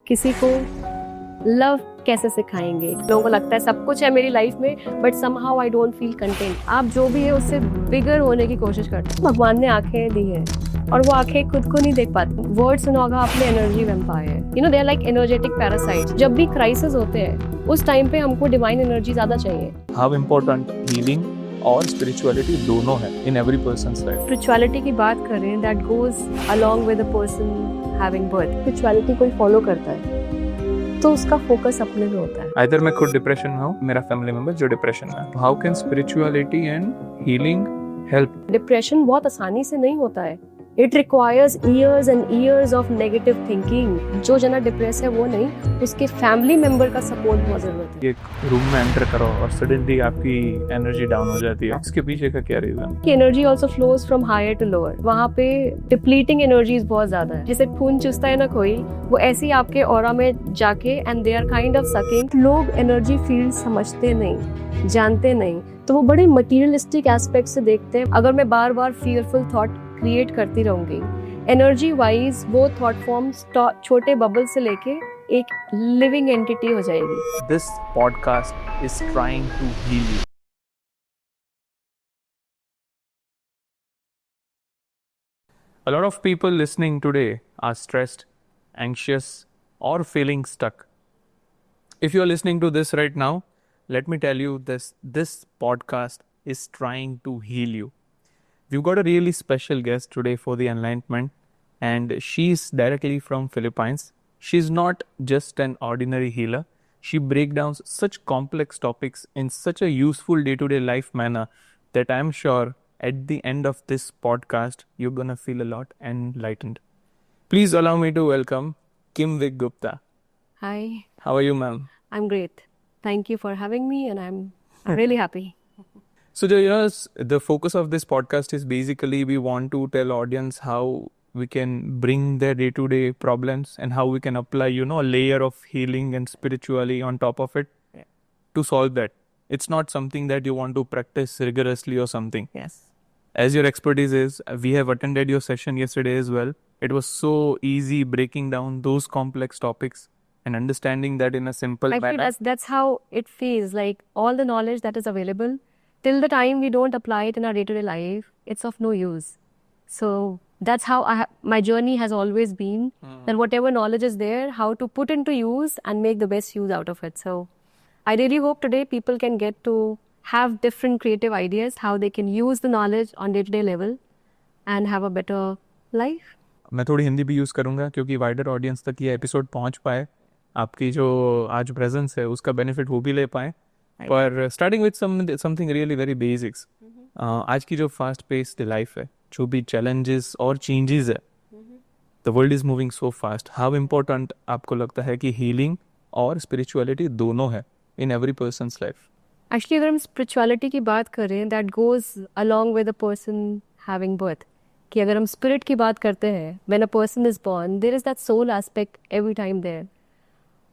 किसी को लव कैसे सिखाएंगे। लोगों को लगता है सब कुछ है मेरी लाइफ में, but somehow I don't feel content. आप जो भी है उससे बिगर होने की कोशिश करते हैं। भगवान ने आंखें दी है और वो आंखें खुद को नहीं देख पाती। वर्ड सुनोगा आपने, energy vampire, you know they are like energetic parasites. जब भी क्राइसिस होते हैं उस टाइम पे हमको डिवाइन एनर्जी ज्यादा चाहिए। हाउ इम्पोर्टेंट हीलिंग और स्पिरिचुअलिटी दोनों है in every person's life. Spirituality की बात करें, that goes along with a person having birth. Spirituality कोई फॉलो करता है तो उसका फोकस अपने में होता है। आइदर मैं खुद डिप्रेशन में हूँ, मेरा फैमिली मेंबर जो डिप्रेशन में है। How can spirituality and healing help? Depression बहुत आसानी से नहीं होता है। It requires years and years of negative thinking. जो जना डिप्रेस है वो नहीं, उसके फैमिली मेंबर का सपोर्ट बहुत जरूरत है। एक रूम में एंटर करो और सडनली आपकी एनर्जी डाउन हो जाती है, इसके पीछे का क्या रीजन? की energy also flows from higher to lower. वहाँ पे डिप्लीटिंग एनर्जीज बहुत ज्यादा है। जैसे खून चूसता है ना कोई, वो ऐसे ही आपके ऑरा में जाके and they are kind of sucking. लोग एनर्जी फील्ड समझते नहीं, जानते नहीं, तो वो बड़े मटीरियलिस्टिक एस्पेक्ट से देखते हैं। अगर मैं बार बार फियरफुल थॉट क्रिएट करती रहूंगी, एनर्जी वाइज वो थॉट फॉर्म्स छोटे बबल से लेके एक लिविंग एंटिटी हो जाएगी। This podcast is trying to heal you. A lot of people listening today are stressed, anxious, or feeling stuck. If you are listening to this right now, let me tell you this podcast is trying to heal you. We've got a really special guest today for the enlightenment, and she's directly from Philippines. She's not just an ordinary healer. She breaks down such complex topics in such a useful day-to-day life manner that I'm sure at the end of this podcast, you're gonna feel a lot enlightened. Please allow me to welcome Kim Vik Gupta. Hi, How are you, ma'am? I'm great. Thank you for having me, and I'm really happy. So, the focus of this podcast is basically we want to tell audience how we can bring their day-to-day problems and how we can apply, a layer of healing and spirituality on top of it to solve that. It's not something that you want to practice rigorously or something. Yes. As your expertise is, we have attended your session yesterday as well. It was so easy breaking down those complex topics and understanding that in a simple I feel manner. that's how it feels. Like all the knowledge that is available, till the time we don't apply it in our day-to-day life, it's of no use. So that's how my journey has always been. That whatever knowledge is there, how to put into use and make the best use out of it. So I really hope today people can get to have different creative ideas, how they can use the knowledge on day-to-day level and have a better life. मैं थोड़ी हिंदी भी use करूँगा क्योंकि wider audience तक ये episode पहुँच पाए, आपकी जो आज प्रेजेंस है उसका बेनिफिट वो भी ले पाए। पर starting with something really very basics. आज की जो फास्ट पेस्ड लाइफ है, जो भी चैलेंजेस और चेंजेस है, the world is moving so fast. How important आपको लगता है कि हीलिंग और स्पिरिचुअलिटी दोनों है in every person's life? Actually अगर हम स्पिरिचुअलिटी की बात करें, that goes along with a person having birth. कि अगर हम स्पिरिट की बात करते हैं, when a person is born, there is that soul aspect every time there.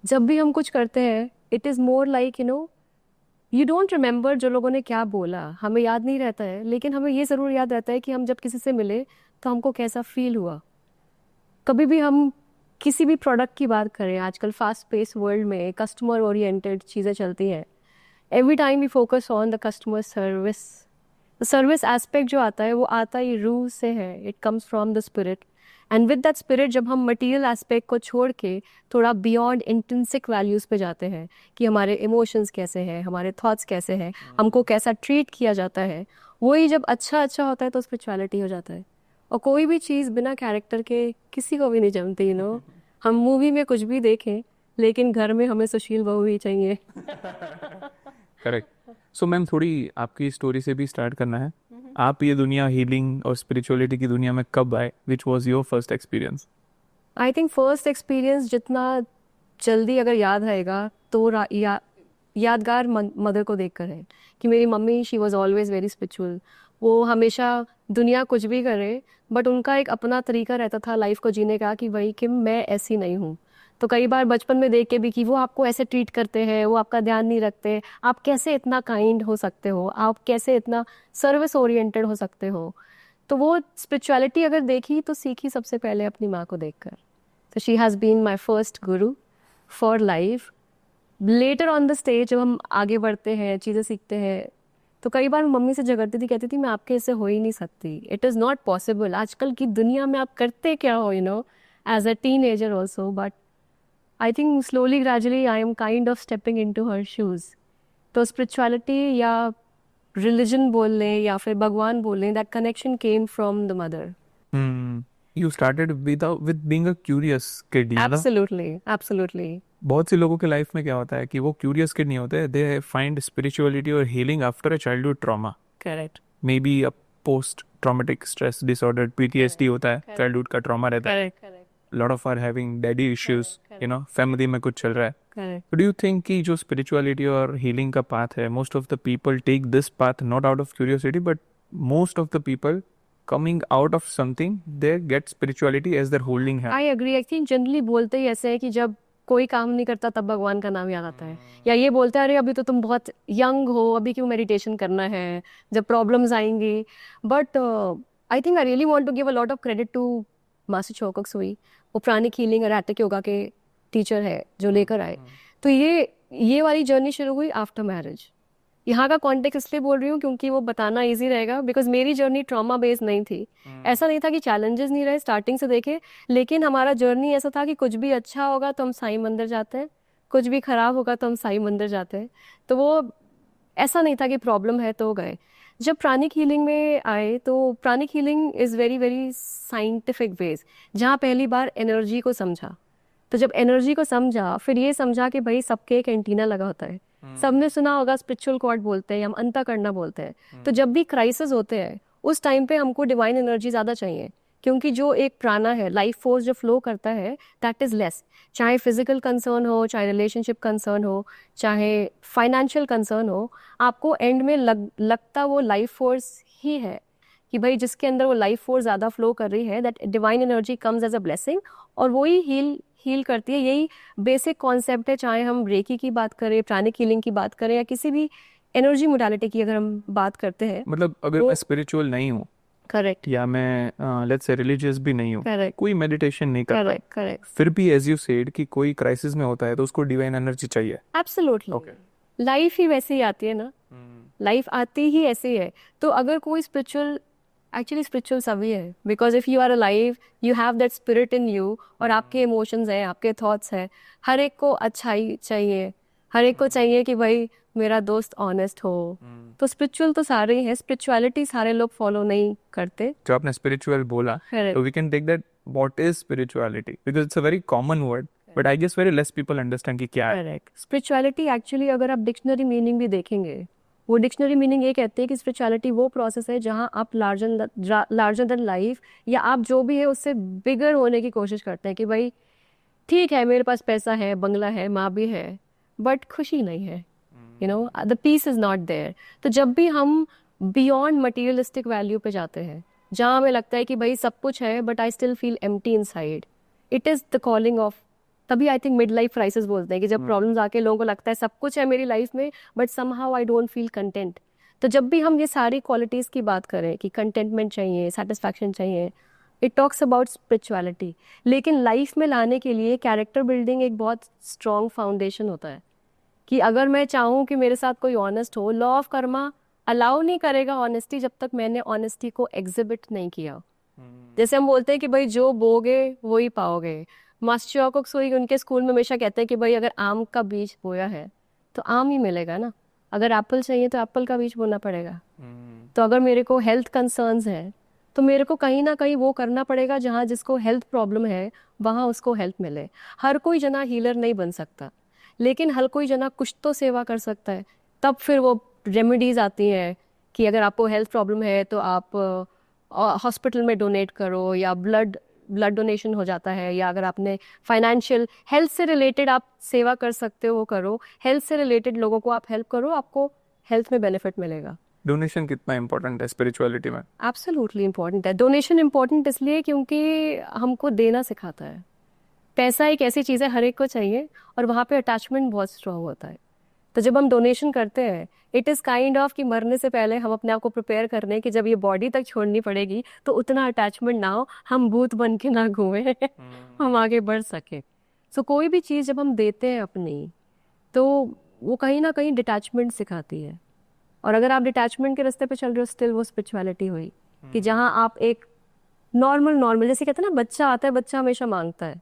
जब भी हम कुछ करते हैं, it is more like you don't remember जो लोगों ने क्या बोला, हमें याद नहीं रहता है, लेकिन हमें ये ज़रूर याद रहता है कि हम जब किसी से मिले तो हमको कैसा फील हुआ। कभी भी हम किसी भी प्रोडक्ट की बात करें, आजकल फास्ट पेस वर्ल्ड में कस्टमर ओरिएंटेड चीज़ें चलती हैं। Every time we focus on the customer service. The service aspect जो आता है वो आता ही रूह से है, it comes from the spirit. And with that spirit जब हम मटीरियल एस्पेक्ट को छोड़ के थोड़ा बियॉन्ड इंट्रिंसिक वैल्यूज़ पे जाते हैं कि हमारे इमोशंस कैसे हैं, हमारे थॉट्स कैसे हैं, हमको कैसा ट्रीट किया जाता है, वही जब अच्छा होता है तो स्पिरिचुअलिटी हो जाता है। और कोई भी चीज़ बिना कैरेक्टर के किसी को भी नहीं जमती, हम मूवी में कुछ भी देखें लेकिन घर में हमें सुशील बहू ही चाहिए। करेक्ट। सो मैम, थोड़ी आपकी स्टोरी से भी स्टार्ट करना है। आप ये दुनिया हीलिंग और स्पिरिचुअलिटी की दुनिया में कब आए? Which was your first experience? I think first experience जितना जल्दी अगर याद रहेगा तो यादगार मदर को देख कर है कि मेरी mummy, she was always very spiritual. वो हमेशा दुनिया कुछ भी करे, बट उनका एक अपना तरीका रहता था लाइफ को जीने का कि वही कि मैं ऐसी नहीं हूँ। तो कई बार बचपन में देख के भी कि वो आपको ऐसे ट्रीट करते हैं, वो आपका ध्यान नहीं रखते, आप कैसे इतना काइंड हो सकते हो, आप कैसे इतना सर्विस ओरिएंटेड हो सकते हो। तो वो स्पिरिचुअलिटी अगर देखी तो सीखी सबसे पहले अपनी माँ को देखकर। So she has been my first guru for life. Later on the stage जब हम आगे बढ़ते हैं, चीज़ें सीखते हैं, तो कई बार मम्मी से झगड़ती थी, कहती थी मैं आपके ऐसे हो ही नहीं सकती, इट इज़ नॉट पॉसिबल. आजकल की दुनिया में आप करते क्या हो, as a teenager also. But I think slowly gradually I am kind of stepping into her shoes. तो स्पिरिचुअलिटी या रिलीजन बोल लें या फिर भगवान बोल लें, that connection came from the mother. You started with being a curious kid, you know? Absolutely, absolutely. बहुत से लोगों के लाइफ में क्या होता है कि वो क्यूरियस किड नहीं होते, दे फाइंड स्पिरिचुअलिटी और healing after a childhood trauma. Correct. Maybe a post traumatic stress disorder, PTSD होता है, चाइल्डहुड का ट्रॉमा रहता है. Correct. Correct. Lot of are having daddy issues, family में कुछ चल रहा है. करेक्ट. डू यू थिंक कि जो स्पिरिचुअलिटी और हीलिंग का पाथ है, most of the people take this path not out of curiosity, but most of the people coming out of something, they get spirituality as their holding hand. I agree. I think generally बोलते ही ऐसे है कि जब कोई काम नहीं करता तब भगवान का नाम याद आता है, या ये बोलते हैं अरे अभी तो तुम बहुत यंग हो, अभी क्यों मेडिटेशन करना है, जब प्रॉब्लम्स आएंगी. But I think I really want to give a lot of credit to master Choa Kok Sui. वो प्राणिक हीलिंग और एटिक योगा के टीचर है जो लेकर आए. तो ये वाली जर्नी शुरू हुई आफ्टर मैरिज. यहाँ का कॉन्टेक्स्ट इसलिए बोल रही हूँ क्योंकि वो बताना इजी रहेगा, बिकॉज मेरी जर्नी ट्रॉमा बेस्ड नहीं थी. ऐसा नहीं था कि चैलेंजेस नहीं रहे, स्टार्टिंग से देखे, लेकिन हमारा जर्नी ऐसा था कि कुछ भी अच्छा होगा तो हम साईं मंदिर जाते हैं, कुछ भी खराब होगा तो हम साईं मंदिर जाते हैं. तो वो ऐसा नहीं था कि प्रॉब्लम है तो गए. जब प्राणिक हीलिंग में आए तो प्राणिक healing is very very scientific ways, जहाँ पहली बार एनर्जी को समझा. तो जब एनर्जी को समझा, फिर ये समझा कि भाई सबके एक एंटीना लगा होता है. सबने सुना होगा स्पिरिचुअल कॉर्ड बोलते हैं, हम अंतःकरण बोलते हैं. तो जब भी क्राइसिस होते हैं उस टाइम पे हमको डिवाइन एनर्जी ज़्यादा चाहिए, क्योंकि जो एक प्राणा है, लाइफ फोर्स जो फ्लो करता है, दैट इज़ लेस. चाहे फिजिकल कंसर्न हो, चाहे रिलेशनशिप कंसर्न हो, चाहे फाइनेंशियल कंसर्न हो, आपको एंड में लगता वो लाइफ फोर्स ही है कि भाई जिसके अंदर वो लाइफ फोर्स ज़्यादा फ्लो कर रही है, that divine energy comes as a blessing, और वही हील करती है. यही बेसिक कॉन्सेप्ट है, चाहे हम रेकी की बात करें, प्राणिक हीलिंग की बात करें, या किसी भी एनर्जी मोडालिटी की अगर हम बात करते हैं. मतलब अगर मैं स्पिरिचुअल नहीं हूँ, करेक्ट, या मैं लेट्स से रिलीजियस भी नहीं हूँ, करेक्ट, कोई मेडिटेशन नहीं करता, करेक्ट, करेक्ट, फिर भी एज यू सेड कि कोई क्राइसिस में होता है तो उसको डिवाइन एनर्जी चाहिए. एब्सोल्युटली. लाइफ ही वैसे ही आती है ना, लाइफ आती ही ऐसी है. तो अगर कोई स्पिरिचुअल सभी है, because if you are alive you have that spirit in you, और आपके इमोशंस हैं, आपके थॉट्स हैं. हर एक को अच्छाई चाहिए, हर एक को चाहिए कि भाई मेरा दोस्त ऑनेस्ट हो. तो स्पिरिचुअल तो सारे ही हैं, स्पिरिचुअलिटी सारे लोग फॉलो नहीं करते. जो आपने स्पिरिचुअल बोला, तो we can take that what is spirituality, because it's a very common word, but I guess very less people understand कि क्या है. करेक्ट. स्पिरिचुअलिटी एक्चुअली अगर आप डिक्शनरी मीनिंग भी देखेंगे, वो डिक्शनरी मीनिंग ये कहते हैं कि स्पिरिचुअलिटी वो प्रोसेस है जहाँ आप लार्जर देन लाइफ, या आप जो भी है उससे बिगर होने की कोशिश करते हैं कि भाई ठीक है मेरे पास पैसा है, बंगला है, माँ भी है, बट खुशी नहीं है, the peace is not there. तो जब भी हम बियॉन्ड मटीरियलिस्टिक वैल्यू पे जाते हैं, जहाँ हमें लगता है कि भाई सब कुछ है but I still feel empty inside, it is the calling of. तभी I think mid life crisis बोलते हैं कि जब प्रॉब्लम्स आके लोगों को लगता है सब कुछ है मेरी लाइफ में, but somehow I don't feel content. तो जब भी हम ये सारी क्वालिटीज़ की बात करें कि कंटेंटमेंट चाहिए, सेटिस्फैक्शन चाहिए, इट टॉक्स अबाउट स्पिरिचुअलिटी. लेकिन लाइफ में लाने के लिए कैरेक्टर बिल्डिंग एक बहुत स्ट्रॉन्ग फाउंडेशन होता है कि अगर मैं चाहूँ कि मेरे साथ कोई ऑनेस्ट हो, लॉ ऑफ कर्मा अलाउ नहीं करेगा ऑनेस्टी जब तक मैंने ऑनेस्टी को एग्जिबिट नहीं किया. जैसे हम बोलते हैं कि भाई जो बोगे वो ही पाओगे. मास्टर चोकक सुई उनके स्कूल में हमेशा कहते हैं कि भाई अगर आम का बीज बोया है तो आम ही मिलेगा ना, अगर एप्पल चाहिए तो एप्पल का बीज बोना पड़ेगा. तो अगर मेरे को हेल्थ कंसर्न्स है तो मेरे को कहीं ना कहीं वो करना पड़ेगा जहाँ जिसको हेल्थ प्रॉब्लम है वहाँ उसको हेल्प मिले. हर कोई जना हीलर नहीं बन सकता, लेकिन हर कोई जना कुछ तो सेवा कर सकता है. तब फिर वो रेमेडीज आती हैं कि अगर आपको हेल्थ प्रॉब्लम है तो आप हॉस्पिटल में डोनेट करो, या ब्लड डोनेशन हो जाता है, या अगर आपने फाइनेंशियल हेल्थ से रिलेटेड आप सेवा कर सकते हो वो करो. हेल्थ से रिलेटेड लोगों को आप हेल्प करो, आपको हेल्थ में बेनिफिट मिलेगा. डोनेशन कितना इंपॉर्टेंट है स्पिरिचुअलिटी में? एब्सोल्युटली इंपॉर्टेंट है. डोनेशन इंपॉर्टेंट इसलिए क्योंकि हमको देना सिखाता है. पैसा एक ऐसी चीज़ है हर एक को चाहिए, और वहाँ पे अटैचमेंट बहुत स्ट्रॉन्ग होता है. तो जब हम डोनेशन करते हैं, इट इज़ काइंड ऑफ कि मरने से पहले हम अपने आप को प्रिपेयर कर रहे हैं कि जब ये बॉडी तक छोड़नी पड़ेगी तो उतना अटैचमेंट ना हो, हम भूत बन के ना घूमें, हम आगे बढ़ सके. सो कोई भी चीज़ जब हम देते हैं अपनी, तो वो कहीं ना कहीं डिटैचमेंट सिखाती है। और अगर आप डिटैचमेंट के रास्ते पे चल रहे हो, स्टिल वो स्पिरिचुअलिटी हुई कि जहाँ आप एक नॉर्मल जैसे कहते हैं ना, बच्चा आता है, बच्चा हमेशा मांगता है,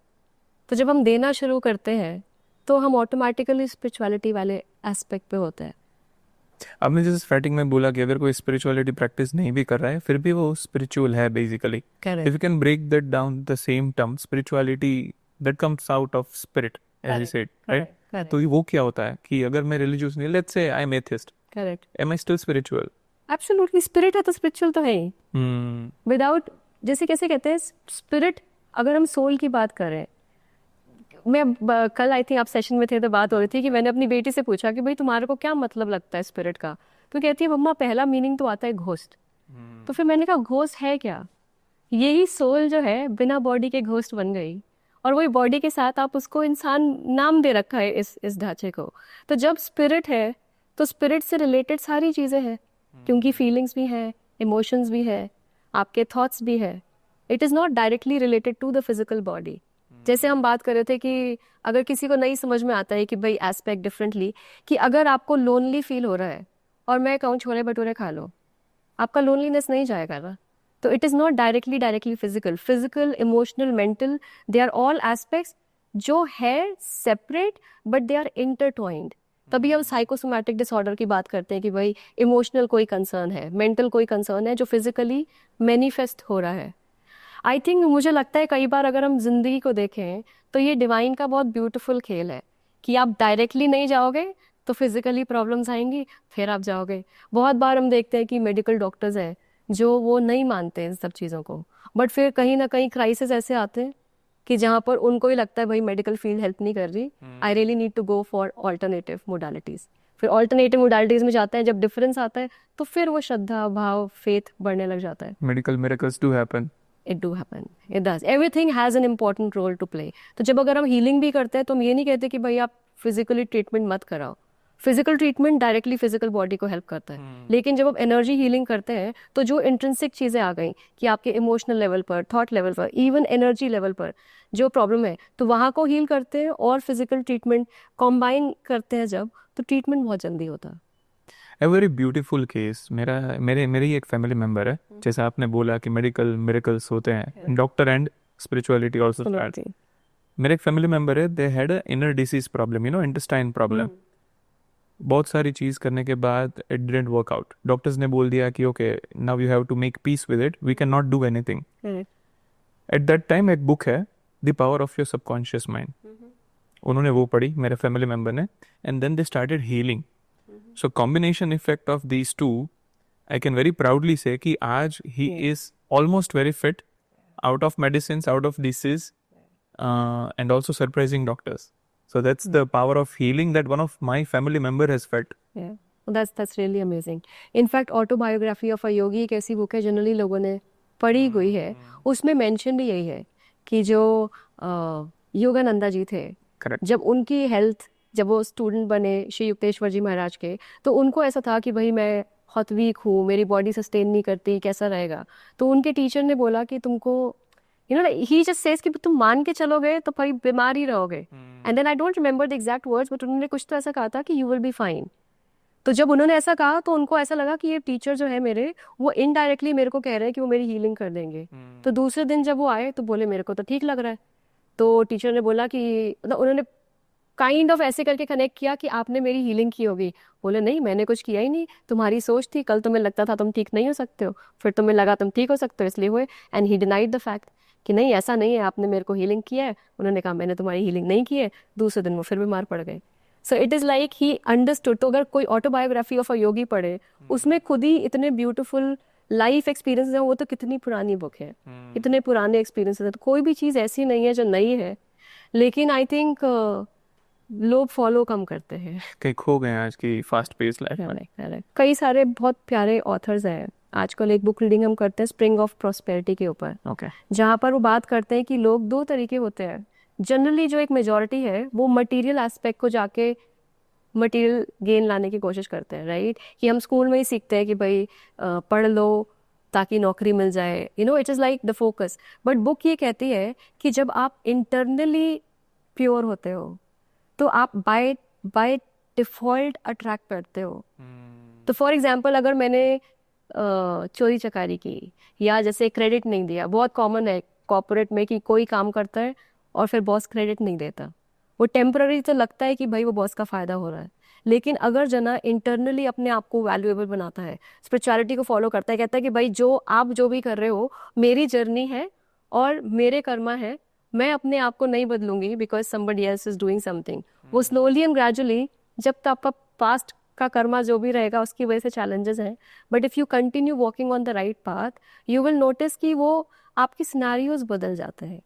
तो जब हम देना शुरू करते हैं तो हम ऑटोमेटिकली स्पिरिचुअलिटी वाले एस्पेक्ट पे होते हैं। आपने जैसे स्टार्टिंग में बोला कि अगर कोई स्पिरिचुअलिटी प्रैक्टिस नहीं भी कर रहा है फिर भी वो स्पिरिचुअल है basically. If you can break that down the same term, spirituality that comes out of spirit as you said, right? तो वो क्या होता है कि अगर मैं रिलीजियस नहीं, let's say I am atheist, correct, am I still spiritual? Absolutely, spirit है तो स्पिरिचुअल तो है ही। विदाउट, जैसे कैसे कहते हैं स्पिरिट, अगर हम सोल की बात करें, कल आई थिंक आप सेशन में थे तो बात हो रही थी कि मैंने अपनी बेटी से पूछा कि भाई तुम्हारे को क्या मतलब लगता है स्पिरिट का, तो कहती है मम्मा पहला मीनिंग तो आता है घोस्ट। तो फिर मैंने कहा घोस्ट है क्या? यही सोल जो है बिना बॉडी के घोस्ट बन गई, और वही बॉडी के साथ आप उसको इंसान नाम दे रखा है इस ढांचे को। तो जब स्पिरिट है तो स्पिरिट से रिलेटेड सारी चीज़ें हैं, क्योंकि फीलिंग्स भी हैं, इमोशंस भी है, आपके थॉट्स भी है। It is not directly related to the physical body. जैसे हम बात कर रहे थे कि अगर किसी को नहीं समझ में आता है कि भाई एस्पेक्ट डिफरेंटली, कि अगर आपको लोनली फील हो रहा है और मैं कहूँ छोले भटूरे खा लो, आपका लोनलीनेस नहीं जाएगा ना। तो it is not directly physical, emotional, mental, they are all aspects जो है separate but they are intertwined. तभी हम साइकोसोमैटिक डिसऑर्डर की बात करते हैं कि भाई इमोशनल कोई कंसर्न है, मेंटल कोई कंसर्न है जो फिजिकली मैनिफेस्ट हो रहा है। आई थिंक मुझे लगता है कई बार अगर हम जिंदगी को देखें तो ये डिवाइन का बहुत ब्यूटीफुल खेल है कि आप डायरेक्टली नहीं जाओगे तो फिजिकली प्रॉब्लम्स आएंगी, फिर आप जाओगे। बहुत बार हम देखते हैं कि मेडिकल डॉक्टर्स हैं जो वो नहीं मानते इन सब चीज़ों को, बट फिर कहीं ना कहीं क्राइसिस ऐसे आते हैं कि जहाँ पर उनको ही लगता है भाई मेडिकल फील्ड हेल्प नहीं कर रही, I really need to go for alternative modalities. फिर ऑल्टरनेटिव मोडालिटीज़ में जाते हैं, जब डिफरेंस आता है तो फिर वो श्रद्धा भाव फेथ बढ़ने लग जाता है। Medical miracles do happen, it do happen, it does, everything has an important role to play. तो जब अगर हम हीलिंग भी करते हैं तो हम ये नहीं कहते कि भाई आप फिजिकली ट्रीटमेंट मत कराओ। Physical treatment directly physical body को हेल्प करता है, लेकिन जब आप एनर्जी हीलिंग करते हैं तो जो इंट्रिंसिक चीज़ें आ गई कि आपके इमोशनल लेवल पर, थॉट लेवल पर, इवन एनर्जी लेवल पर जो प्रॉब्लम है, तो वहाँ को हील करते हैं और फिजिकल ट्रीटमेंट कॉम्बाइन करते हैं जब, तो ट्रीटमेंट बहुत जल्दी होता है। A very beautiful case. मेरे ही एक फैमिली मेम्बर है, जैसा आपने बोला कि मेडिकल मिरेकल्स होते हैं, doctor and spirituality also start. मेरे एक फैमिली मेम्बर है, they had a inner disease problem, intestine problem. बहुत सारी चीज़ करने के बाद it didn't work out. Doctors ने बोल दिया कि okay now you have to make peace with it, we can not do anything. At that time एक बुक है, the power of your subconscious mind, उन्होंने वो पढ़ी मेरे फैमिली मेम्बर ने, and then they started healing. So combination effect of these two, I can very proudly say कि आज he is almost very fit, out of medicines, out of disease, and also surprising doctors. So that's the power of healing that one of my family member has felt. Yeah, well, that's really amazing. In fact, autobiography of a yogi एक ऐसी book है generally लोगों ने पढ़ी हुई है, उसमें mention भी यही है कि जो योगानंदा जी थे, Correct. जब उनकी हेल्थ, जब वो स्टूडेंट बने श्री युक्तेश्वर जी महाराज के, तो उनको ऐसा था कि भाई मैं बहुत वीक हूँ, मेरी बॉडी सस्टेन नहीं करती, कैसा रहेगा। तो उनके टीचर ने बोला कि तुमको ही जस्ट सेज कि तुम मान के चलोगे तो भाई बीमार ही रहोगे। And then I don't remember the exact words, but उन्होंने कुछ तो ऐसा कहा था कि यू विल बी फाइन। तो जब उन्होंने ऐसा कहा तो उनको ऐसा लगा कि ये टीचर जो है मेरे, वो इनडायरेक्टली मेरे को कह रहे हैं कि वो मेरी हीलिंग कर देंगे। तो दूसरे दिन जब वो आए तो बोले मेरे को तो ठीक लग रहा है। तो टीचर ने बोला कि उन्होंने काइंड ऑफ ऐसे करके कनेक्ट किया कि आपने मेरी हीलिंग की होगी। बोले नहीं, मैंने कुछ किया ही नहीं, तुम्हारी सोच थी, कल तुम्हें लगता था तुम ठीक नहीं हो सकते हो, फिर तुम्हें लगा तुम ठीक हो सकते हो इसलिए हुए। And he denied the fact कि नहीं ऐसा नहीं है, आपने मेरे को हीलिंग किया है। उन्होंने कहा मैंने तुम्हारी हीलिंग नहीं की है। दूसरे दिन वो फिर बीमार पड़ गए। So it is like he understood. तो अगर कोई ऑटोबायोग्राफी ऑफ अ योगी पढ़े, उसमें खुद ही इतने ब्यूटीफुल लाइफ एक्सपीरियंस हैं। वो तो कितनी पुरानी बुक है, इतने पुराने एक्सपीरियंसेस हैं। तो कोई भी चीज़ ऐसी नहीं है जो नई है, लेकिन आई थिंक लोग फॉलो कम करते हैं, कहीं खो गए आज की फास्ट पेस लाइफ में। कई सारे बहुत प्यारे ऑथर्स हैं। आजकल एक बुक रीडिंग हम करते हैं स्प्रिंग ऑफ प्रॉस्पेरिटी के ऊपर, जहाँ पर वो बात करते हैं कि लोग दो तरीके होते हैं। जनरली जो एक मेजॉरिटी है वो मटेरियल एस्पेक्ट को जाके मटेरियल गेन लाने की कोशिश करते हैं, राइट? कि हम स्कूल में ही सीखते हैं कि भाई पढ़ लो ताकि नौकरी मिल जाए, it is like the focus. But book ये कहती है कि जब आप इंटरनली प्योर होते हो तो आप बाय बाय डिफॉल्ट अट्रैक्ट करते हो। तो फॉर एग्जाम्पल अगर मैंने चोरी चकारी की या जैसे क्रेडिट नहीं दिया, बहुत कॉमन है कॉर्पोरेट में कि कोई काम करता है और फिर बॉस क्रेडिट नहीं देता। वो टेम्पररी तो लगता है कि भाई वो बॉस का फायदा हो रहा है, लेकिन अगर जना इंटरनली अपने आप को वैल्यूएबल बनाता है, स्पिरिचुअलिटी को फॉलो करता है, कहता है कि भाई जो आप जो भी कर रहे हो मेरी जर्नी है और मेरे कर्मा है, मैं अपने आप को नहीं बदलूंगी because somebody else is doing something. वो स्लोली एंड ग्रेजुअली, जब तक आपका पास्ट का कर्मा जो भी रहेगा उसकी वजह से चैलेंजेस हैं, but if you continue walking on the right path you will notice कि वो आपकी सिनेरियोज बदल जाते हैं।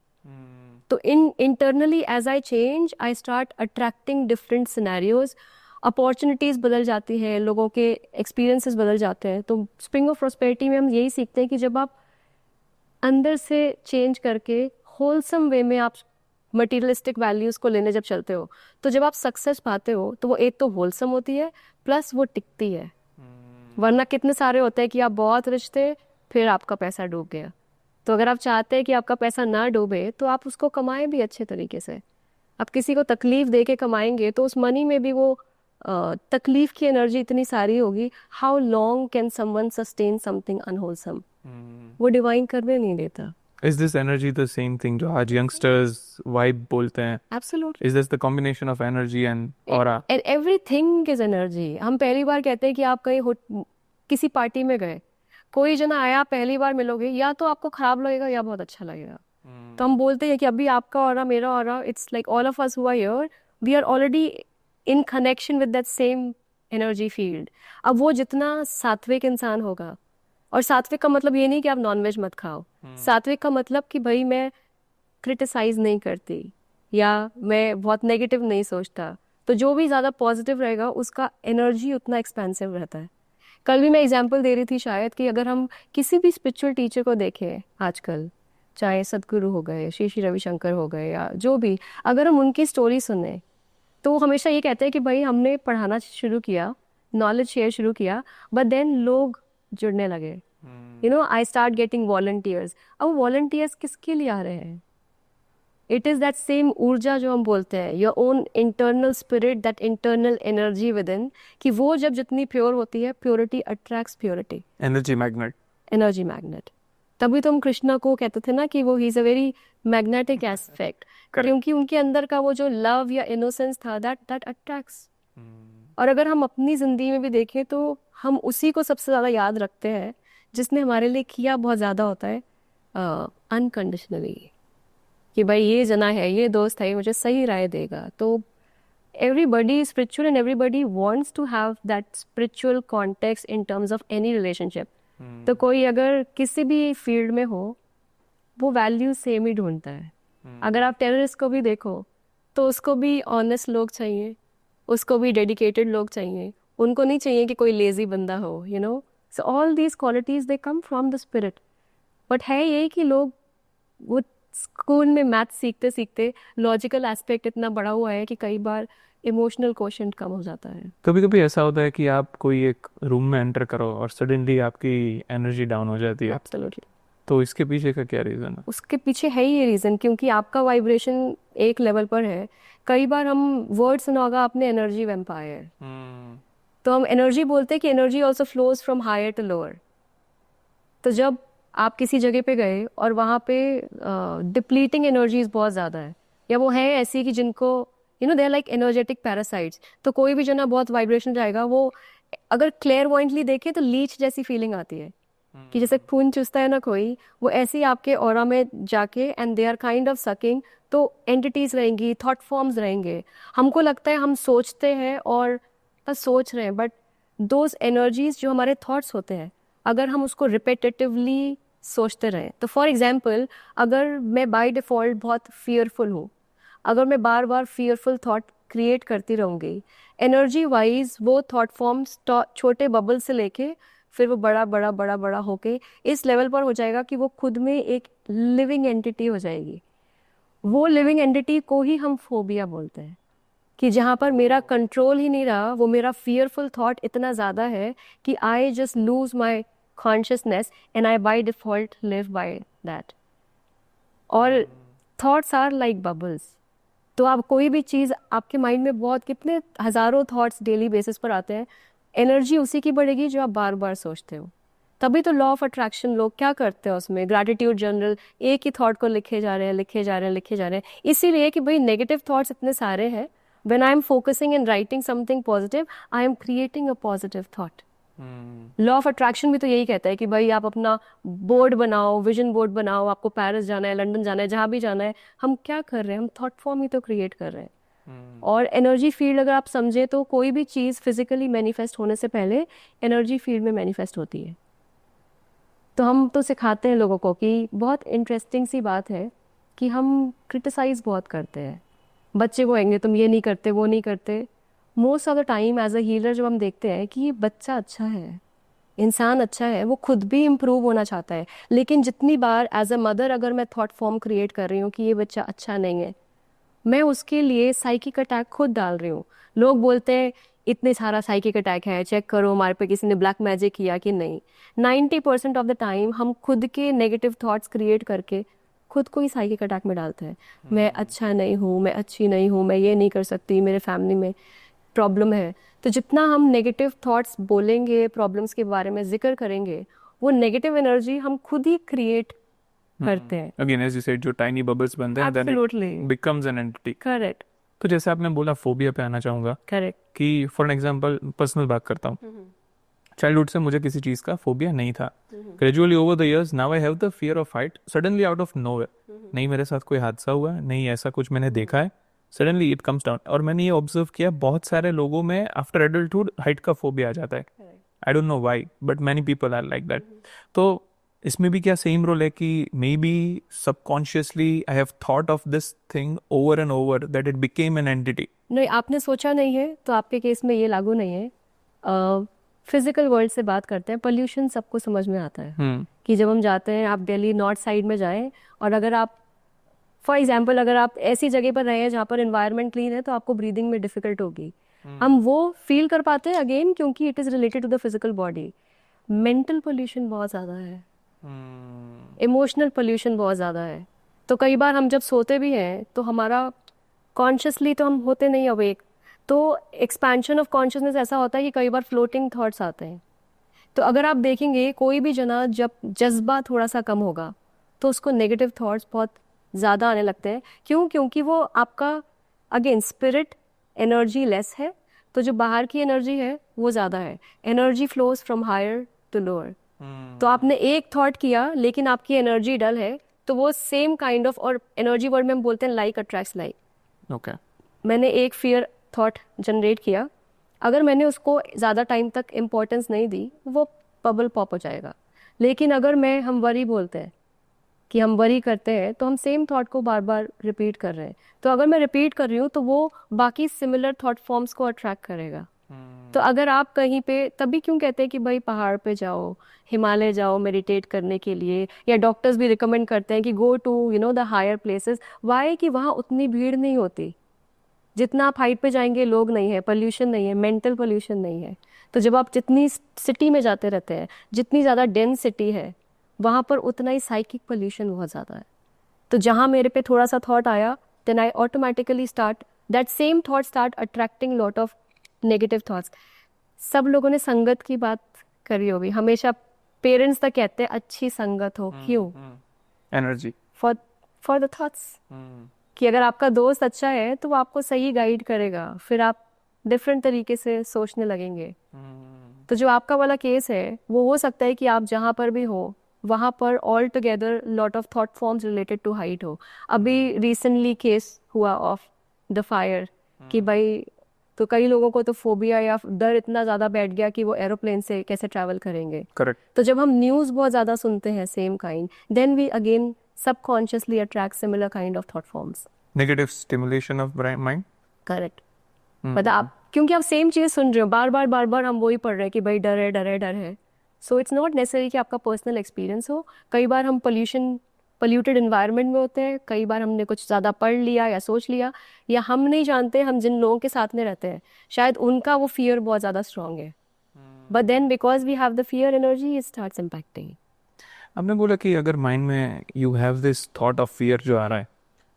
तो internally as I change I start attracting different scenarios, opportunities बदल जाती हैं, लोगों के एक्सपीरियंसेस बदल जाते हैं। तो स्प्रिंग ऑफ प्रॉस्पेरिटी में हम यही सीखते हैं कि जब आप अंदर से चेंज करके होलसम वे में आप मटीरियलिस्टिक वैल्यूज़ को लेने जब चलते हो, तो जब आप सक्सेस पाते हो तो वो एक तो होलसम होती है प्लस वो टिकती है। वरना कितने सारे होते हैं कि आप बहुत रिच थे फिर आपका पैसा डूब गया। तो अगर आप चाहते हैं कि आपका पैसा ना डूबे तो आप उसको कमाएं भी अच्छे तरीके से। आप किसी को तकलीफ दे के कमाएंगे तो उस मनी में भी वो तकलीफ की एनर्जी इतनी सारी होगी। How long can someone sustain something unwholesome, वो डिवाइन करने नहीं देता। Is this energy the same thing जो आज youngsters vibe बोलते हैं? Absolutely. Is this the combination of energy and aura? And everything is energy. हम पहली बार कहते हैं कि आप कहीं किसी पार्टी में गए, कोई जना आया, पहली बार मिलोगे, या तो आपको खराब लगेगा या बहुत अच्छा लगेगा। तो हम बोलते हैं कि अभी आपका ऑरा मेरा aura, it's like all of us who are here we are already in connection with that same energy field. अब वो जितना सात्विक इंसान होगा, और सात्विक का मतलब ये नहीं कि आप नॉनवेज मत खाओ, सात्विक का मतलब कि भाई मैं क्रिटिसाइज नहीं करती या मैं बहुत नेगेटिव नहीं सोचता, तो जो भी ज़्यादा पॉजिटिव रहेगा उसका एनर्जी उतना एक्सपेंसिव रहता है। कल भी मैं एग्जांपल दे रही थी शायद कि अगर हम किसी भी स्पिरिचुअल टीचर को देखें आजकल, चाहे सदगुरु हो गए, श्री श्री रविशंकर हो गए या जो भी, अगर हम उनकी स्टोरी सुने तो वो हमेशा ये कहते हैं कि भाई हमने पढ़ाना शुरू किया, नॉलेज शेयर शुरू किया, बट देन लोग जुड़ने लगे। You know, I start getting volunteers. अब वॉलंटियर्स किसके लिए आ रहे हैं? इट इज़ दैट सेम ऊर्जा जो हम बोलते हैं, your own internal spirit, that internal energy with in, कि वो जब जितनी प्योर होती है, purity attracts purity. Energy magnet. Energy magnet. तभी तो हम कृष्णा को कहते थे ना कि वो he is a very magnetic aspect, क्योंकि उनके अंदर का वो जो लव या इनोसेंस था, दैट अट्रैक्ट्स। और अगर हम अपनी ज़िंदगी में भी देखें तो हम उसी को सबसे ज़्यादा याद रखते हैं जिसने हमारे लिए किया बहुत ज़्यादा होता है अनकंडीशनली, कि भाई ये जना है, ये दोस्त है, ये मुझे सही राय देगा। तो everybody is spiritual and everybody wants to have that spiritual context in terms of any relationship. तो कोई अगर किसी भी फील्ड में हो वो वैल्यू सेम ही ढूंढता है। अगर आप टेररिस्ट को भी देखो तो उसको भी ऑनेस्ट लोग चाहिए, उसको भी डेडिकेटेड लोग चाहिए, उनको नहीं चाहिए कि कोई लेजी बंदा हो, you know. So all these qualities they come from the spirit. But है ये कि लोग वो स्कूल में मैथ सीखते सीखते लॉजिकल एस्पेक्ट इतना बड़ा हुआ है कि कई बार इमोशनल क्वेश्चन कम हो जाता है। कभी कभी ऐसा होता है कि आप कोई एक रूम में एंटर करो और सडनली आपकी एनर्जी डाउन हो जाती है। एब्सोल्युटली। तो इसके पीछे का क्या रीज़न है? उसके पीछे है ही ये रीज़न, क्योंकि आपका वाइब्रेशन एक लेवल पर है। कई बार हम वर्ड सुना होगा आपने, एनर्जी वैम्पायर। तो हम एनर्जी बोलते हैं कि energy also flows from higher to lower. तो जब आप किसी जगह पे गए और वहाँ पे डिप्लीटिंग एनर्जीज बहुत ज़्यादा है, या वो है ऐसी कि जिनको you know they are like energetic parasites, तो कोई भी जना बहुत वाइब्रेशन जाएगा, वो अगर क्लेयरवॉइंटली देखे तो लीच जैसी फीलिंग आती है कि जैसे खून चूसता है ना कोई, वो ऐसे ही आपके ऑरा में जाके and they are kind of sucking. तो एंटिटीज रहेंगी, थॉट फॉर्म्स रहेंगे, हमको लगता है हम सोचते हैं और बस सोच रहे हैं, बट दोज एनर्जीज जो हमारे थॉट्स होते हैं, अगर हम उसको रिपीटेटिवली सोचते रहें, तो फॉर एग्जाम्पल अगर मैं बाय डिफ़ॉल्ट बहुत फियरफुल हूँ, अगर मैं बार बार फियरफुल थॉट क्रिएट करती रहूँगी, एनर्जी वाइज वो थॉट फॉर्म्स छोटे बबल से लेके फिर वो बड़ा बड़ा बड़ा बड़ा होके इस लेवल पर हो जाएगा कि वो खुद में एक लिविंग एंटिटी हो जाएगी। वो लिविंग एंटिटी को ही हम फोबिया बोलते हैं, कि जहाँ पर मेरा कंट्रोल ही नहीं रहा, वो मेरा फियरफुल थॉट इतना ज़्यादा है कि I just lose my consciousness and I by default live by that. और थॉट्स आर लाइक बबल्स, तो आप कोई भी चीज़ आपके माइंड में बहुत कितने हज़ारों थॉट्स डेली बेसिस पर आते हैं, एनर्जी उसी की बढ़ेगी जो आप बार बार सोचते हो। तभी तो लॉ ऑफ अट्रैक्शन लोग क्या करते हैं उसमें, ग्रैटिट्यूड जर्नल, एक ही थॉट को लिखे जा रहे हैं, लिखे जा रहे हैं, लिखे जा रहे हैं, इसीलिए कि भाई नेगेटिव थॉट्स इतने सारे हैं, when I am focusing and writing something positive, I am creating a positive thought. Law of attraction भी तो यही कहता है कि भाई आप अपना बोर्ड बनाओ, विजन बोर्ड बनाओ, आपको पेरिस जाना है, लंदन जाना है, जहाँ भी जाना है, हम क्या कर रहे हैं, हम थॉट फॉर्म ही तो क्रिएट कर रहे हैं। और एनर्जी फील्ड अगर आप समझे तो कोई भी चीज़ फिजिकली मैनिफेस्ट होने से पहले एनर्जी फील्ड में मैनिफेस्ट होती है। तो हम तो सिखाते हैं लोगों को कि बहुत इंटरेस्टिंग सी बात है कि हम क्रिटिसाइज बहुत करते हैं, बच्चे को आएंगे तुम ये नहीं करते, वो नहीं करते। Most of the time as a healer जब हम देखते हैं कि ये बच्चा अच्छा है, इंसान अच्छा है, वो खुद भी इम्प्रूव होना चाहता है, लेकिन जितनी बार एज अ मदर अगर मैं थॉट फॉर्म क्रिएट कर रही हूँ कि ये बच्चा अच्छा नहीं है, मैं उसके लिए साइकिक अटैक खुद डाल रही हूँ। लोग बोलते हैं इतने सारा साइकिक अटैक है, चेक करो हमारे पे किसी ने ब्लैक मैजिक किया कि नहीं। 90% ऑफ द टाइम हम खुद के नेगेटिव थॉट्स क्रिएट करके खुद को ही साइकिक अटैक में डालते हैं। मैं अच्छा नहीं हूँ, मैं अच्छी नहीं हूँ, मैं ये नहीं कर सकती, मेरे फैमिली में प्रॉब्लम है। तो जितना हम नेगेटिव थॉट्स बोलेंगे, प्रॉब्लम्स के बारे में जिक्र करेंगे, वो नेगेटिव एनर्जी हम खुद ही क्रिएट करते हैं। अगेन एज यू सेड, जो टाइनी बबल्स बनते हैं, then Absolutely. It becomes an entity. Correct तो जैसे आपने बोला, फोबिया पे आना चाहूंगा करेक्ट। कि फॉर एग्जांपल पर्सनल बात करता हूँ, चाइल्डहुड से मुझे किसी चीज़ का फोबिया नहीं था। Gradually over the years now I have the fear of height, suddenly out of nowhere. नहीं मेरे साथ कोई हादसा हुआ है, नहीं ऐसा कुछ मैंने देखा है, सडनली इट कम्स डाउन। और मैंने ये ऑब्जर्व किया बहुत सारे लोगों में आफ्टर एडल्टहुड हाइट का फोबिया आ जाता है। I don't know why, but many people are like that. तो इसमें भी क्या सेम रोल है कि maybe subconsciously I have thought of this thing over and over that it became an entity? नहीं, आपने सोचा नहीं है तो आपके केस में ये लागू नहीं है। फिजिकल वर्ल्ड से बात करते हैं, पोल्यूशन सबको समझ में आता है कि जब हम जाते हैं, आप दिल्ली नॉर्थ साइड में जाएं और अगर आप फॉर एग्जांपल अगर आप ऐसी जगह पर रहे हैं जहाँ पर एनवायरनमेंट क्लीन है तो आपको ब्रीदिंग में डिफिकल्ट होगी। हम वो फील कर पाते हैं अगेन क्योंकि it is related to the physical body. Mental pollution बहुत ज़्यादा है, इमोशनल पोल्यूशन बहुत ज़्यादा है। तो कई बार हम जब सोते भी हैं तो हमारा कॉन्शियसली तो हम होते नहीं अवेक, तो एक्सपेंशन ऑफ कॉन्शियसनेस ऐसा होता है कि कई बार फ्लोटिंग थॉट्स आते हैं। तो अगर आप देखेंगे कोई भी जना जब जज्बा थोड़ा सा कम होगा तो उसको नेगेटिव थॉट्स बहुत ज़्यादा आने लगते हैं। क्यों? क्योंकि वो आपका अगेन स्पिरिट एनर्जी लेस है, तो जो बाहर की एनर्जी है वो ज़्यादा है। Energy flows from higher to lower. तो आपने एक थॉट किया लेकिन आपकी एनर्जी डल है, तो वो सेम काइंड ऑफ, और एनर्जी वर्ड में हम बोलते हैं लाइक अट्रैक्ट्स लाइक। ओके। मैंने एक फियर थॉट जनरेट किया, अगर मैंने उसको ज़्यादा टाइम तक इम्पोर्टेंस नहीं दी, वो बबल पॉप हो जाएगा। लेकिन अगर हम वरी बोलते हैं कि हम वरी करते हैं, तो हम सेम थॉट को बार बार रिपीट कर रहे हैं। तो अगर मैं रिपीट कर रही हूँ तो वो बाकी सिमिलर थॉट फॉर्म्स को अट्रैक्ट करेगा। तो अगर आप कहीं पे, तभी क्यों कहते हैं कि भाई पहाड़ पे जाओ, हिमालय जाओ मेडिटेट करने के लिए, या डॉक्टर्स भी रिकमेंड करते हैं कि go to the higher places. Why? कि वहाँ उतनी भीड़ नहीं होती, जितना आप हाइट पे जाएंगे लोग नहीं है, पोल्यूशन नहीं है, मेंटल पोल्यूशन नहीं है। तो जब आप जितनी सिटी में जाते रहते हैं, जितनी ज़्यादा डेंस सिटी है, वहाँ पर उतना ही साइकिक पोल्यूशन बहुत ज़्यादा है। तो जहाँ मेरे पे थोड़ा सा थॉट आया, then I automatically start that same thought start attracting lot of negative thoughts. सब लोगों ने संगत की बात करी होगी, हमेशा पेरेंट्स तक कहते हैं अच्छी संगत हो। क्यों? Energy for for the thoughts, कि अगर आपका दोस्त अच्छा है तो वो आपको सही गाइड करेगा, फिर आप डिफरेंट तरीके से सोचने लगेंगे। तो जो आपका वाला केस है वो हो सकता है कि आप जहाँ पर भी हो वहाँ पर all together lot of thought forms related to height हो। अभी रिसेंटली केस हुआ ऑफ द फायर कि भाई, तो कई लोगों को तो फोबिया या डर इतना ज़्यादा बैठ गया कि वो एरोप्लेन से कैसे ट्रैवल करेंगे। करेक्ट। तो जब हम न्यूज़ बहुत ज़्यादा सुनते हैं same kind, then we again subconsciously attract similar kind of thought forms. Negative stimulation of mind. Correct. मतलब आप, क्योंकि आप सेम चीज़ सुन रहे हो बार बार हम वही पढ़ रहे हैं कि भाई डर है डर है डर है। सो इट्स नॉट नेसेसरी कि आपका पर्सनल एक्सपीरियंस हो। कई बार हम पोल्यूटेड इन्वायरमेंट में होते हैं, कई बार हमने कुछ ज़्यादा पढ़ लिया या सोच लिया, या हम नहीं जानते, हम जिन लोगों के साथ में रहते हैं शायद उनका वो फियर बहुत ज़्यादा स्ट्रांग है, but then because we have the fear energy, it starts impacting. आपने बोला कि अगर माइंड में you have this thought of fear जो आ रहा है,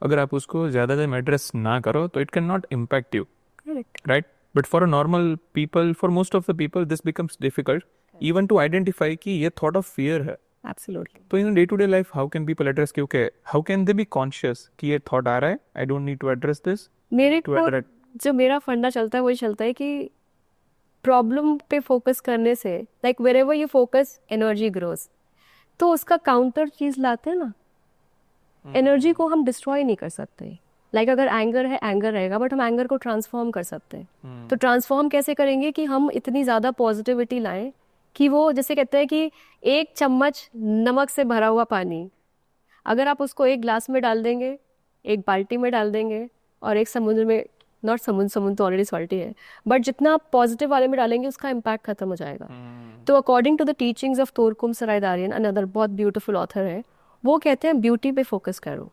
अगर आप उसको ज़्यादा टाइम एड्रेस ना करो तो it can not impact you, correct. right? But for a normal people, for most of the people, this becomes difficult even to identify कि ये thought of fear है. एब्सोल्युटली। तो in day to day life, how can people address कि okay, how can they be conscious कि ये thought आ रहा है, I don't need to address this, मेरे to को address. जो मेरा फंडा चलता है वही चलता है कि प्रॉब्लम पे फोकस करने से like wherever you focus energy grows, तो उसका काउंटर चीज लाते हैं ना, एनर्जी को हम डिस्ट्रॉय नहीं कर सकते। लाइक अगर एंगर है, एंगर रहेगा, बट हम एंगर को ट्रांसफॉर्म कर सकते हैं। तो ट्रांसफॉर्म कैसे करेंगे कि हम इतनी ज़्यादा पॉजिटिविटी लाएं कि वो, जैसे कहते हैं कि एक चम्मच नमक से भरा हुआ पानी, अगर आप उसको एक ग्लास में डाल देंगे, एक बाल्टी में डाल देंगे और एक समुद्र में, नॉट समुद्र तो ऑलरेडी सॉल्टी है, बट जितना आप पॉजिटिव वाले में डालेंगे उसका इम्पैक्ट खत्म हो जाएगा। तो according to the teachings of Torkom Saraydarian, another बहुत ब्यूटीफुल ऑथर है, वो कहते हैं ब्यूटी पे फोकस करो।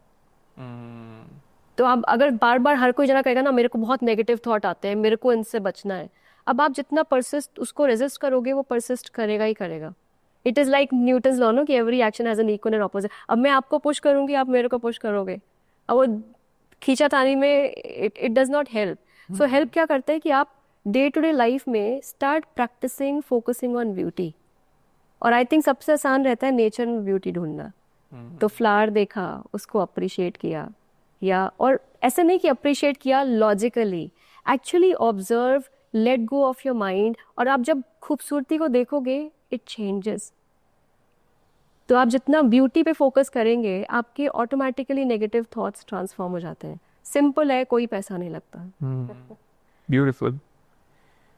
तो आप अगर बार बार हर कोई जना कहेगा ना मेरे को बहुत नेगेटिव थॉट आते हैं, मेरे को इनसे बचना है, अब आप जितना परसिस्ट उसको रेजिस्ट करोगे वो परसिस्ट करेगा ही करेगा। It is like Newton's law, no, कि every action has an equal and opposite. अब मैं आपको पुश करूंगी, आप मेरे को पुश करोगे, अब वो खींचातानी में it does not help. So help क्या करते हैं कि आप डे टू डे लाइफ में start practicing focusing on beauty. और आई थिंक सबसे आसान रहता है नेचर में ब्यूटी ढूंढना। तो फ्लावर देखा, उसको अप्रिशिएट किया, या और ऐसे नहीं कि अप्रिशिएट किया logically, actually observe, let go of your mind. और आप जब खूबसूरती को देखोगे इट चेंजेस। तो आप जितना ब्यूटी पे फोकस करेंगे आपके ऑटोमेटिकली नेगेटिव थॉट्स ट्रांसफॉर्म हो जाते हैं। सिंपल है, कोई पैसा नहीं लगता। ब्यूटीफुल।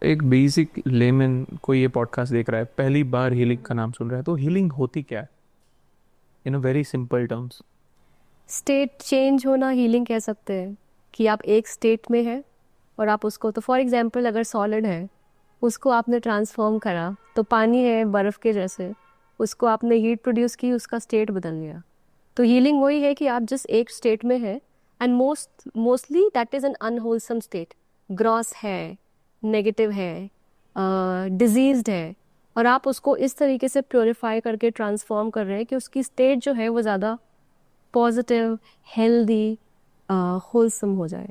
एक बेसिक लेमन कोई ये पॉडकास्ट देख रहा है, पहली बार हीलिंग का नाम सुन रहा है, तो हीलिंग होती क्या है in a very simple terms? State change होना हीलिंग कह सकते हैं, कि आप एक स्टेट में है और आप उसको, तो फॉर एग्जांपल अगर सॉलिड है उसको आपने ट्रांसफॉर्म करा, तो पानी है बर्फ़ के जैसे, उसको आपने हीट प्रोड्यूस की, उसका स्टेट बदल गया। तो हीलिंग वही है कि आप जिस एक स्टेट में है, and mostly that is an unwholesome state, gross है, नेगेटिव है, डिजीज्ड है, और आप उसको इस तरीके से प्योरीफाई करके ट्रांसफॉर्म कर रहे हैं कि उसकी स्टेट जो है वो ज़्यादा पॉजिटिव, हेल्दी, होलसम हो जाए।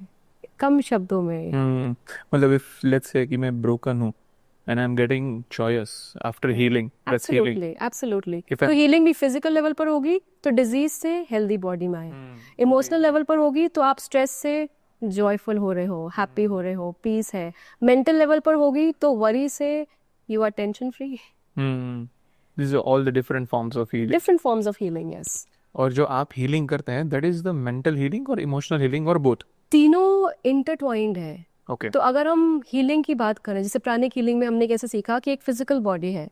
कम शब्दों में मतलब इफ लेट्स से कि मैं ब्रोकन हूँ and I'm getting joyous after healing, that's healing. Absolutely, absolutely. If तो हीलिंग भी फिजिकल लेवल पर होगी तो डिजीज से हेल्दी बॉडी में आए, इमोशनल लेवल पर होगी तो आप स्ट्रेस से जॉयफुल हो रहे हो, हैप्पी हो रहे हो, पीस है। मेंटल लेवल पर होगी तो वरी से you are tension free. These are all the different forms of healing. Different forms of healing, yes. और जो आप हीलिंग करते हैं that is the mental healing और emotional healing और both? तीनों इंटरट्वाइंड है। Okay. तो अगर हम हीलिंग की बात करें, जैसे प्राणिक हीलिंग में हमने कैसे सीखा कि एक फिजिकल बॉडी है,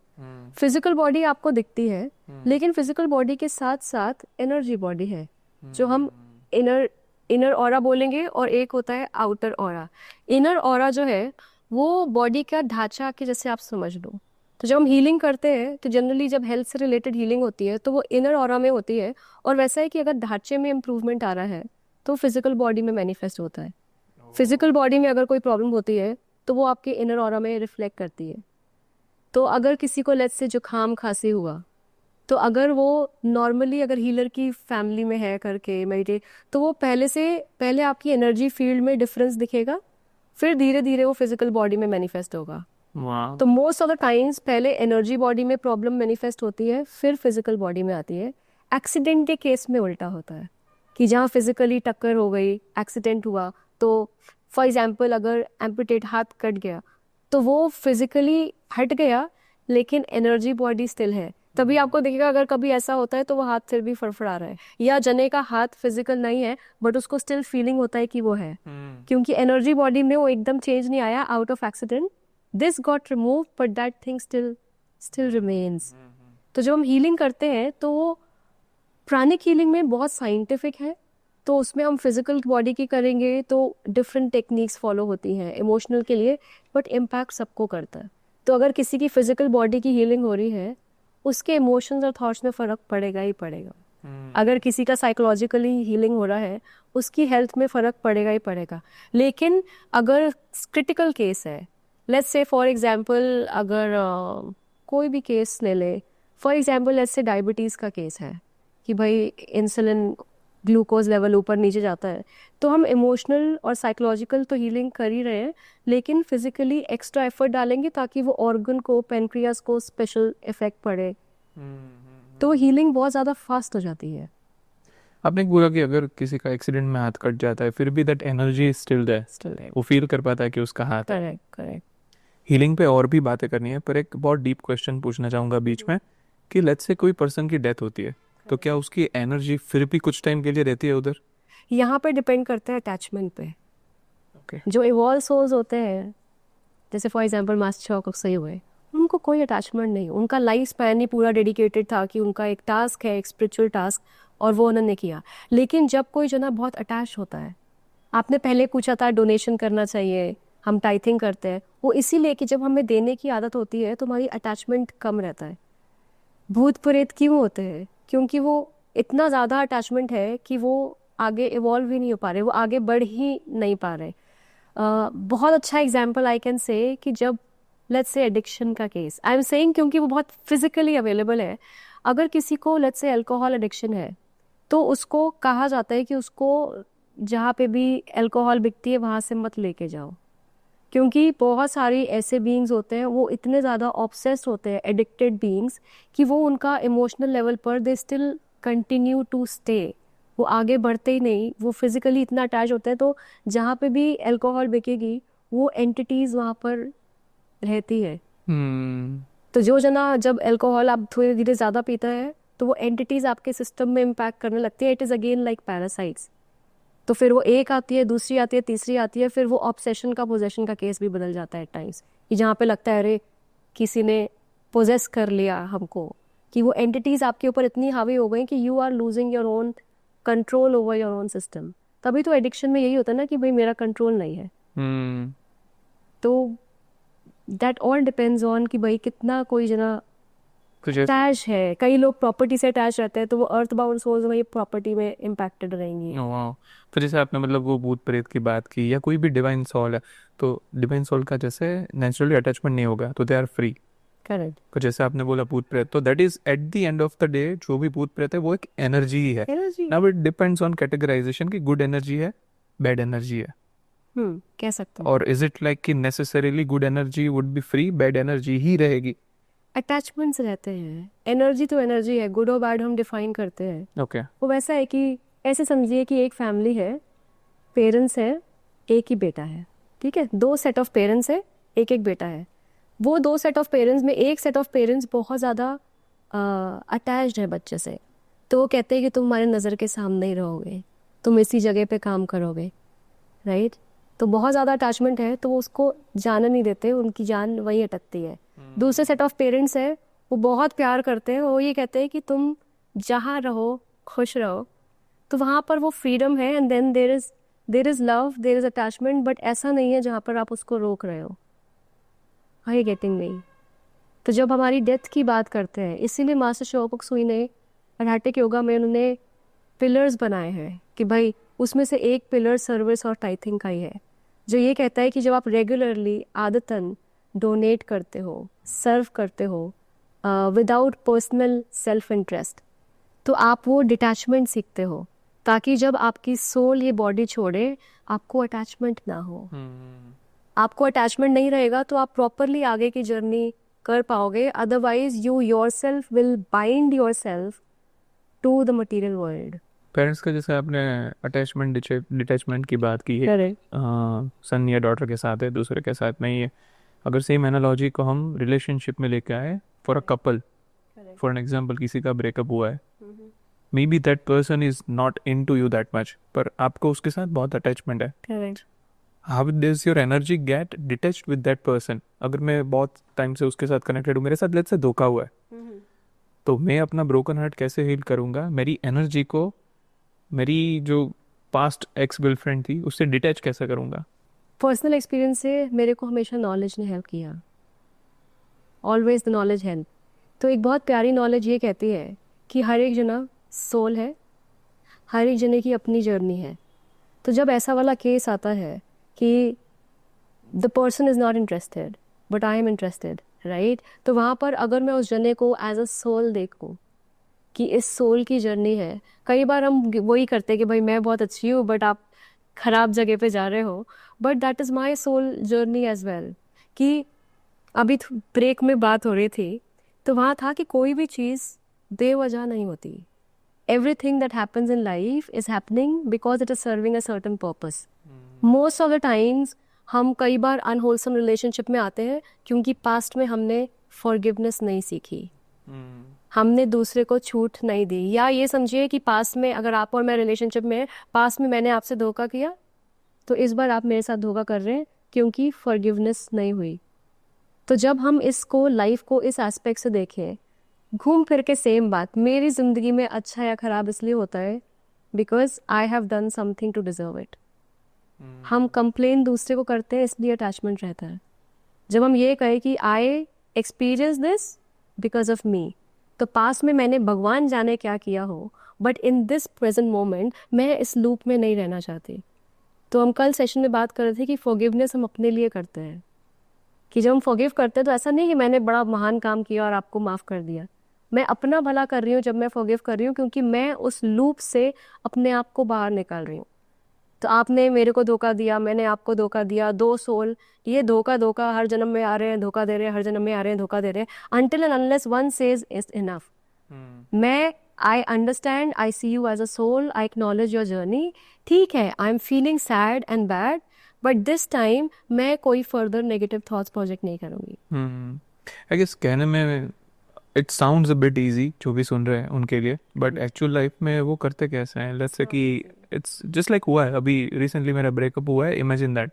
फिजिकल बॉडी आपको दिखती है, लेकिन फिजिकल बॉडी के साथ साथ एनर्जी बॉडी है, जो हम इनर ऑरा बोलेंगे, और एक होता है आउटर ऑरा। इनर ऑरा जो है वो बॉडी का ढांचा के जैसे आप समझ लो। तो जब हम हीलिंग करते हैं तो जनरली जब हेल्थ से रिलेटेड हीलिंग होती है तो वो इनर ऑरा में होती है, और वैसा है कि अगर ढांचे में इम्प्रूवमेंट आ रहा है तो फिजिकल बॉडी में मैनिफेस्ट होता है। फिजिकल बॉडी में अगर कोई प्रॉब्लम होती है तो वो आपके इनर ऑरा में रिफ्लेक्ट करती है। तो अगर किसी को लेट्स से जुकाम खांसी हुआ, तो अगर वो नॉर्मली अगर हीलर की फैमिली में है करके मेडिटेट, तो वो पहले आपकी एनर्जी फील्ड में डिफरेंस दिखेगा, फिर धीरे धीरे वो फिजिकल बॉडी में मैनिफेस्ट होगा। Wow. तो मोस्ट ऑफ द टाइम्स पहले एनर्जी बॉडी में प्रॉब्लम मैनिफेस्ट होती है, फिर फिजिकल बॉडी में आती है। एक्सीडेंट के केस में उल्टा होता है कि जहाँ फिजिकली टक्कर हो गई, एक्सीडेंट हुआ, तो फॉर एग्जाम्पल अगर एम्पुटेट हाथ कट गया तो वो फिजिकली हट गया लेकिन एनर्जी बॉडी स्टिल है। तभी आपको दिखेगा अगर कभी ऐसा होता है तो वो हाथ फिर भी फड़फड़ा रहा है, या जने का हाथ फिजिकल नहीं है बट उसको स्टिल फीलिंग होता है कि वो है, क्योंकि एनर्जी बॉडी में वो एकदम चेंज नहीं आया out of accident, this got remove but that thing still remains. तो जब हम हीलिंग करते हैं तो वो प्राणिक हीलिंग में बहुत साइंटिफिक है, तो उसमें हम फिजिकल बॉडी की करेंगे तो डिफरेंट टेक्निक्स फॉलो होती हैं इमोशनल के लिए, बट इम्पैक्ट सबको करता है। तो अगर किसी की फिजिकल बॉडी की हीलिंग हो रही है उसके इमोशंस और थॉट्स में फ़र्क पड़ेगा ही पड़ेगा। अगर किसी का साइकोलॉजिकली हीलिंग हो रहा है उसकी हेल्थ में फ़र्क पड़ेगा ही पड़ेगा। लेकिन अगर क्रिटिकल केस है, लेट्स से फॉर एग्जांपल अगर कोई भी केस ले ले, for example let's say diabetes का केस है कि भाई इंसुलिन ग्लूकोज लेवल ऊपर नीचे जाता है, तो हम इमोशनल और साइकोलॉजिकल तो हीलिंग कर ही रहे हैं, लेकिन फिजिकली एक्स्ट्रा एफर्ट डालेंगे ताकि वो ऑर्गन को, पेनक्रियास को स्पेशल इफेक्ट पड़े, तो हीलिंग बहुत ज़्यादा फास्ट हो जाती है। आपने बोला कि अगर किसी का एक्सीडेंट में हाथ कट जाता है फिर भी that energy is still there, वो फील कर पाता है कि उसका हाथ है। Correct correct. हीलिंग पे और भी बातें करनी है, पर एक बहुत डीप क्वेश्चन पूछना चाहूँगा बीच में कि लेट्स से कोई पर्सन की डेथ होती है तो क्या उसकी एनर्जी फिर भी कुछ टाइम के लिए रहती है उधर? यहाँ पे डिपेंड करता है अटैचमेंट पे। ओके। जो इवॉल्व सोल्स होते हैं, जैसे फॉर एग्जांपल मास्टर शॉक सही हुए, उनको कोई अटैचमेंट नहीं, उनका लाइफ स्पैन ही पूरा डेडिकेटेड था कि उनका एक टास्क है, एक स्पिरिचुअल टास्क, और वो उन्होंने किया। लेकिन जब कोई जना बहुत अटैच होता है, आपने पहले पूछा था डोनेशन करना चाहिए, हम टाइथिंग करते हैं, वो इसीलिए कि जब हमें देने की आदत होती है तो हमारी अटैचमेंट कम रहता है। भूत प्रेत क्यों होते हैं? क्योंकि वो इतना ज़्यादा अटैचमेंट है कि वो आगे इवॉल्व ही नहीं हो पा रहे, वो आगे बढ़ ही नहीं पा रहे। बहुत अच्छा एग्जाम्पल आई कैन से कि जब लेट्स से एडिक्शन का केस, आई एम सेइंग क्योंकि वो बहुत फिजिकली अवेलेबल है। अगर किसी को लेट्स से अल्कोहल एडिक्शन है, तो उसको कहा जाता है कि उसको जहाँ पे भी अल्कोहल बिकती है वहाँ से मत लेके जाओ, क्योंकि बहुत सारी ऐसे बीइंग्स होते हैं, वो इतने ज़्यादा ऑब्सेस्ड होते हैं, एडिक्टेड बीइंग्स, कि वो उनका इमोशनल लेवल पर they still continue to stay, वो आगे बढ़ते ही नहीं, वो फिजिकली इतना अटैच होते हैं। तो जहाँ पे भी अल्कोहल बिकेगी वो एंटिटीज़ वहाँ पर रहती है। तो जो जना जब अल्कोहल आप थोड़ी धीरे ज़्यादा पीता है तो वो एंटिटीज़ आपके सिस्टम में इम्पैक्ट करने लगती है। It is again like parasites. तो फिर वो एक आती है, दूसरी आती है, तीसरी आती है, फिर वो ऑब्सेशन का पोजेशन का केस भी बदल जाता है एट टाइम्स, कि जहाँ पे लगता है अरे किसी ने पोजेस कर लिया हमको, कि वो एंटिटीज़ आपके ऊपर इतनी हावी हो गई कि you are losing your own control over your own system. तभी तो एडिक्शन में यही होता है ना कि भाई मेरा कंट्रोल नहीं है। तो दैट ऑल डिपेंड्स ऑन कि भाई कितना कोई जना अटैच है। कई लोग प्रॉपर्टी से अटैच रहते हैं तो वो अर्थ बाउंड सोल्स वही प्रॉपर्टी में इम्पैक्टेड रहेंगी। तो जैसे आपने मतलब वो भूत प्रेत की बात की या कोई भी डिवाइन सोल है, तो डिवाइन सोल का जैसे नेचुरली अटैचमेंट नहीं होगा तो दे आर फ्री। करेक्ट। तो जैसे आपने बोला भूत प्रेत, तो that is at the end of the day जो भी भूत प्रेत है वो एक एनर्जी ही है। Now it depends on categorization की गुड एनर्जी है, बैड एनर्जी है। कह सकते हैं। और इज इट लाइक कि necessarily good energy would be free, bad energy ही रहेगी? अटैचमेंट्स रहते हैं, एनर्जी तो एनर्जी है, गुड और बैड हम डिफाइन करते हैं। ओके। वो वैसा है कि ऐसे समझिए कि एक फैमिली है, पेरेंट्स है, एक ही बेटा है, ठीक है, 2 सेट ऑफ पेरेंट्स है, एक एक बेटा है। वो 2 सेट ऑफ पेरेंट्स में एक सेट ऑफ पेरेंट्स बहुत ज़्यादा अटैच्ड है बच्चे से, तो वो कहते हैं कि तुम हमारे नज़र के सामने ही रहोगे, तुम इसी जगह पे काम करोगे, राइट। तो बहुत ज़्यादा अटैचमेंट है तो वो उसको जाने नहीं देते, उनकी जान वहीं अटकती है। दूसरे सेट ऑफ पेरेंट्स है, वो बहुत प्यार करते हैं, वो ये कहते हैं कि तुम जहाँ रहो खुश रहो, तो वहाँ पर वो फ्रीडम है। And then there is love, there is attachment, but ऐसा नहीं है जहाँ पर आप उसको रोक रहे हो। Are you getting me? तो जब हमारी डेथ की बात करते हैं, इसीलिए मास्टर शोपक सुई ने आध्यात्मिक योगा में उन्होंने पिलर्स बनाए हैं कि भाई उसमें से एक पिलर सर्विस और टाइथिंग का ही है, जो ये कहता है कि जब आप रेगुलरली आदतन डोनेट करते हो, सर्व करते हो विदाउट पर्सनल सेल्फ इंटरेस्ट, तो आप वो डिटैचमेंट सीखते हो, ताकि जब आपकी सोल ये बॉडी छोड़े आपको अटैचमेंट ना हो। आपको अटैचमेंट नहीं रहेगा तो आप प्रॉपरली आगे की जर्नी कर पाओगे, otherwise you yourself will bind yourself to the material world. Parents का जैसे आपने अटैचमेंट डिटैचमेंट की बात की है, सन या डॉटर के साथ है, दूसरे के साथ नहीं है। अगर सेम एनालॉजी को हम रिलेशनशिप में लेके आए, for a couple, for an example किसी का ब्रेकअप हुआ है, maybe that person is not into you that much, पर आपको उसके साथ बहुत अटैचमेंट है। Correct. How does your energy get detached with that person? अगर मैं बहुत टाइम से उसके साथ कनेक्टेड हूँ, मेरे साथ लेट्स से धोखा हुआ है, तो मैं अपना ब्रोकन हार्ट कैसे हील करूँगा? मेरी एनर्जी को मेरी जो पास्ट एक्स गर्लफ्रेंड थी उससे डिटैच कैसे करूँगा? पर्सनल एक्सपीरियंस से मेरे को हमेशा नॉलेज ने हेल्प किया, ऑलवेज द नॉलेज हेल्प। तो एक बहुत प्यारी नॉलेज ये कहती है कि हर एक जना सोल है, हर एक जने की अपनी जर्नी है। तो जब ऐसा वाला केस आता है कि the person is not interested but I am interested, right, तो वहाँ पर अगर मैं उस जने को एज अ सोल देखूँ कि इस सोल की जर्नी है। कई बार हम वही करते हैं कि भाई मैं बहुत अच्छी हूँ बट आप खराब जगह पे जा रहे हो, but that is my soul journey as well. कि अभी ब्रेक में बात हो रही थी तो वहाँ था कि कोई भी चीज़ बेवजह नहीं होती। Everything that happens in life is happening because it is serving a certain purpose. Most of the times हम कई बार अनहोलसम रिलेशनशिप में आते हैं क्योंकि पास्ट में हमने फॉरगिवनेस नहीं सीखी, हमने दूसरे को छूट नहीं दी। या ये समझिए कि पास्ट में अगर आप और मैं रिलेशनशिप में हैं, पास्ट में मैंने आपसे धोखा किया तो इस बार आप मेरे साथ धोखा कर रहे हैं क्योंकि फॉरगिवनेस नहीं हुई। तो जब हम इसको लाइफ को इस एस्पेक्ट से देखें, घूम फिर के सेम बात, मेरी ज़िंदगी में अच्छा या ख़राब इसलिए होता है because I have done something to deserve it. हम कंप्लेन दूसरे को करते हैं इसलिए अटैचमेंट रहता है। जब हम ये कहें कि I experience this because of me, तो पास में मैंने भगवान जाने क्या किया हो, but in this present moment मैं इस लूप में नहीं रहना चाहती। तो हम कल सेशन में बात कर रहे थे कि फॉरगिवनेस हम अपने लिए करते हैं, कि जब हम फॉरगिव करते हैं तो ऐसा नहीं कि मैंने बड़ा महान काम किया और आपको माफ़ कर दिया। मैं अपना भला कर रही हूँ जब मैं फॉरगिव कर रही हूँ, क्योंकि मैं उस लूप से अपने आप को बाहर निकाल रही हूँ। तो आपने मेरे को धोखा दिया, मैंने आपको धोखा दिया, दो सोल ये धोखा धोखा हर जन्म में आ रहे हैं, धोखा दे रहे हैं, हर जन्म में आ रहे हैं, धोखा दे रहे हैं, until and unless one says is enough। मैं I understand, I see you as a soul, I acknowledge your journey, ठीक है, I am feeling sad and bad, but this time मैं कोई फर्दर नेगेटिव थॉट्स प्रोजेक्ट नहीं करूँगी। I guess कहने में it sounds a bit easy जो भी सुन रहे हैं उनके लिए, बट एक्चुअल लाइफ में वो करते कैसे हैं? लेट्स से कि इट्स जस्ट लाइक हुआ है अभी रिसेंटली मेरा ब्रेकअप हुआ है, इमेजिन दैट।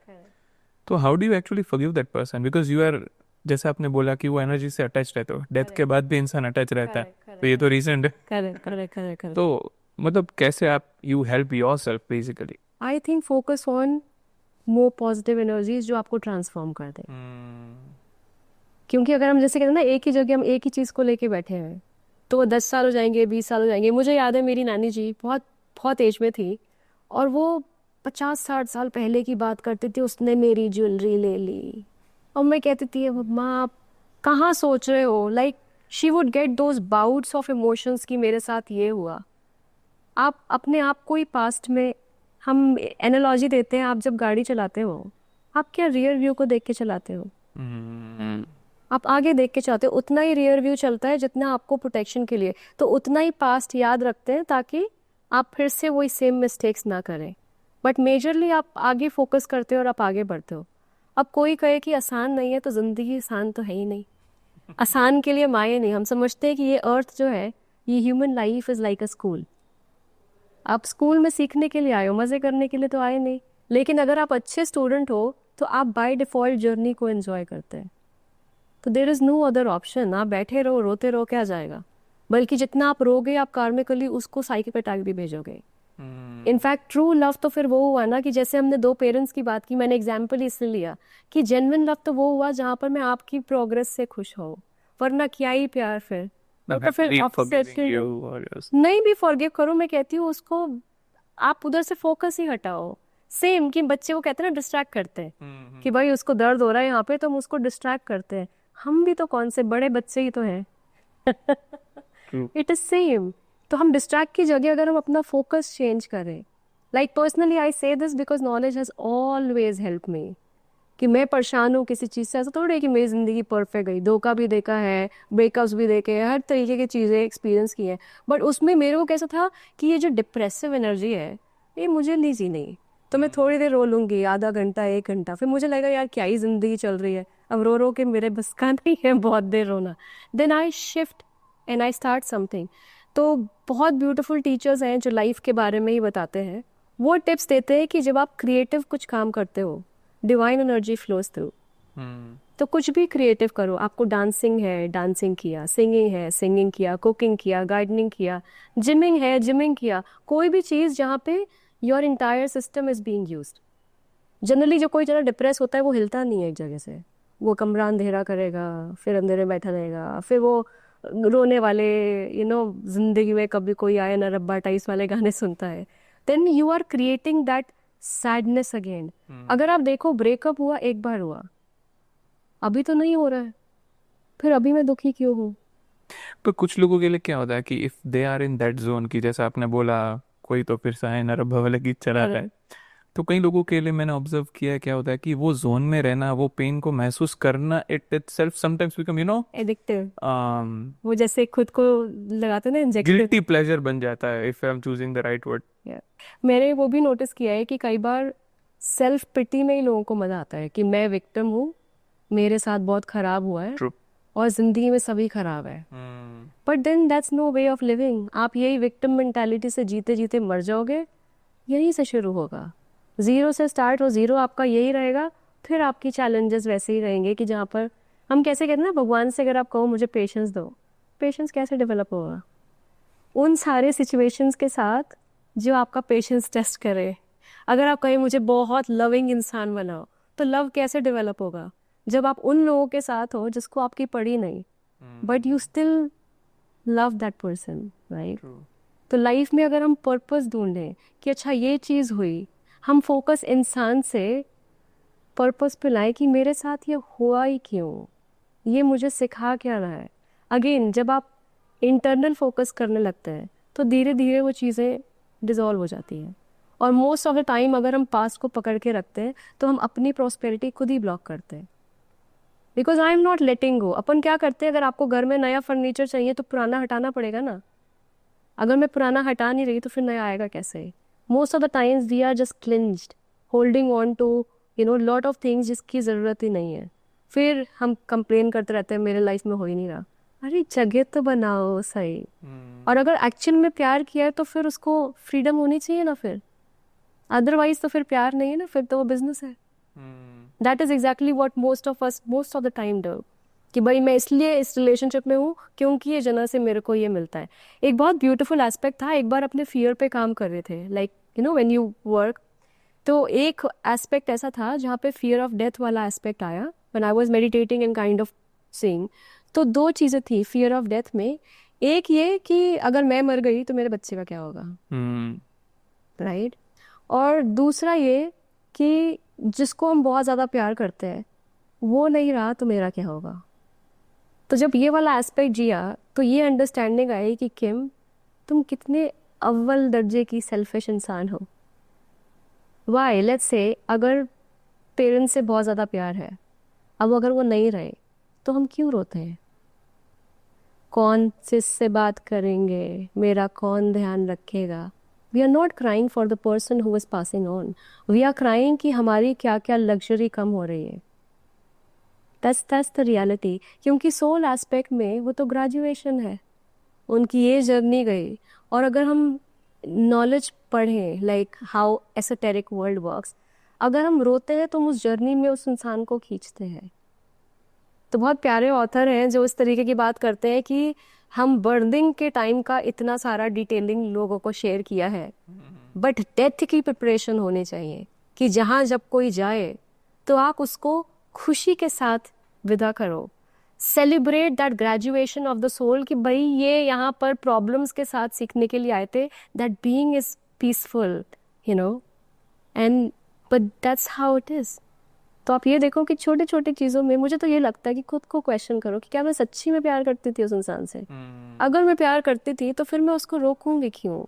तो how do you actually forgive that person? Because you are, जैसे आपने बोला कि वो एनर्जी से अटैच रहते हो, डेथ के बाद भी इंसान अटैच रहता है, तो ये तो रिसेंट है। Correct correct correct. तो मतलब कैसे आप you help your self basically? I think focus on more positive energies जो आपको ट्रांसफॉर्म कर दे। क्योंकि अगर हम जैसे कहते हैं ना, एक ही जगह हम एक ही चीज़ को लेके बैठे हैं तो वो 10 साल हो जाएंगे, 20 साल हो जाएंगे। मुझे याद है मेरी नानी जी बहुत बहुत एज में थी और वो 50-60 साल पहले की बात करती थी, उसने मेरी ज्वेलरी ले ली और मैं कहती थी माँ आप कहाँ सोच रहे हो। Like she would get those bouts of emotions कि मेरे साथ ये हुआ। आप अपने आप को ही पास्ट में, हम एनालॉजी देते हैं, आप जब गाड़ी चलाते हो आप क्या रियर व्यू को देख के चलाते हो? आप आगे देख के चलाते हो। उतना ही रियर व्यू चलता है जितना आपको प्रोटेक्शन के लिए, तो उतना ही पास्ट याद रखते हैं ताकि आप फिर से वही सेम मिस्टेक्स ना करें। बट मेजरली आप आगे फोकस करते हो और आप आगे बढ़ते हो। अब कोई कहे कि आसान नहीं है, तो ज़िंदगी आसान तो है ही नहीं। आसान के लिए माये नहीं। हम समझते हैं कि ये अर्थ जो है, ये human life is like a school. आप स्कूल में सीखने के लिए आए हो, मज़े करने के लिए तो आए नहीं। लेकिन अगर आप अच्छे स्टूडेंट हो तो आप बाय डिफ़ॉल्ट जर्नी को एंजॉय करते हैं। तो there is no other option. आप बैठे रहो, रोते रहो, क्या जाएगा? बल्कि जितना आप रोगे आप कार्मिकली उसको साइकोपैथ भी भेजोगे। इनफैक्ट ट्रू लव तो फिर वो हुआ ना, कि जैसे हमने दो पेरेंट्स की बात की, मैंने एग्जाम्पल इसलिए लिया कि जेन्युइन लव तो वो हुआ जहाँ पर मैं आपकी प्रोग्रेस से खुश हूँ, वरना क्या ही प्यार फिर। तो फिर नहीं भी फॉरगिव करो, मैं कहती हूँ उसको आप उधर से फोकस ही हटाओ। सेम कि बच्चे को कहते हैं ना डिस्ट्रैक्ट करते हैं कि भाई उसको दर्द हो रहा है यहाँ पे, तो हम उसको डिस्ट्रैक्ट करते हैं। हम भी तो कौन से बड़े बच्चे ही तो हैं। It is same. तो हम डिस्ट्रैक्ट की जगह अगर हम अपना फोकस चेंज करें, लाइक पर्सनली आई से this because knowledge has always help me. कि मैं परेशान हूँ किसी चीज़ से, ऐसा थोड़ी है कि मेरी ज़िंदगी परफेक्ट गई। धोखा भी देखा है, ब्रेकअप्स भी देखे हैं, हर तरीके की चीज़ें एक्सपीरियंस की हैं, बट उसमें मेरे को कैसा था कि ये जो डिप्रेसिव एनर्जी है ये मुझे नहीं जीनी। तो मैं थोड़ी देर रो लूँगी, आधा घंटा 1 घंटा, फिर मुझे लगेगा यार क्या ही ज़िंदगी चल रही है, अब रो रो के मेरे बस का नहीं है बहुत देर रोना। Then I shift and I start something. तो बहुत ब्यूटीफुल टीचर्स हैं जो लाइफ के बारे में ही बताते हैं। वो टिप्स देते हैं कि जब आप क्रिएटिव कुछ काम करते हो, डिवाइन एनर्जी फ्लोज थ्रू। तो कुछ भी क्रिएटिव करो, आपको डांसिंग है डांसिंग किया, सिंगिंग है सिंगिंग किया, कुकिंग किया, गार्डनिंग किया, जिमिंग है जिमिंग किया, कोई भी चीज़ जहाँ पे your entire system is being used. Generally जो कोई ज़रा डिप्रेस होता है वो हिलता नहीं है एक जगह से, वो कमरा अंधेरा करेगा, फिर अंधेरे बैठा रहेगा, फिर वो रोने वाले जिंदगी में कभी कोई आए ना रब्बा टाइस वाले गाने सुनता है। Then you are creating that sadness again. अगर आप देखो ब्रेकअप हुआ एक बार हुआ, अभी तो नहीं हो रहा है, फिर अभी मैं दुखी क्यों हूँ? पर कुछ लोगों के लिए क्या होता है कि if they are in that zone, की जैसा आपने बोला कोई तो फिर सहाय नर भव लगी चला रहा है, तो कई लोगों के लिए मैंने ऑब्जर्व किया है क्या होता है कि वो जोन में रहना, वो पेन को महसूस करना, it itself sometimes become addictive, वो जैसे खुद को लगाते हैं ना इंजेक्शन, गिल्टी प्लेजर बन जाता है, if I am choosing the right word. मैंने वो भी नोटिस किया है कि कई बार सेल्फ पिटी में ही लोगों को मजा आता है कि मैं विक्टिम हूँ, मेरे साथ बहुत खराब हुआ है ट्रू। और जिंदगी में सभी खराब है। But then that's no way of living. आप यही विक्टिम मेंटालिटी से जीते जीते मर जाओगे, यहीं से शुरू होगा, ज़ीरो से स्टार्ट हो, ज़ीरो आपका यही रहेगा। फिर आपकी चैलेंजेस वैसे ही रहेंगे कि जहाँ पर हम कैसे कहते हैं ना, भगवान से अगर आप कहो मुझे पेशेंस दो, पेशेंस कैसे डेवलप होगा उन सारे सिचुएशंस के साथ जो आपका पेशेंस टेस्ट करे। अगर आप कहें मुझे बहुत लविंग इंसान बनाओ, तो लव कैसे डेवलप होगा जब आप उन लोगों के साथ हो जिसको आपकी पड़ी नहीं, but you still love that person, right. तो लाइफ में अगर हम पर्पस ढूंढें कि अच्छा ये चीज़ हुई, हम फोकस इंसान से पर्पस पे लाएं कि मेरे साथ ये हुआ ही क्यों, ये मुझे सिखा क्या रहा है। अगेन जब आप इंटरनल फोकस करने लगते हैं तो धीरे धीरे वो चीज़ें डिज़ोल्व हो जाती हैं। और मोस्ट ऑफ द टाइम अगर हम पास्ट को पकड़ के रखते हैं तो हम अपनी प्रॉस्पेरिटी खुद ही ब्लॉक करते हैं, because I am not letting go. अपन क्या करते हैं, अगर आपको घर में नया फर्नीचर चाहिए तो पुराना हटाना पड़ेगा ना। अगर मैं पुराना हटा नहीं रही तो फिर नया आएगा कैसे। Most of the times we are just cleansed, holding on to lot of things जिसकी ज़रूरत ही नहीं है। फिर हम कंप्लेन करते रहते हैं मेरे लाइफ में हो ही नहीं रहा। अरे जगह तो बनाओ सही। और अगर एक्चुअल में प्यार किया है तो फिर उसको फ्रीडम होनी चाहिए ना, फिर अदरवाइज तो फिर प्यार नहीं है ना, फिर तो वो बिजनेस है। That is exactly what most of the time do, कि भाई मैं इसलिए इस रिलेशनशिप में हूँ क्योंकि ये जना से मेरे को ये मिलता है। एक बहुत ब्यूटीफुल एस्पेक्ट था, एक बार अपने फियर पे काम कर रहे थे, लाइक व्हेन यू वर्क, तो एक एस्पेक्ट ऐसा था जहाँ पे फियर ऑफ डेथ वाला एस्पेक्ट आया when I was meditating and kind of seeing. तो दो चीज़ें थी फियर ऑफ डेथ में, एक ये कि अगर मैं मर गई तो मेरे बच्चे का क्या होगा, राइट। और दूसरा ये कि जिसको हम बहुत ज़्यादा प्यार करते हैं वो नहीं रहा तो मेरा क्या होगा। तो जब ये वाला एस्पेक्ट जिया तो ये अंडरस्टैंडिंग आई कि किम तुम कितने अव्वल दर्जे की सेल्फिश इंसान हो। वाई, लेट्स से अगर पेरेंट्स से बहुत ज़्यादा प्यार है, अब अगर वो नहीं रहे तो हम क्यों रोते हैं। कौन से बात करेंगे, मेरा कौन ध्यान रखेगा। We are not crying for the person who is passing on, we are crying कि हमारी क्या क्या लग्जरी कम हो रही है। That's the reality. क्योंकि सोल एस्पेक्ट में वो तो ग्रेजुएशन है, उनकी ये जर्नी गई। और अगर हम नॉलेज पढ़ें, like how esoteric world works, अगर हम रोते हैं तो हम उस जर्नी में उस इंसान को खींचते हैं। तो बहुत प्यारे ऑथर हैं जो इस तरीके की बात करते हैं कि हम बर्निंग के टाइम का इतना सारा डिटेलिंग लोगों को शेयर किया है, बट डेथ की प्रिपरेशन होनी चाहिए कि जहाँ जब कोई जाए तो आप उसको खुशी के साथ विदा करो। Celebrate that graduation of the soul कि भाई ये यहाँ पर प्रॉब्लम्स के साथ सीखने के लिए आए थे, that being is peaceful, and but that's how it is. तो आप ये देखो कि छोटी छोटी चीज़ों में मुझे तो ये लगता है कि खुद को क्वेश्चन करो कि क्या मैं सच्ची में प्यार करती थी उस इंसान से। अगर मैं प्यार करती थी तो फिर मैं उसको रोकूंगी क्यों,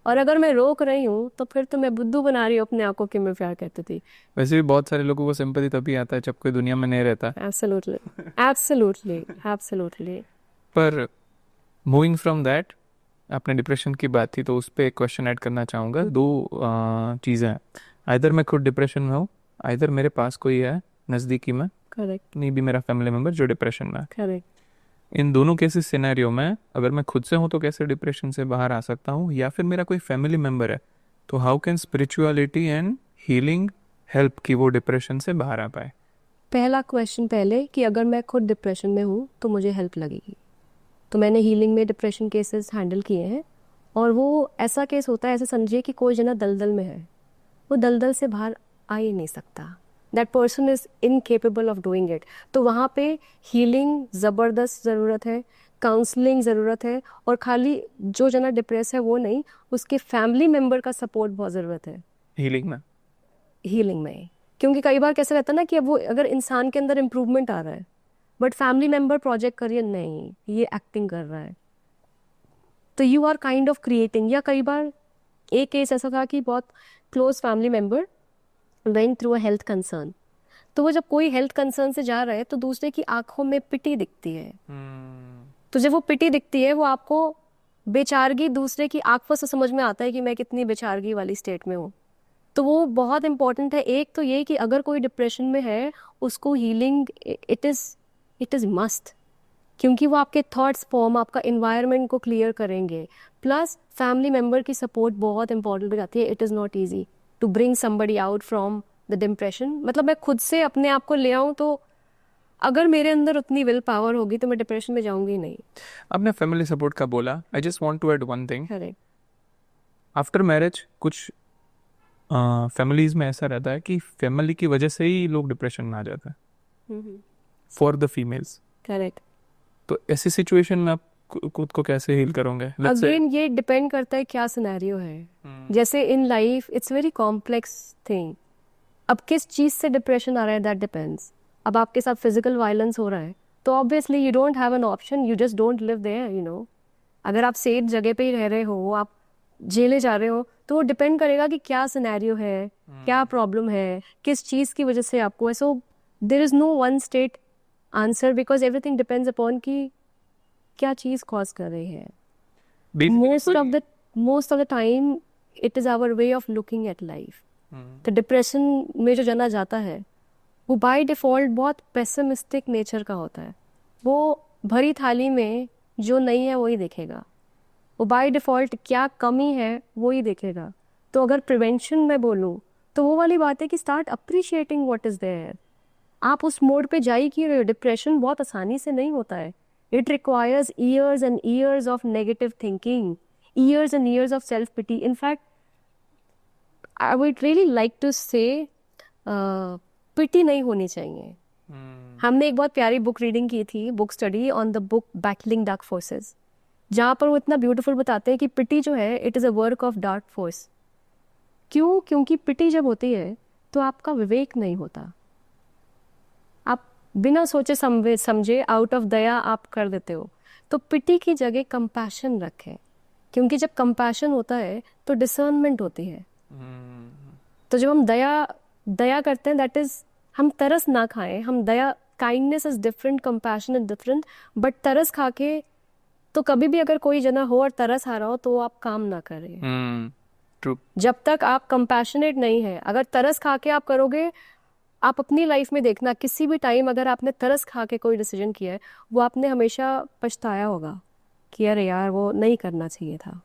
और अगर मैं रोक रही हूँ तो फिर तो मैं बुद्धू बना रही हूँ अपने आप को कि मैं प्यार करती थी। वैसे भी बहुत सारे लोगों को सिंपैथी तभी आता है जब कोई दुनिया में नहीं रहता। Absolutely absolutely absolutely. पर मूविंग फ्रॉम दैट, आपने डिप्रेशन की बात थी तो उस पर एक क्वेश्चन ऐड करना चाहूँगा। दो चीज़ें हैं, आइदर मैं खुद डिप्रेशन में हूँ, आइदर मेरे पास कोई है नज़दीकी में, करेक्ट, नहीं भी मेरा फैमिली मेम्बर जो डिप्रेशन में है। करेक्ट। इन दोनों केसेस सिनेरियो में अगर मैं खुद से हूँ तो कैसे डिप्रेशन से बाहर आ सकता हूँ, या फिर मेरा कोई फैमिली मेम्बर है तो how can spirituality and healing help कि वो डिप्रेशन से बाहर आ पाए। पहला क्वेश्चन पहले कि अगर मैं खुद डिप्रेशन में हूँ तो मुझे हेल्प लगेगी। तो मैंने हीलिंग में डिप्रेशन केसेस हैंडल किए हैं, और वो ऐसा केस होता है, ऐसे समझिए कि कोई जना दलदल में है, वो दलदल से बाहर आ ही नहीं सकता, that person is incapable of doing it. तो वहाँ पे हीलिंग ज़बरदस्त ज़रूरत है, काउंसलिंग ज़रूरत है, और खाली जो जना डिप्रेस है वो नहीं, उसके फैमिली मेम्बर का सपोर्ट बहुत ज़रूरत है हीलिंग में। क्योंकि कई बार कैसे रहता है ना कि अब वो अगर इंसान के अंदर इम्प्रूवमेंट आ रहा है बट फैमिली मेम्बर प्रोजेक्ट करिए नहीं, ये एक्टिंग कर रहा है, तो you are kind of creating. या कई बार एक केस ऐसा था कि बहुत close family member went through a health concern, तो वो जब कोई हेल्थ कंसर्न से जा रहा है तो दूसरे की आंखों में पिटी दिखती है, तो जब वो पिटी दिखती है वो आपको बेचारगी दूसरे की आंखों से समझ में आता है कि मैं कितनी बेचारगी वाली स्टेट में हूँ। तो वो बहुत इंपॉर्टेंट है। एक तो ये कि अगर कोई डिप्रेशन में है उसको हीलिंग इट इज़ मस्ट, क्योंकि वो आपके थॉट्स फॉर्म, आपका इन्वायरमेंट को क्लियर करेंगे। प्लस फैमिली मेम्बर की सपोर्ट बहुत इंपॉर्टेंट हो जाती है। It is not easy to bring somebody out from the depression. मतलब मैं खुद से अपने आप को ले आऊँ तो अगर मेरे अंदर उतनी विल पावर होगी तो मैं डिप्रेशन में जाऊंगी नहीं। आपने फैमिली सपोर्ट का बोला, I just want to add one thing. Correct. After marriage कुछ फैमिलीज में ऐसा रहता है कि फैमिली की वजह से ही लोग डिप्रेशन में आ जाते हैं, फॉर द फीमेल्स। करेक्ट। तो ऐसी सिचुएशन में आप खुद को कैसे हील करोगे? अगेन ये डिपेंड करता है क्या सिनेरियो है। जैसे in life it's very complex thing. अब किस चीज़ से डिप्रेशन आ रहा है दैट डिपेंड्स। अब आपके साथ फिजिकल वायलेंस हो रहा है तो obviously you don't have an option, you just don't live there, you know. अगर आप सेफ जगह पे ही रह रहे हो, आप जेले जा रहे हो, तो वो डिपेंड करेगा कि क्या सिनेरियो है, क्या प्रॉब्लम है, किस चीज़ की वजह से आपको है। So there is no one state answer because everything depends upon कि क्या चीज़ कॉज कर रही है। Most of the time it is our way of looking at life. तो डिप्रेशन में जो जना जाता है वो बाय डिफ़ॉल्ट बहुत पेसिमिस्टिक नेचर का होता है। वो भरी थाली में जो नहीं है वही देखेगा, वो बाय डिफ़ॉल्ट क्या कमी है वही देखेगा। तो अगर प्रिवेंशन में बोलूँ तो वो वाली बात है कि start appreciating what is there. आप उस मोड पे जा ही क्यों रहे हो? डिप्रेशन बहुत आसानी से नहीं होता है। It requires years and years of negative thinking, years and years of self pity. In fact I would really like to say pity नहीं होनी चाहिए। हमने एक बहुत प्यारी बुक रीडिंग की थी, book study on the book battling dark forces, जहाँ पर वो इतना ब्यूटीफुल बताते हैं कि पिटी जो है it is a work of dark force. क्यों? क्योंकि पिटी जब होती है तो आपका विवेक नहीं होता, आप बिना सोचे समझे आउट ऑफ दया आप कर देते हो। तो पिटी की जगह कंपैशन रखें, क्योंकि जब कंपैशन होता है तो डिसर्नमेंट होती है। तो जब हम दया करते हैं दैट इज, हम तरस ना खाएं, हम दया, kindness is different, compassion is different. But तरस खा के तो कभी भी अगर कोई जना हो और तरस आ रहा हो तो आप काम ना करें। ट्रू। जब तक आप कंपैशनेट नहीं है, अगर तरस खा के आप करोगे, आप अपनी लाइफ में देखना किसी भी टाइम अगर आपने तरस खा के कोई डिसीजन किया है वो आपने हमेशा पछताया होगा कि अरे यार वो नहीं करना चाहिए था।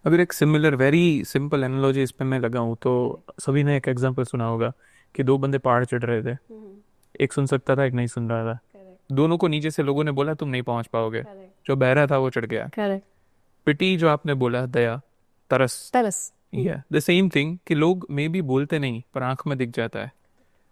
अगर एक सिमिलर वेरी सिंपल एनालॉजी इस पे मैं लगाऊं तो सभी ने एक एग्जांपल सुना होगा कि दो बंदे पहाड़ चढ़ रहे थे, एक सुन सकता था, एक नहीं सुन रहा था। दोनों को नीचे से लोगों ने बोला तुम नहीं पहुंच पाओगे, जो बह रहा था वो चढ़ गया। पिटी जो आपने बोला, दया, तरस, द सेम थिंग कि लोग मे बी बोलते नहीं पर आंख में दिख जाता है।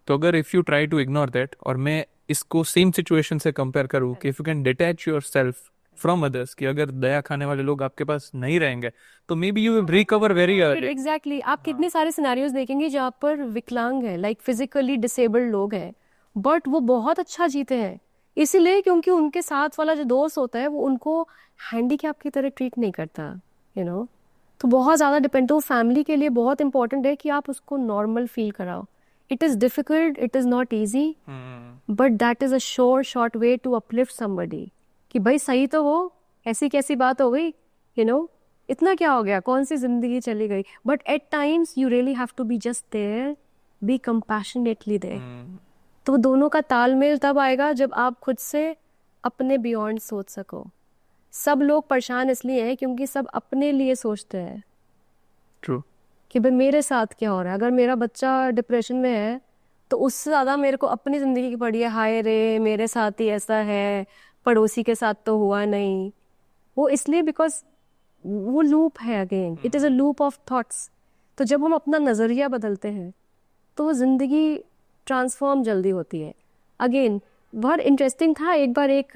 तो अगर if you try to ignore that, और मैं इसको सेम सिचुएशन से कंपेयर करूँ कि if you can detach yourself from others, कि अगर दया खाने वाले लोग आपके पास नहीं रहेंगे तो may be you will recover very early. Exactly. आप कितने सारे सिनेरियोज देखेंगे जहाँ पर विकलांग है, लाइक फिजिकली डिसेबल्ड लोग हैं, बट वो बहुत अच्छा जीते हैं। इसीलिए क्योंकि उनके साथ वाला जो दोस्त होता है वो उनको हैंडीकैप की तरह ट्रीट नहीं करता, यू नो। तो बहुत ज़्यादा डिपेंड, तो फैमिली के लिए बहुत इंपॉर्टेंट है कि आप उसको नॉर्मल फील कराओ। It is difficult, it is not easy, but that is a sure short way to uplift somebody. कि भाई सही तो हो, ऐसी कैसी बात हो गई, you know, इतना क्या हो गया, कौन सी जिंदगी चली गई। But at times you really have to be just there, be compassionately there. तो दोनों का तालमेल तब आएगा जब आप खुद से अपने बियॉन्ड सोच सको। सब लोग परेशान इसलिए हैं क्योंकि सब अपने लिए सोचते हैं। ट्रू। कि भाई मेरे साथ क्या हो रहा है। अगर मेरा बच्चा डिप्रेशन में है तो उससे ज़्यादा मेरे को अपनी ज़िंदगी की पड़ी है, हाय रे मेरे साथ ही ऐसा है, पड़ोसी के साथ तो हुआ नहीं। वो इसलिए बिकॉज वो लूप है, again it is a loop of thoughts. तो जब हम अपना नज़रिया बदलते हैं तो वो ज़िंदगी ट्रांसफॉर्म जल्दी होती है। अगेन बहुत इंटरेस्टिंग था, एक बार एक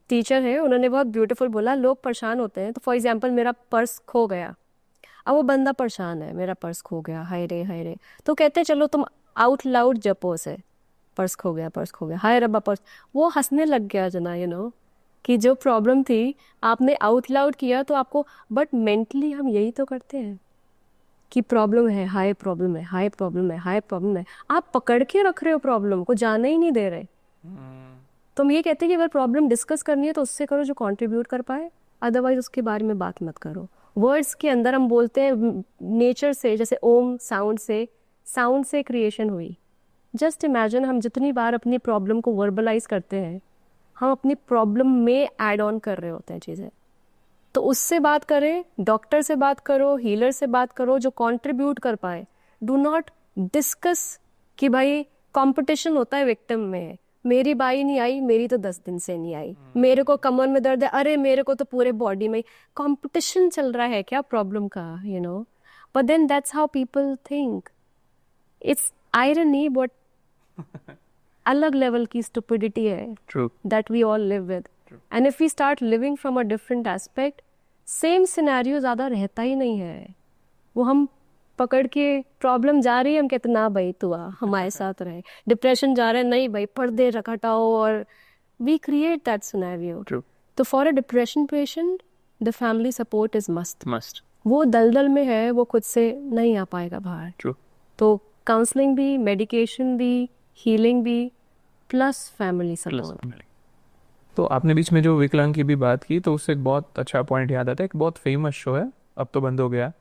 टीचर है, उन्होंने बहुत ब्यूटीफुल बोला, लोग परेशान होते हैं। तो फॉर एग्जाम्पल मेरा पर्स खो गया, अब वो बंदा परेशान है, मेरा पर्स खो गया, हाय रे हाय रे। तो कहते हैं चलो तुम आउट लाउड जपो उसे, पर्स खो गया, हाय रब्बा पर्स। वो हंसने लग गया जना, कि जो प्रॉब्लम थी आपने आउट लाउड किया तो आपको, बट मेंटली हम यही तो करते हैं कि प्रॉब्लम है, हाय प्रॉब्लम है, हाय प्रॉब्लम है, हाय प्रॉब्लम है। आप पकड़ के रख रहे हो प्रॉब्लम को, जाने ही नहीं दे रहे। तो हम ये कहते हैं कि अगर प्रॉब्लम डिस्कस करनी है तो उससे करो जो कंट्रीब्यूट कर पाए, अदरवाइज उसके बारे में बात मत करो। वर्ड्स के अंदर हम बोलते हैं नेचर से, जैसे ओम साउंड से क्रिएशन हुई। जस्ट इमेजिन हम जितनी बार अपनी प्रॉब्लम को वर्बलाइज करते हैं, हम अपनी प्रॉब्लम में ऐड ऑन कर रहे होते हैं चीज़ें। तो उससे बात करें, डॉक्टर से बात करो, हीलर से बात करो जो कंट्रीब्यूट कर पाए। डू नॉट डिस्कस कि भाई कंपटीशन होता है विक्टिम में, मेरी बाई नहीं आई, मेरी तो 10 दिन से नहीं आई, मेरे को कमर में दर्द है, अरे मेरे को तो पूरे बॉडी में। कंपटीशन चल रहा है क्या प्रॉब्लम का, but then that's how people think. It's irony, but अलग लेवल की स्टुपिडिटी है True. that we all live with. And if we start living from a different aspect, same scenario ज़्यादा रहता ही नहीं है। वो हम पकड़ के, प्रॉब्लम जा रही है, हम कहते ना भाई तू आ हमारे साथ रहे। डिप्रेशन जा रहा है, नहीं भाई पर्दे हटाओ, और we create that scenario. True. तो for a depression patient the family support is must. वो दलदल में है, वो खुद से नहीं आ पाएगा बाहर। True. तो काउंसलिंग भी, मेडिकेशन भी, हीलिंग भी, प्लस फैमिली सपोर्ट। तो आपने बीच में जो विकलांग की भी बात की, तो उससे एक बहुत अच्छा पॉइंट याद आता है। एक बहुत फेमस शो है, अब तो बंद हो गया,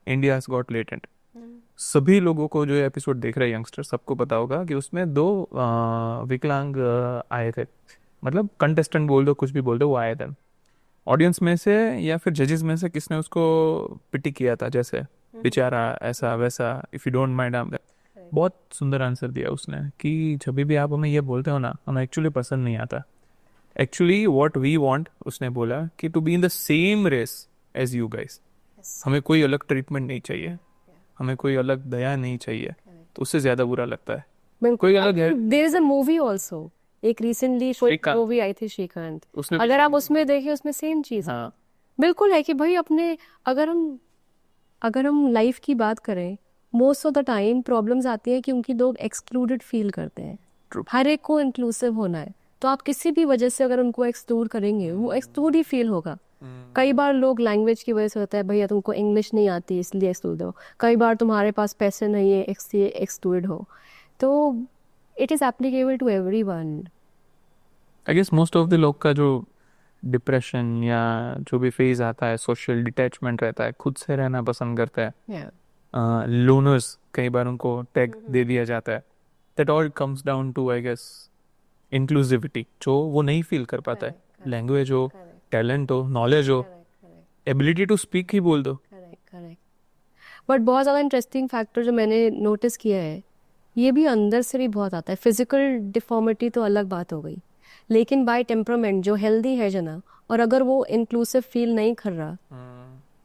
इंडियाज गॉट टैलेंट। सभी लोगों को जो एपिसोड देख रहे हैं यंगस्टर, सबको पता होगा कि उसमें 2 विकलांग आए थे। मतलब कंटेस्टेंट बोल दो, कुछ भी बोल दो, वो आए थे। ऑडियंस में से या फिर जजेस में से किसने उसको पिटी किया था, जैसे बेचारा ऐसा वैसा, इफ यू डोंट माइंड। बहुत सुंदर आंसर दिया उसने कि जब भी आप हमें ये बोलते हो ना, हमें एक्चुअली पसंद नहीं आता। एक्चुअली व्हाट वी वांट, उसने बोला कि to be in the same race as you guys. हमें कोई अलग ट्रीटमेंट नहीं चाहिए, हमें कोई अलग दया नहीं चाहिए। तो उससे ज्यादा बुरा लगता है कोई अलग है। There is a movie also, एक रिसेंटली मूवी आई थी श्रीकांत, अगर आप उसमें देखें, उसमें सेम चीज बिल्कुल है कि भाई अपने, अगर हम लाइफ की बात करें, most of the time problems आती है क्योंकि लोग एक्सक्लूडेड फील करते हैं। True. हर एक को इंक्लूसिव होना है, तो आप किसी भी वजह से अगर उनको एक्सक्लूड करेंगे, वो एक्सक्लूड ही फील होगा। कई बार लोग लैंग्वेज की वजह से होता है, भैया तुमको इंग्लिश नहीं आती इसलिए एक्सक्लूड हो, कई बार तुम्हारे पास पैसे नहीं है इसलिए एक्सक्लूड हो। तो it is applicable to everyone. I guess most of the लोग का जो डिप्रेशन या जो भी फेज आता है, सोशल डिटैचमेंट रहता है, खुद से रहना पसंद करता है, लोनर्स कई बार उनको टैग दे दिया जाता है। That all comes down to I guess inclusivity, जो वो नहीं फील कर पाता है। लैंग्वेज हो, टैलेंट हो, नॉलेज हो, एबिलिटी टू स्पीक ही बोल दो। करेक्ट। बट बहुत ज़्यादा इंटरेस्टिंग फैक्टर जो मैंने नोटिस किया है, ये भी अंदर से भी बहुत आता है। फिजिकल डिफॉर्मिटी तो अलग बात हो गई, लेकिन बाय टेम्परामेंट जो हेल्दी है जना, और अगर वो इंक्लूसिव फील नहीं कर रहा,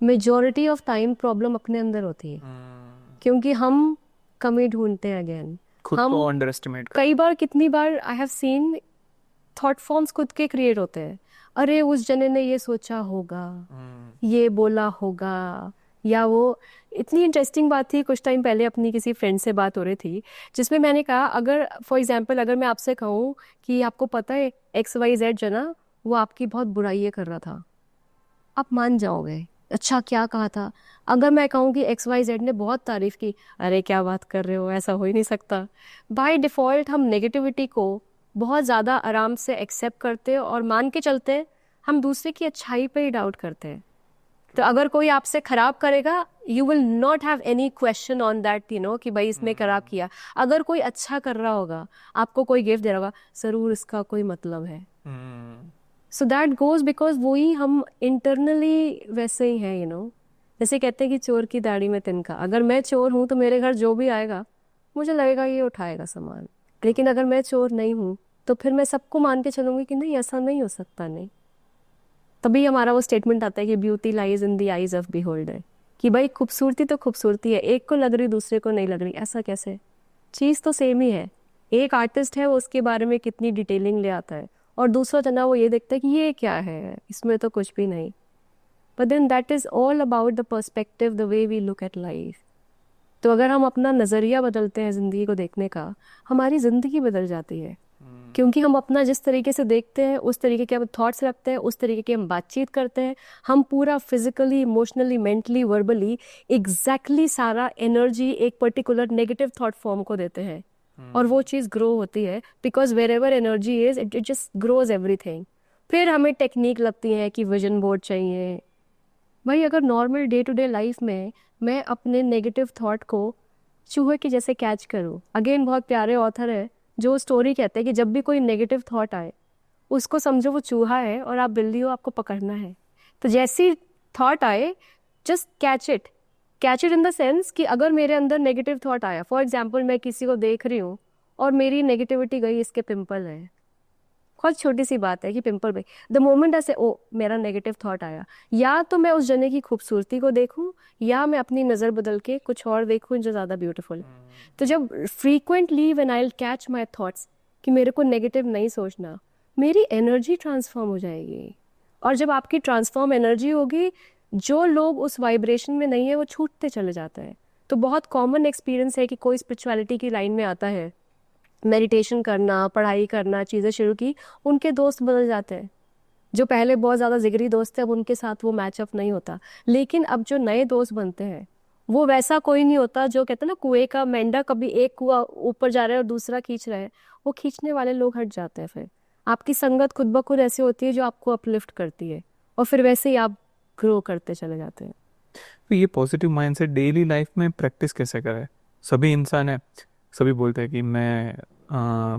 मेजॉरिटी ऑफ टाइम प्रॉब्लम अपने अंदर होती है, क्योंकि हम कमी ढूंढते हैं अगेन, खुद को अंडर एस्टिमेट। कई बार, कितनी बार I have seen thought forms खुद के क्रिएट होते हैं। अरे उस जने ने ये सोचा होगा, ये बोला होगा, या वो। इतनी इंटरेस्टिंग बात थी, कुछ टाइम पहले अपनी किसी फ्रेंड से बात हो रही थी, जिसमें मैंने कहा, अगर फॉर एग्जांपल अगर मैं आपसे कहूँ कि आपको पता है XYZ जना वो आपकी बहुत बुराई कर रहा था, आप मान जाओगे, अच्छा क्या कहा था। अगर मैं कहूँ कि XYZ ने बहुत तारीफ की, अरे क्या बात कर रहे हो, ऐसा हो ही नहीं सकता। बाय डिफ़ॉल्ट हम नेगेटिविटी को बहुत ज़्यादा आराम से एक्सेप्ट करते हैं और मान के चलते हैं, हम दूसरे की अच्छाई पे ही डाउट करते हैं। तो अगर कोई आपसे ख़राब करेगा, you will not have any question on that, कि भाई इसने ख़राब किया। अगर कोई अच्छा कर रहा होगा, आपको कोई गिफ्ट दे रहा होगा, ज़रूर इसका कोई मतलब है। सो दैट गोज बिकॉज वही हम इंटरनली वैसे ही हैं, जैसे कहते हैं कि चोर की दाढ़ी में तिनका। अगर मैं चोर हूँ तो मेरे घर जो भी आएगा मुझे लगेगा ये उठाएगा सामान, लेकिन अगर मैं चोर नहीं हूँ तो फिर मैं सबको मान के चलूँगी कि नहीं, ऐसा नहीं हो सकता। नहीं, तभी हमारा वो स्टेटमेंट आता है कि beauty lies in the eyes of beholder, कि भाई खूबसूरती तो खूबसूरती है, एक को लग रही दूसरे को नहीं लग रही, ऐसा कैसे? चीज़ तो सेम ही है। एक आर्टिस्ट है, वो उसके बारे में कितनी डिटेलिंग ले आता है, और दूसरा जना वो ये देखता है कि ये क्या है, इसमें तो कुछ भी नहीं। But then that is all about the perspective, the way we look at life. तो अगर हम अपना नज़रिया बदलते हैं ज़िंदगी को देखने का, हमारी ज़िंदगी बदल जाती है। क्योंकि हम अपना जिस तरीके से देखते हैं, उस तरीके के हम थॉट्स रखते हैं, उस तरीके की हम बातचीत करते हैं, हम पूरा physically, emotionally, mentally, verbally exactly सारा एनर्जी एक पर्टिकुलर नेगेटिव थॉट फॉर्म को देते हैं। और वो चीज़ ग्रो होती है, because wherever energy is it just grows everything. फिर हमें टेक्निक लगती है कि विजन बोर्ड चाहिए। भाई अगर normal day to day life में मैं अपने नेगेटिव थॉट को चूहे के जैसे कैच करूँ, अगेन बहुत प्यारे ऑथर है जो स्टोरी कहते हैं कि जब भी कोई नेगेटिव थॉट आए उसको समझो वो चूहा है और आप बिल्ली हो, आपको पकड़ना है। तो जैसी थॉट आए just catch it in the sense कि अगर मेरे अंदर नेगेटिव थॉट आया, फॉर एग्जाम्पल मैं किसी को देख रही हूँ और मेरी नेगेटिविटी गई इसके पिंपल है, बहुत छोटी सी बात है कि पिंपल पे, द मोमेंट ऐसे ओ मेरा नेगेटिव थॉट आया, या तो मैं उस जने की खूबसूरती को देखूं या मैं अपनी नज़र बदल के कुछ और देखूं जो ज़्यादा ब्यूटीफुल है। तो जब frequently when I will catch my thoughts कि मेरे को नेगेटिव नहीं सोचना, मेरी एनर्जी ट्रांसफॉर्म हो जाएगी। और जब आपकी ट्रांसफॉर्म एनर्जी होगी, जो लोग उस वाइब्रेशन में नहीं है वो छूटते चले जाते हैं। तो बहुत कॉमन एक्सपीरियंस है कि कोई स्पिरिचुअलिटी की लाइन में आता है, मेडिटेशन करना, पढ़ाई करना, चीज़ें शुरू की, उनके दोस्त बदल जाते हैं। जो पहले बहुत ज़्यादा जिगरी दोस्त थे, अब उनके साथ वो मैचअप नहीं होता। लेकिन अब जो नए दोस्त बनते हैं वो वैसा कोई नहीं होता जो कहते हैं ना कुएं का मेंढा, कभी एक कुआ ऊपर जा रहा है और दूसरा खींच रहा है। वो खींचने वाले लोग हट जाते हैं। फिर आपकी संगत खुद ब खुद ऐसी होती है जो आपको अपलिफ्ट करती है, और फिर वैसे ही आप ग्रो करते चले जाते हैं। तो ये पॉजिटिव माइंडसेट डेली लाइफ में प्रैक्टिस कैसे करें? सभी इंसान है, सभी बोलते हैं कि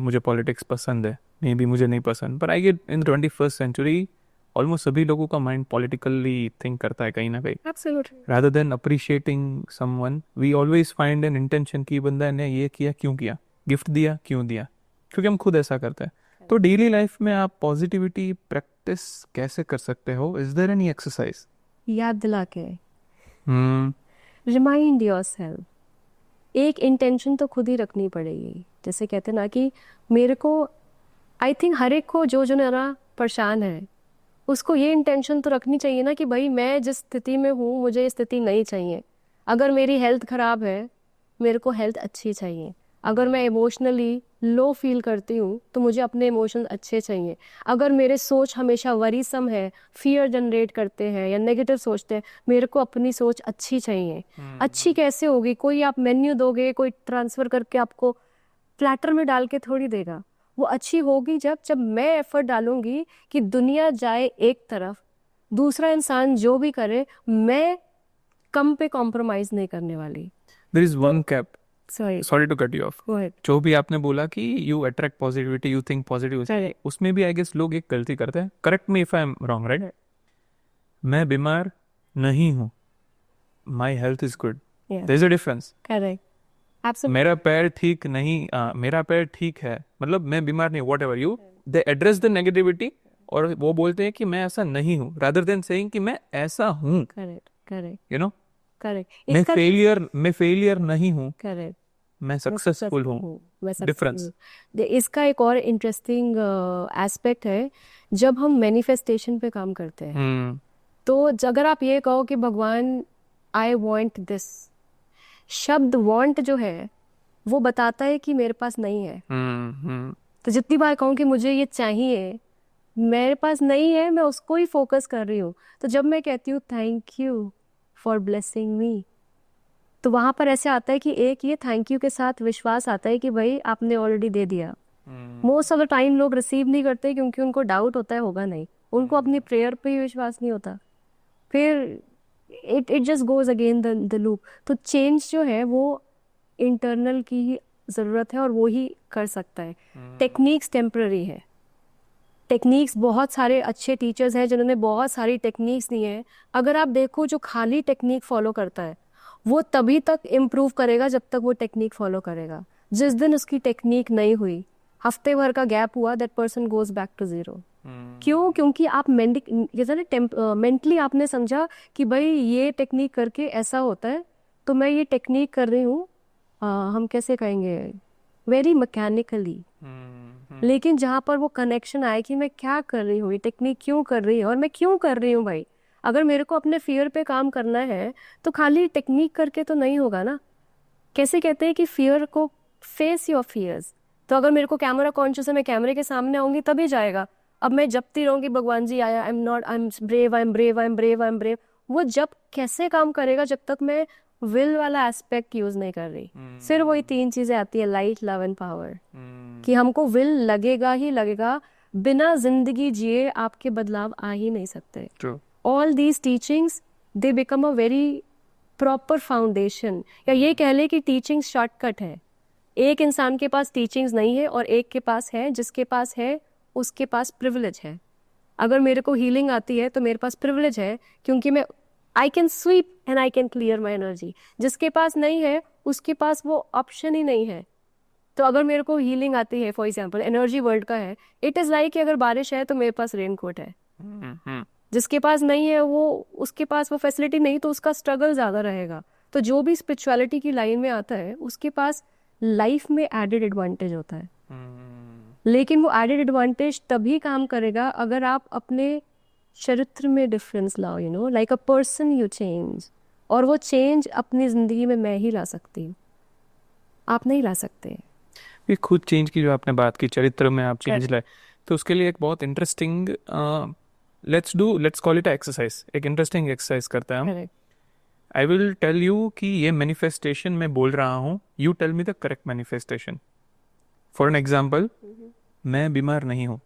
मुझे पॉलिटिक्स पसंद है, मे बी मुझे नहीं पसंद, पर I get in 21st century almost सभी लोगों का माइंड पॉलिटिकली थिंक करता है कहीं ना कहीं। Absolutely. Rather than appreciating someone we always find an intention कि बंदा ने ये किया क्यों किया, गिफ्ट दिया क्यों दिया, क्योंकि हम खुद ऐसा करते हैं। तो डेली लाइफ में आप पॉजिटिविटी प्रैक्टिस कैसे कर सकते हो? Is there any exercise? याद दिला के हम्म रिमाइंड योरसेल्फ, एक इंटेंशन तो खुद ही रखनी पड़ेगी। जैसे कहते हैं ना कि मेरे को, आई थिंक हर एक को जो जो मेरा परेशान है उसको ये इंटेंशन तो रखनी चाहिए ना कि भाई मैं जिस स्थिति में हूँ मुझे ये स्थिति नहीं चाहिए। अगर मेरी हेल्थ ख़राब है, मेरे को हेल्थ अच्छी चाहिए। अगर मैं इमोशनली लो फील करती हूँ तो मुझे अपने इमोशन अच्छे चाहिए। अगर मेरे सोच हमेशा वरीसम है, फियर जनरेट करते हैं या नेगेटिव सोचते हैं, मेरे को अपनी सोच अच्छी चाहिए। अच्छी कैसे होगी? कोई आप मेन्यू दोगे, कोई ट्रांसफ़र करके आपको प्लेटर में डाल के थोड़ी देगा। वो अच्छी होगी जब जब मैं एफर्ट डालूंगी कि दुनिया जाए एक तरफ, दूसरा इंसान जो भी करे मैं कम पे कॉम्प्रोमाइज नहीं करने वाली। There is one cap, sorry sorry to cut you off. Go ahead. जो भी आपने बोला कि you attract positivity, you think positive, Correct. उसमें भी आई गेस लोग एक गलती करते हैं, correct me if I am wrong, right? मैं बीमार नहीं हूँ, my health is good, there is a difference. Correct, absolutely. मेरा पैर ठीक नहीं, मेरा पैर ठीक है, मतलब मैं बीमार नहीं, what ever you, they address the negativity और वो बोलते हैं कि मैं ऐसा नहीं हूँ, रादर देन सेइंग कि मैं ऐसा हूँ। Correct correct you know, correct. मैं फेलियर नहीं हूँ, करेक्ट, मैं सक्सेसफुल हूँ। डिफरेंस। इसका एक और इंटरेस्टिंग एस्पेक्ट है, जब हम मैनिफेस्टेशन पे काम करते हैं तो अगर आप ये कहो कि भगवान आई वांट दिस, शब्द वांट जो है वो बताता है कि मेरे पास नहीं है। तो जितनी बार कहूँ कि मुझे ये चाहिए, मेरे पास नहीं है, मैं उसको ही फोकस कर रही हूँ। तो जब मैं कहती हूँ thank you for blessing me, तो वहाँ पर ऐसे आता है कि एक ये थैंक यू के साथ विश्वास आता है कि भाई आपने ऑलरेडी दे दिया। मोस्ट ऑफ द टाइम लोग रिसीव नहीं करते क्योंकि उनको डाउट होता है होगा नहीं, उनको अपनी प्रेयर पे ही विश्वास नहीं होता। फिर it just goes again the loop. तो चेंज जो है वो इंटरनल की ही ज़रूरत है और वो ही कर सकता है। टेक्निक्स टेम्पररी है। टेक्निक्स, बहुत सारे अच्छे टीचर्स हैं जिन्होंने बहुत सारी टेक्निक्स दी हैं। अगर आप देखो जो खाली टेक्निक फॉलो करता है वो तभी तक इम्प्रूव करेगा जब तक वो टेक्निक फॉलो करेगा। जिस दिन उसकी टेक्निक नहीं हुई, हफ्ते भर का गैप हुआ, that person goes back to zero. क्यों? क्योंकि आप मेंटली आपने समझा कि भाई ये टेक्निक करके ऐसा होता है तो मैं ये टेक्निक कर रही हूँ, हम कैसे कहेंगे, वेरी मैकेनिकली। लेकिन जहाँ पर वो कनेक्शन आए कि मैं क्या कर रही हूँ, ये टेक्निक क्यों कर रही हूँ और मैं क्यों कर रही हूँ। भाई अगर मेरे को अपने फियर पे काम करना है तो खाली टेक्निक करके तो नहीं होगा ना। कैसे कहते हैं कि फियर को फेस योर फियर्स। तो अगर मेरे को कैमरा कॉन्शियस है, मैं कैमरे के सामने आऊंगी तभी जाएगा। अब मैं जपती रहूंगी भगवान जी आया, आई am not, I am brave, I am brave, I am brave, I am brave, वो जब कैसे काम करेगा जब तक मैं विल वाला एस्पेक्ट यूज नहीं कर रही। फिर वही 3 चीजें आती है, लाइट, लव एंड पावर, कि हमको विल लगेगा ही लगेगा। बिना जिंदगी जिए आपके बदलाव आ ही नहीं सकते। All these teachings they become a very proper foundation. या ये कह ले कि टीचिंग शॉर्टकट है। एक इंसान के पास टीचिंग्स नहीं है और एक के पास है। जिसके पास है उसके पास प्रिविलेज है। अगर मेरे को हीलिंग आती है तो मेरे पास प्रिविलेज है, क्योंकि मैं I can SVEEP and I can clear my energy. जिसके पास नहीं है उसके पास वो ऑप्शन ही नहीं है। तो अगर मेरे को हीलिंग आती है, फॉर एग्जाम्पल एनर्जी वर्ल्ड का है, इट इज़ लाइक कि अगर बारिश है तो मेरे पास रेनकोट है। जिसके पास नहीं है वो, उसके पास वो फैसिलिटी नहीं, तो उसका स्ट्रगल ज़्यादा रहेगा। तो जो भी स्पिरिचुअलिटी की लाइन में आता है उसके पास लाइफ में एडेड एडवांटेज होता है। लेकिन वो एडेड एडवांटेज तभी काम करेगा अगर आप अपने चरित्र में डिफरेंस लाओ, you know, like a person you change. और वो चेंज अपनी ज़िंदगी में मैं ही ला सकती हूँ, आप नहीं ला सकते। ये खुद चेंज की जो आपने बात की, चरित्र में आप चेंज लाए, तो उसके लिए एक बहुत interesting let's call it exercise, एक इंटरेस्टिंग एक्सरसाइज करते हैं हम। आई विल टेल यू कि ये मैनिफेस्टेशन मैं बोल रहा हूँ, you tell me the correct manifestation. For an example, मैं बीमार नहीं हूँ,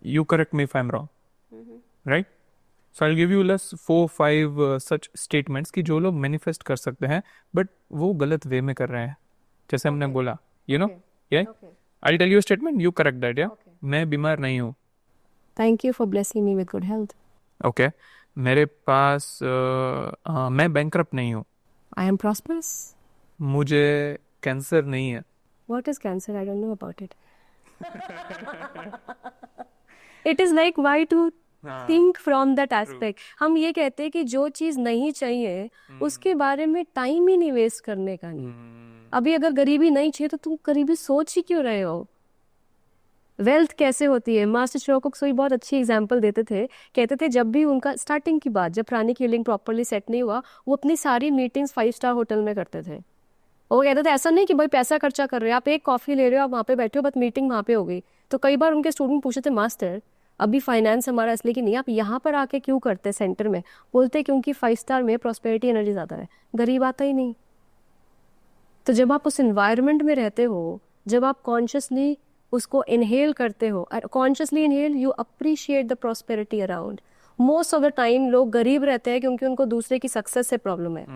you correct me if I am wrong, right? So I give you less 4-5 such statements कि जो लोग मैनिफेस्ट कर सकते हैं बट वो गलत वे में कर रहे हैं। जैसे हमने बोला, you know, yeah, I'll tell you a statement, you correct that, yeah? मैं बीमार नहीं हूँ। Thank you for blessing me with good health. Okay. मेरे पास मैं बैंकरप्ट नहीं हूँ। I am prosperous. मुझे कैंसर नहीं है। What is cancer? I don't know about it. It is like why to think from that aspect. हम ये कहते हैं कि जो चीज़ नहीं चाहिए उसके बारे में टाइम ही नहीं वेस्ट करने का नहीं। अभी अगर गरीबी नहीं चाहिए तो तुम गरीबी सोच ही क्यों रहे हो? वेल्थ कैसे होती है? मास्टर श्लोक सोई बहुत अच्छी एग्जांपल देते थे। कहते थे जब भी उनका स्टार्टिंग की बात, जब प्राणिक हीलिंग प्रॉपरली सेट नहीं हुआ, वो अपनी सारी मीटिंग्स 5 स्टार होटल में करते थे। वो कहते थे ऐसा नहीं कि भाई पैसा खर्चा कर रहे हो, आप एक कॉफ़ी ले रहे हो, आप वहाँ पे बैठे हो, बस मीटिंग वहाँ पे हो गई। तो कई बार उनके स्टूडेंट पूछे थे, मास्टर अभी फाइनेंस हमारा इसलिए कि नहीं, आप यहाँ पर आके क्यों करते सेंटर में? बोलते क्योंकि 5 स्टार में प्रॉस्पेरिटी एनर्जी ज़्यादा है, गरीब आता ही नहीं। तो जब आप उस एनवायरनमेंट में रहते हो, जब आप कॉन्शियसली उसको इनहेल करते हो, consciously inhale, you appreciate the prosperity around. Most of the time लोग गरीब रहते हैं क्योंकि उनको दूसरे की सक्सेस से प्रॉब्लम है।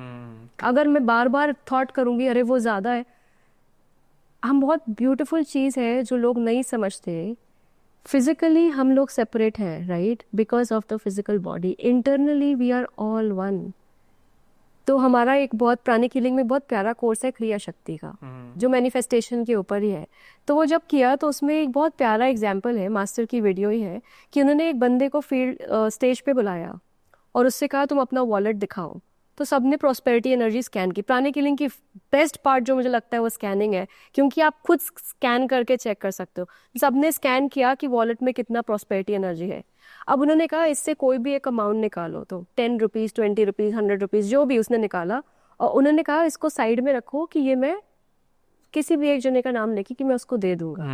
अगर मैं बार बार थॉट करूंगी अरे वो ज़्यादा है, हम बहुत ब्यूटीफुल चीज़ है जो लोग नहीं समझते। फिजिकली हम लोग सेपरेट हैं, right, because of the physical body. Internally we are all one. तो हमारा एक बहुत प्राणिक हीलिंग में बहुत प्यारा कोर्स है क्रिया शक्ति का, जो मैनिफेस्टेशन के ऊपर ही है। तो वो जब किया तो उसमें एक बहुत प्यारा एग्जाम्पल है, मास्टर की वीडियो ही है, कि उन्होंने एक बंदे को फील्ड स्टेज पे बुलाया और उससे कहा तुम अपना वॉलेट दिखाओ। तो सबने प्रॉस्पेरिटी एनर्जी स्कैन की। प्राणिक हीलिंग की बेस्ट पार्ट जो मुझे लगता है वो स्कैनिंग है, क्योंकि आप खुद स्कैन करके चेक कर सकते हो। सबने स्कैन किया कि वॉलेट में कितना प्रॉस्पेरिटी एनर्जी है। अब उन्होंने कहा इससे कोई भी एक अमाउंट निकालो, तो 10 रुपीज़, 20 रुपीज़, 100 रुपीज़, जो भी उसने निकाला, और उन्होंने कहा इसको साइड में रखो कि ये मैं किसी भी एक जने का नाम लेके कि मैं उसको दे दूंगा।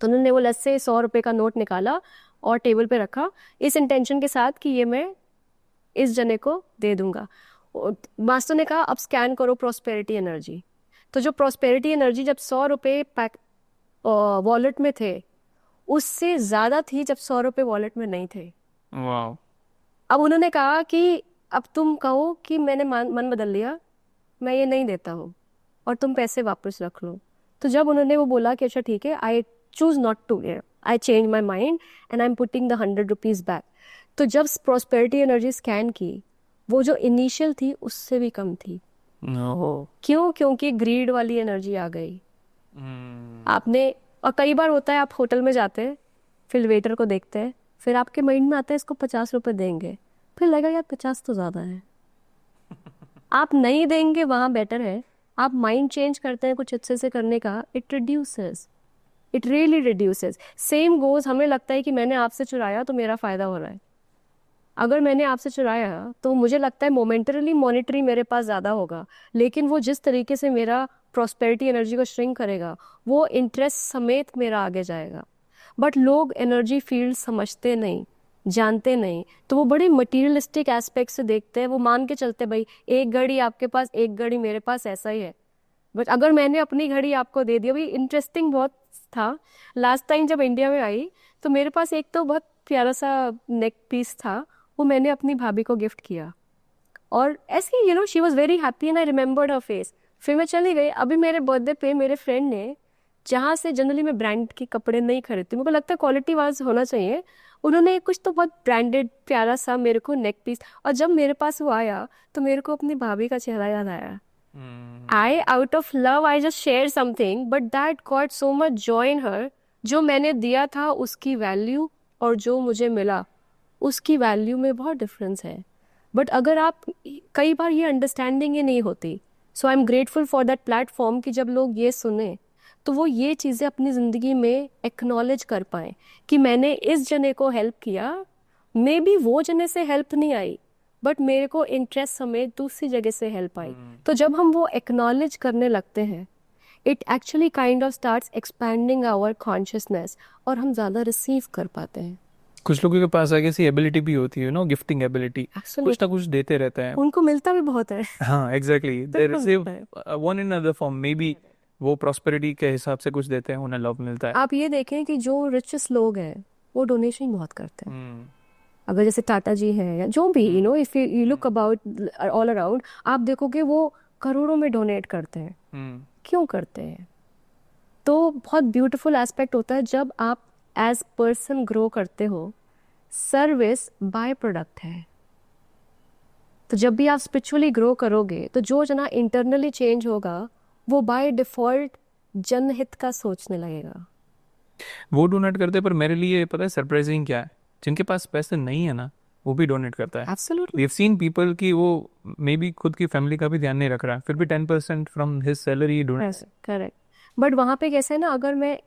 तो उन्होंने वो लस से 100 रुपये का नोट निकाला और टेबल पे रखा, इस इंटेंशन के साथ कि ये मैं इस जने को दे दूंगा। मास्टर ने कहा अब स्कैन करो प्रॉस्पेरिटी एनर्जी। तो जो प्रॉस्पेरिटी एनर्जी जब 100 रुपये वॉलेट में थे, उससे ज़्यादा थी जब 100 रुपये वॉलेट में नहीं थे। वाओ। अब उन्होंने कहा कि अब तुम कहो कि मैंने मन बदल लिया, मैं ये नहीं देता हूँ और तुम पैसे वापस रख लो। तो जब उन्होंने वो बोला कि अच्छा ठीक है, I choose not to, I change my mind and I am putting the 100 rupees back. तो जब प्रॉस्पेरिटी एनर्जी स्कैन की, वो जो इनिशियल थी उससे भी कम थी। क्यों? क्योंकि ग्रीड वाली एनर्जी आ गई। आपने, और कई बार होता है आप होटल में जाते हैं, फिर वेटर को देखते हैं, फिर आपके माइंड में आता है इसको 50 रुपये देंगे, फिर लगेगा यार 50 तो ज़्यादा है। आप नहीं देंगे वहाँ बेटर है। आप माइंड चेंज करते हैं कुछ अच्छे से करने का, it reduces, it really reduces. Same goes, हमें लगता है कि मैंने आपसे चुराया तो मेरा फ़ायदा हो रहा है, अगर मैंने आपसे चुराया तो मुझे लगता है मोमेंटरली मॉनेटरी मेरे पास ज़्यादा होगा, लेकिन वो जिस तरीके से मेरा प्रॉस्पेरिटी एनर्जी को श्रिंक करेगा वो इंटरेस्ट समेत मेरा आगे जाएगा। बट लोग एनर्जी फील्ड समझते नहीं, जानते नहीं, तो वो बड़ी मटीरियलिस्टिक एस्पेक्ट से देखते हैं। वो मान के चलते भाई एक घड़ी आपके पास एक घड़ी मेरे पास, ऐसा ही है। बट अगर मैंने अपनी घड़ी आपको दे दी, अभी इंटरेस्टिंग बहुत था, लास्ट टाइम जब इंडिया में आई तो मेरे पास एक तो बहुत प्यारा सा नेक पीस था, वो मैंने अपनी भाभी को गिफ्ट किया और ऐसे you know she was very happy and I remembered her face. फिर मैं चली गई। अभी मेरे बर्थडे पे मेरे फ्रेंड ने, जहाँ से जनरली मैं ब्रांड के कपड़े नहीं खरीदती, मेरे को लगता है क्वालिटी वाइज होना चाहिए, उन्होंने कुछ तो बहुत ब्रांडेड प्यारा सा मेरे को नेक पीस, और जब मेरे पास वो आया तो मेरे को अपनी भाभी का चेहरा याद आया। I out of love I just share something but that got so much joy in her. जो मैंने दिया था उसकी वैल्यू और जो मुझे मिला उसकी वैल्यू में बहुत डिफरेंस है। बट अगर आप, कई बार ये अंडरस्टैंडिंग ही नहीं होती। So I am grateful for that platform कि जब लोग ये सुने तो वो ये चीज़ें अपनी ज़िंदगी में एक्नॉलेज कर पाएँ कि मैंने इस जने को हेल्प किया, मे बी वो जने से हेल्प नहीं आई बट मेरे को इंटरेस्ट समेत दूसरी जगह से हेल्प आई। तो जब हम वो एक्नॉलेज करने लगते हैं, it actually kind of starts expanding our consciousness और हम ज़्यादा रिसीव कर पाते हैं। कुछ लोगों के पास आगे ऐसी एबिलिटी भी होती है, नो, गिफ्टिंग एबिलिटी, कुछ ना कुछ देते रहते हैं, उनको मिलता भी बहुत है। हाँ exactly, they receive one in other form, may be वो प्रॉस्पेरिटी के हिसाब से कुछ देते हैं, उन्हें लव मिलता है। आप ये देखें कि जो रिचेस्ट लोग हैं वो डोनेशन बहुत करते हैं। अगर जैसे टाटा जी हैं या जो भी, you know, if you look about all around, आप देखोगे वो करोड़ों में डोनेट करते हैं। क्यों करते हैं? तो बहुत ब्यूटीफुल एस्पेक्ट होता है जब आप एज पर्सन ग्रो करते हो। सर्विस बाय प्रोडक्ट है। तो जब भी आप स्पिरिचुअली ग्रो करोगे तो जो जना इंटरनली चेंज होगा वो बाय डिफॉल्ट जनहित का सोचने लगेगा। वो डोनेट करते हैं, पर मेरे लिए पता है सरप्राइजिंग क्या है, जिनके पास पैसे नहीं है ना वो भी डोनेट करता है। Absolutely. We have seen people कि वो मे बी खुद की फैमिली का भी ध्यान नहीं रख रहा है, फिर भी 10% from his salary donate. Correct. But वहाँ पे कैसे है ना, अगर मैं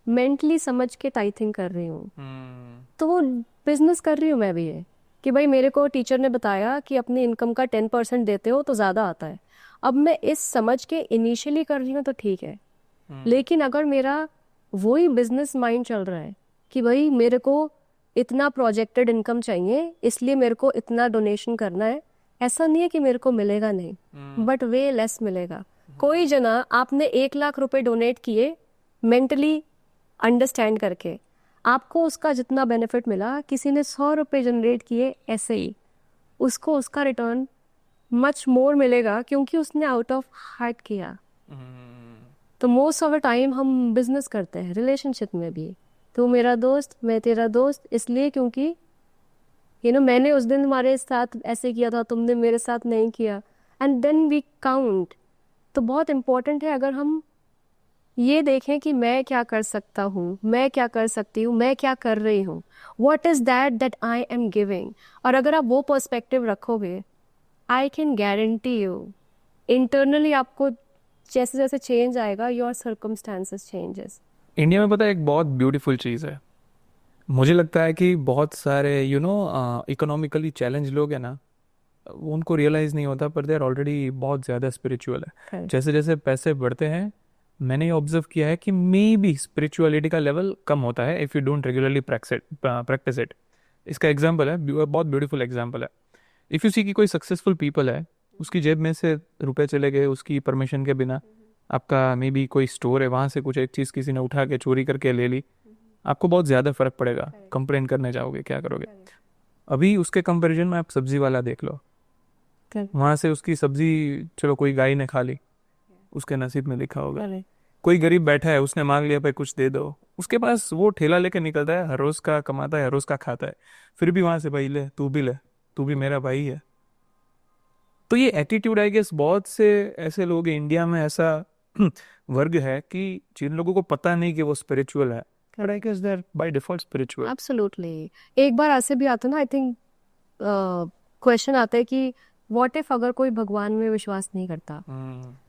मेंटली समझ के टाइथिंग कर रही हूँ तो वो बिजनेस कर रही हूँ मैं भी, ये कि भाई मेरे को टीचर ने बताया कि अपनी इनकम का 10% देते हो तो ज़्यादा आता है। अब मैं इस समझ के इनिशियली कर रही हूँ तो ठीक है, लेकिन अगर मेरा वही बिजनेस माइंड चल रहा है कि भाई मेरे को इतना प्रोजेक्टेड इनकम चाहिए इसलिए मेरे को इतना डोनेशन करना है, ऐसा नहीं है कि मेरे को मिलेगा नहीं, बट वे लेस मिलेगा। कोई जना आपने 1 लाख रुपए डोनेट किए मेंटली अंडरस्टैंड करके, आपको उसका जितना बेनिफिट मिला, किसी ने 100 रुपए जनरेट किए ऐसे ही, उसको उसका रिटर्न मच मोर मिलेगा क्योंकि उसने आउट ऑफ हार्ट किया। तो मोस्ट ऑफ द टाइम हम बिजनेस करते हैं रिलेशनशिप में भी, तू मेरा दोस्त मैं तेरा दोस्त इसलिए क्योंकि यू नो मैंने उस दिन तुम्हारे साथ ऐसे किया था, तुमने मेरे साथ नहीं किया, एंड देन वी काउंट। तो बहुत इम्पोर्टेंट है अगर हम ये देखें कि मैं क्या कर सकता हूँ, मैं क्या कर सकती हूँ, मैं क्या कर रही हूँ, what is that that I am giving. और अगर आप वो पर्सपेक्टिव रखोगे, I can guarantee you internally आपको जैसे जैसे चेंज आएगा, योर सर्कमस्टांसेस चेंजेस। इंडिया में पता है एक बहुत ब्यूटीफुल चीज़ है, मुझे लगता है कि बहुत सारे यू नो इकोनॉमिकली चैलेंज लोग हैं ना, उनको रियलाइज़ नहीं होता, पर दे आर ऑलरेडी बहुत ज़्यादा स्पिरिचुअल है। जैसे जैसे पैसे बढ़ते हैं, मैंने ये ऑब्जर्व किया है कि मे बी स्पिरिचुअलिटी का लेवल कम होता है if you don't regularly practice it. इसका एग्जांपल है, बहुत ब्यूटीफुल एग्जांपल है। इफ़ यू सी कि कोई सक्सेसफुल पीपल है, उसकी जेब में से रुपए चले गए उसकी परमिशन के बिना, आपका मे बी कोई स्टोर है वहाँ से कुछ एक चीज़ किसी ने उठा के चोरी करके ले ली, आपको बहुत ज़्यादा फर्क पड़ेगा, कंप्लेन करने जाओगे, क्या करोगे? अभी उसके कंपैरिजन में आप सब्जी वाला देख लो, वहाँ से उसकी सब्जी चलो कोई गाय ने खा ली, उसके नसीब में लिखा होगा। कोई गरीब बैठा है, उसने मांग लिया भाई कुछ दे दो, उसके पास वो ठेला लेके निकलता है, हर रोज का कमाता है, हर रोज का खाता है, फिर भी वहां से भाई ले, तू भी ले, तू भी मेरा भाई है। तो ये एटीट्यूड आई गेस बहुत से ऐसे लोग इंडिया में, ऐसा वर्ग है कि जिन लोगों को पता नहीं कि वो स्पिरिचुअल है, but I guess they're by default spiritual. Absolutely. एक बार ऐसे भी आता ना, आई थिंक क्वेश्चन आता है कि व्हाट इफ अगर कोई भगवान में विश्वास नहीं करता,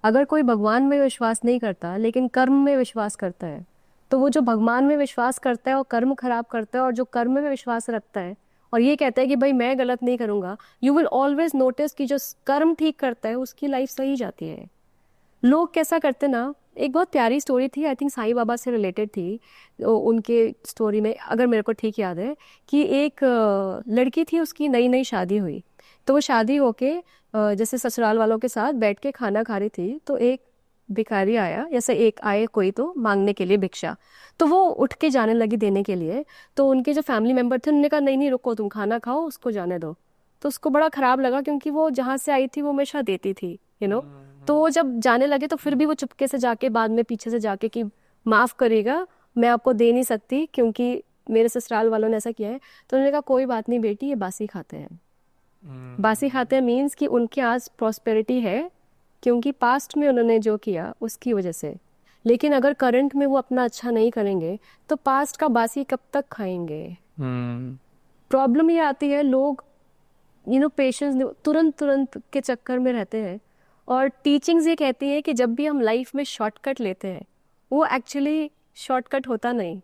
अगर कोई भगवान में विश्वास नहीं करता लेकिन कर्म में विश्वास करता है, तो वो जो भगवान में विश्वास करता है और कर्म खराब करता है, और जो कर्म में विश्वास रखता है और ये कहता है कि भाई मैं गलत नहीं करूँगा, यू विल ऑलवेज नोटिस कि जो कर्म ठीक करता है उसकी लाइफ सही जाती है। लोग कैसा करते ना, एक बहुत प्यारी स्टोरी थी, आई थिंक साईं बाबा से रिलेटेड थी। उनके स्टोरी में अगर मेरे को ठीक याद है कि एक लड़की थी, उसकी नई नई शादी हुई, तो वो शादी होके जैसे ससुराल वालों के साथ बैठ के खाना खा रही थी, तो एक भिखारी आया, जैसे एक आए कोई तो मांगने के लिए भिक्षा, तो वो उठ के जाने लगी देने के लिए। तो उनके जो फैमिली मेंबर थे उन्होंने कहा नहीं नहीं रुको, तुम खाना खाओ, उसको जाने दो। तो उसको बड़ा खराब लगा, क्योंकि वो जहाँ से आई थी वो हमेशा देती थी, तो वो जब जाने लगे तो फिर भी वो चुपके से जाके बाद में पीछे से जाके कि माफ़ करिएगा, मैं आपको दे नहीं सकती क्योंकि मेरे ससुराल वालों ने ऐसा किया है। तो उन्होंने कहा कोई बात नहीं बेटी, ये बासी खाते हैं। बासी खाते हैं मीन्स कि उनके आज प्रॉस्पेरिटी है क्योंकि पास्ट में उन्होंने जो किया उसकी वजह से। लेकिन अगर करंट में वो अपना अच्छा नहीं करेंगे तो पास्ट का बासी कब तक खाएंगे। प्रॉब्लम ये आती है, लोग पेशेंस तुरंत तुरंत के चक्कर में रहते हैं। और टीचिंग्स ये कहती है कि जब भी हम लाइफ में शॉर्टकट लेते हैं वो एक्चुअली शॉर्टकट होता नहीं,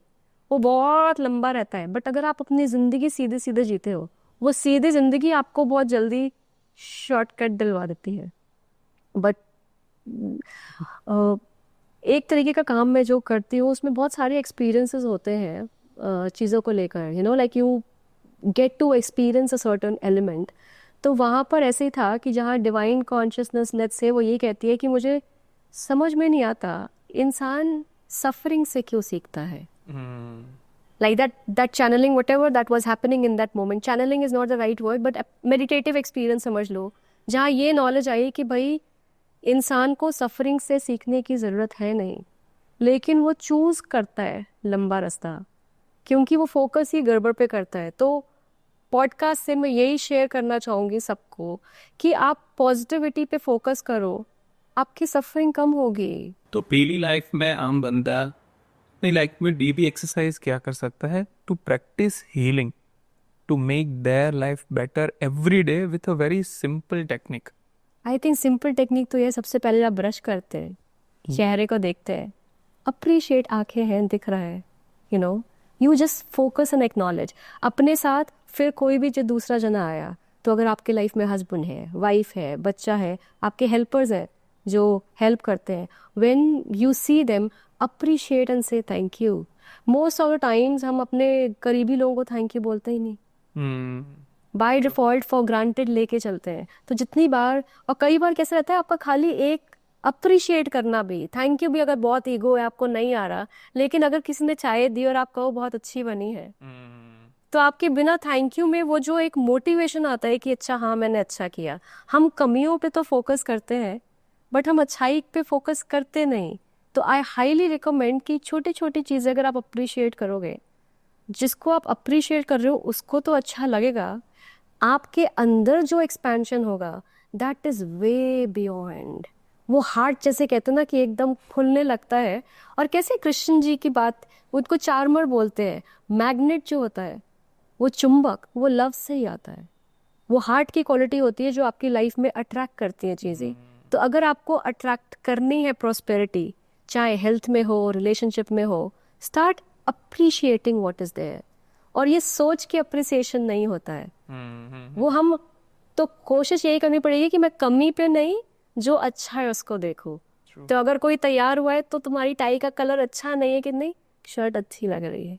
वो बहुत लंबा रहता है। बट अगर आप अपनी ज़िंदगी सीधे सीधे जीते हो, वो सीधी ज़िंदगी आपको बहुत जल्दी शॉर्टकट दिलवा देती है। बट एक तरीके का काम मैं जो करती हूँ उसमें बहुत सारे एक्सपीरियंसेस होते हैं चीज़ों को लेकर, like you get to experience a certain element. तो वहाँ पर ऐसे ही था कि जहाँ डिवाइन कॉन्शियसनेस लेट्स से वो ये कहती है कि मुझे समझ में नहीं आता इंसान सफरिंग से क्यों सीखता है। Like that channeling, whatever that was happening in that moment, channeling is not the right word, but meditative experience समझ लो, जहाँ ये नॉलेज आई कि भाई इंसान को सफरिंग से सीखने की ज़रूरत है नहीं, लेकिन वो चूज़ करता है लंबा रास्ता क्योंकि वो फोकस ही गड़बड़ पे करता है। तो पॉडकास्ट से मैं यही शेयर करना चाहूँगी सबको कि आप पॉजिटिविटी पे फोकस करो, आपकी सफरिंग कम होगी। तो डेली लाइफ में आम बंदा अपनी लाइफ में डेली एक्सरसाइज क्या कर सकता है to practice healing, to make their life better every day with a very simple technique? I think simple technique तो ये, सबसे पहले आप ब्रश करते हैं, चेहरे को देखते हैं, अप्रिशिएट, आंखें हैं, दिख रहा है, you just focus and acknowledge अपने साथ। फिर कोई भी जो दूसरा जना आया, तो अगर आपके लाइफ में हस्बैंड है, वाइफ है, बच्चा है, आपके हेल्पर्स हैं जो हेल्प करते हैं, when you see them appreciate and say thank you. Most of the times हम अपने करीबी लोगों को थैंक यू बोलते ही नहीं, बाय डिफॉल्ट फॉर ग्रांटेड लेके चलते हैं। तो जितनी बार, और कई बार कैसे रहता है आपका खाली एक अप्रिशिएट करना भी, थैंक यू भी अगर बहुत ईगो है, आपको नहीं आ रहा, लेकिन अगर किसी ने चाय दी और आप कहो बहुत अच्छी बनी है, तो आपके बिना थैंक यू में वो जो एक मोटिवेशन आता है कि अच्छा हाँ मैंने अच्छा किया। हम कमियों पे तो फोकस करते हैं बट हम अच्छाई पे फोकस करते नहीं। तो आई हाईली रिकमेंड कि छोटी छोटी चीज़ें अगर आप अप्रिशिएट करोगे, जिसको आप अप्रिशिएट कर रहे हो उसको तो अच्छा लगेगा, आपके अंदर जो एक्सपेंशन होगा दैट इज़ वे बियॉन्ड। वो हार्ट जैसे कहते हैं ना कि एकदम खुलने लगता है। और कैसे कृष्ण जी की बात, उनको चार्मर बोलते हैं, मैग्नेट जो होता है वो चुंबक, वो लव से ही आता है। वो हार्ट की क्वालिटी होती है जो आपकी लाइफ में अट्रैक्ट करती है चीज़ें। तो अगर आपको अट्रैक्ट करनी है प्रॉस्पेरिटी, चाहे हेल्थ में हो, रिलेशनशिप में हो, start appreciating what is there. और ये सोच के अप्रिसिएशन नहीं होता है, वो हम तो कोशिश यही करनी पड़ेगी कि मैं कमी पे नहीं, जो अच्छा है उसको देखूं। तो अगर कोई तैयार हुआ है तो तुम्हारी टाई का कलर अच्छा नहीं है कि नहीं, शर्ट अच्छी लग रही है,